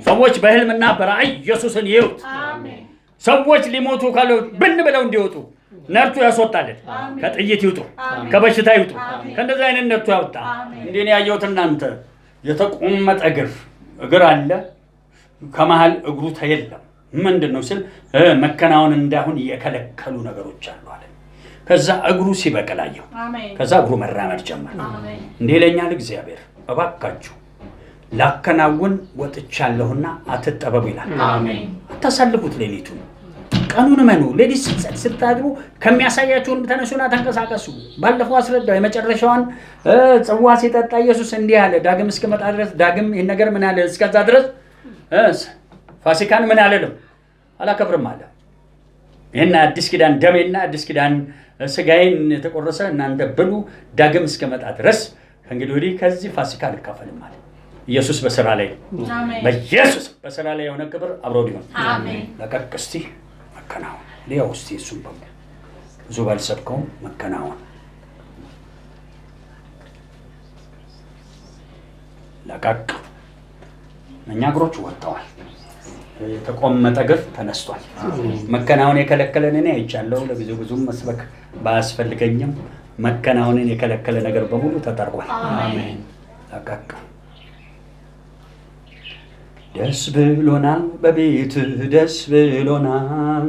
ሰዎች በህልምና በራእይ ኢየሱስን ይዩት። ሰዎች ሊሞቱ ካለ ብን ብለው እንዲወጡ ነርቱ ያስወጣልን። ከጥይት ይውጡ፣ ከበሽታ ይውጡ፣ ከእንደዚህ አይነት ነርቱ ያወጣ። እንዴ ያየሁት እናንተ የተቆመጠ እግር አለ፣ ከመሃል እግሩ ተየለም። ምንድነው ስል መከናወን እንዳሁን የከለከሉ ነገሮች አሉ አለ። ከዛ እግሩ ሲበቅል አየሁ። ከዛ እግሩ መራመድ ጀመረ። እንዴ ለኛል እግዚአብሔር እባካችሁ ላከናውን ወጥቻለሁና አትጠበቡ ይላል። አታሳልፉት ሌሊቱን ቀኑን መኑ። ሌሊት ስታድሩ ከሚያሳያችሁን ተነሱና ተንቀሳቀሱ። ባለፈው አስረዳው። የመጨረሻዋን ጽዋ ሲጠጣ ኢየሱስ እንዲህ አለ፣ ዳግም እስከመጣ ድረስ ዳግም ይህን ነገር ምን አለ? እስከዛ ድረስ ፋሲካን ምን አለለም አላከብርም አለ። ይህን አዲስ ኪዳን ደሜና አዲስ ኪዳን ስጋዬን የተቆረሰ እናንተ ብሉ፣ ዳግም እስከመጣ ድረስ ከእንግዲህ ወዲህ ከዚህ ፋሲካ አልካፈልም አለ። ኢየሱስ በስራ ላይ ነው። በኢየሱስ በስራ ላይ የሆነ ክብር አብሮ ሊሆን ለቀቅ። እስቲ መከናወን ሊያው እስቲ እሱም ብዙ ባልሰብከውም መከናወን ለቀቅ። እኛ እግሮች ወጥተዋል። የተቆመጠ እግር ተነስቷል። መከናወን የከለከለን እኔ አይቻለሁ። ብዙም መስበክ ባያስፈልገኝም መከናወንን የከለከለ ነገር በሙሉ ተጠርጓል። ለቀቅ። ደስ ብሎናል፣ በቤትህ ደስ ብሎናል፣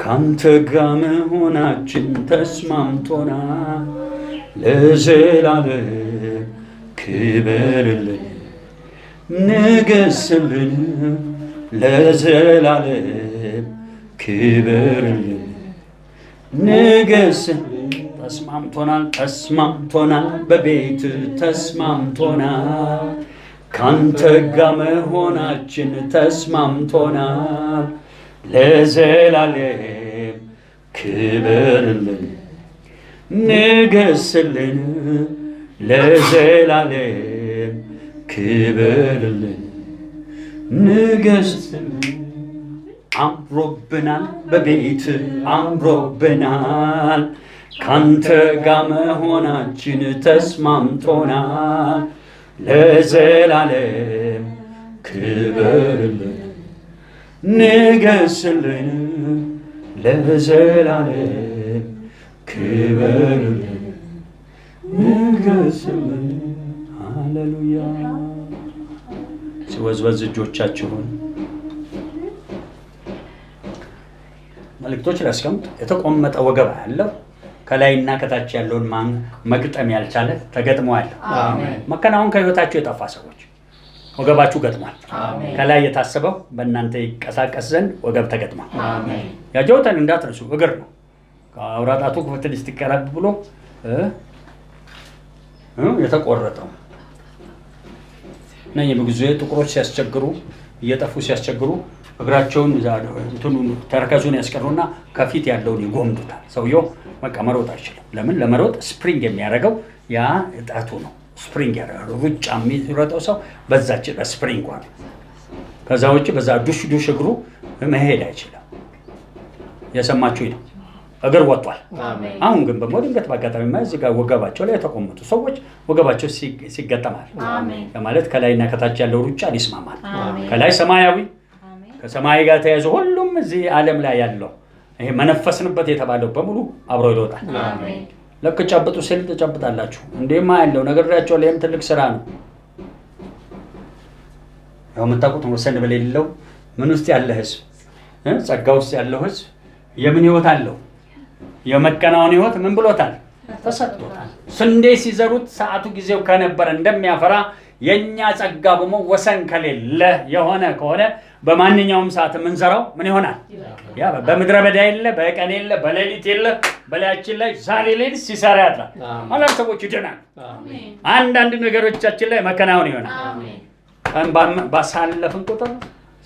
ካንተ ጋር መሆናችን ተስማምቶናል። ለዘላለም ክበርልን፣ ንገስልን፣ ለዘላለም ክበርልን፣ ንገስ ተስማምቶናል በቤት ተስማምቶናል ካንተ ጋር መሆናችን ተስማምቶናል ለዘላለም ክበርልን ንገስልን ለዘላለም ክበርልን ንገስልን አምሮብናል በቤት አምሮብናል ካንተ ጋር መሆናችን ተስማምቶናል ለዘላለም ክበርልን ንገስልን ለዘላለም ክበርልን ንገስልን ሃሌሉያ ሲወዝወዝ እጆቻችሁን መልእክቶች ላስቀምጥ የተቆመጠ ወገብ ያለው ከላይና ከታች ያለውን መግጠም ያልቻለ ተገጥሟል መከናወን ከህይወታችሁ የጠፋ ሰዎች ወገባችሁ ገጥሟል ከላይ የታሰበው በእናንተ ይቀሳቀስ ዘንድ ወገብ ተገጥሟል ያጆተን እንዳትረሱ እግር ነው አውራጣቱ ክፍል ይስተቀራብ ብሎ የተቆረጠው ነኝ በጊዜ ጥቁሮች ሲያስቸግሩ እየጠፉ ሲያስቸግሩ እግራቸውን እንትኑን ተረከዙን ያስቀሩና ከፊት ያለውን ይጎምዱታል ሰውየው በቃ መሮጥ አይችልም ለምን ለመሮጥ ስፕሪንግ የሚያደርገው ያ እጣቱ ነው ስፕሪንግ ያደርጋል ሩጫ የሚሮጠው ሰው በዛች ስፕሪንግ ዋን ከዛ ውጪ በዛ ዱሽ እግሩ መሄድ አይችልም የሰማችሁኝ ነው እግር ወጥቷል አሁን ግን በሞድንገት ባጋጣሚ ማለት እዚህ ጋር ወገባቸው ላይ የተቆመጡ ሰዎች ወገባቸው ሲገጠማል ማለት ከላይና ከታች ያለው ሩጫ ሊስማማል ከላይ ሰማያዊ ከሰማይ ጋር ተያይዞ ሁሉም እዚህ ዓለም ላይ ያለው ይሄ መነፈስንበት የተባለው በሙሉ አብሮ ይወጣል አሜን ለክ ጨብጡ ሲል ተጨብጣላችሁ እንደማ ያለው ነገራቸው ለየም ትልቅ ስራ ነው ያው መጣቁት ወሰን በሌለው ምን ውስጥ ያለ ህዝብ ጸጋ ውስጥ ያለው ህዝብ የምን ህይወት አለው የመከናወን ህይወት ምን ብሎታል ተሰጥቶታል ስንዴ ሲዘሩት ሰዓቱ ጊዜው ከነበረ እንደሚያፈራ የኛ ጸጋ በመወሰን ከሌለ የሆነ ከሆነ በማንኛውም ሰዓት ምንዘራው ምን ይሆናል ያ በመድረ በዳ የለ በቀን የለ በሌሊት የለ በላያችን ላይ ዛሬ ሌሊት ሲሰራ ያድራል ማለት ሰዎች ይደናል አሜን አንድ ነገሮቻችን ላይ መከናወን ይሆናል አሜን ባሳለፍን ቁጥር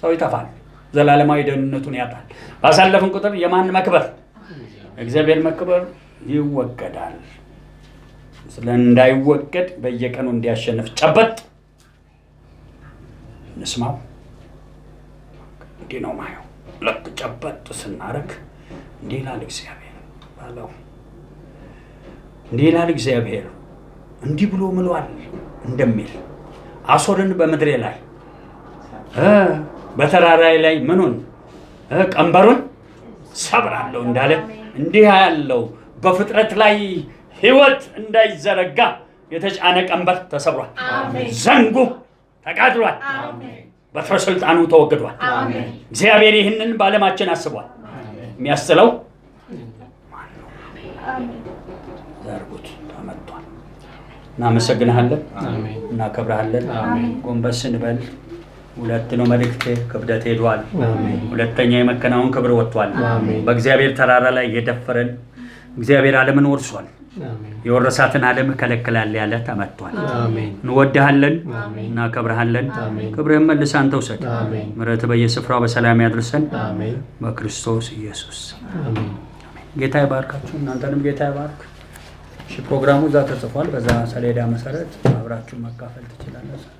ሰው ይጠፋል ዘላለማዊ ደህንነቱን ያጣል ባሳለፍን ቁጥር የማን መክበር እግዚአብሔር መክበር ይወገዳል እንዳይወገድ በየቀኑ እንዲያሸንፍ ጨበጥ ንስማው እንዲህ ነው ማየው ለክ ጨበጥ ስናረግ እንዲህ ይላል እግዚአብሔር ባለው እንዲህ ይላል እግዚአብሔር እንዲህ ብሎ ምሏል እንደሚል አሶርን በመድሬ ላይ በተራራይ ላይ ምኑን ቀንበሩን ሰብራለሁ እንዳለ እንዲህ ያለው በፍጥረት ላይ ህይወት እንዳይዘረጋ የተጫነ ቀንበር ተሰብሯል አሜን ዘንጉ ተቃጥሏል አሜን በትረ ስልጣኑ ተወግዷል አሜን እግዚአብሔር ይህንን ባለማችን አስቧል አሜን የሚያስጥለው አሜን ዘርጉት ተመቷል እናመሰግናለን አሜን እናከብራለን አሜን ጎንበስ እንበል ሁለት ነው መልእክቴ ክብደት ሄዷል አሜን ሁለተኛ የመከናወን ክብር ወጥቷል አሜን በእግዚአብሔር ተራራ ላይ የደፈረን እግዚአብሔር ዓለምን ወርሷል አሜን የወረሳትን ዓለም ከለከላል ያለ ተመቷል አሜን እንወድሃለን እናከብርሃለን ክብርህን መልሰህ አንተ ውሰድ አሜን ምሕረት በየስፍራው በሰላም ያድርሰን አሜን በክርስቶስ ኢየሱስ አሜን ጌታ ይባርካችሁ እናንተንም ጌታ ይባርክ እሺ ፕሮግራሙ እዛ ተጽፏል በዛ ሰሌዳ መሰረት አብራችሁ መካፈል ትችላላችሁ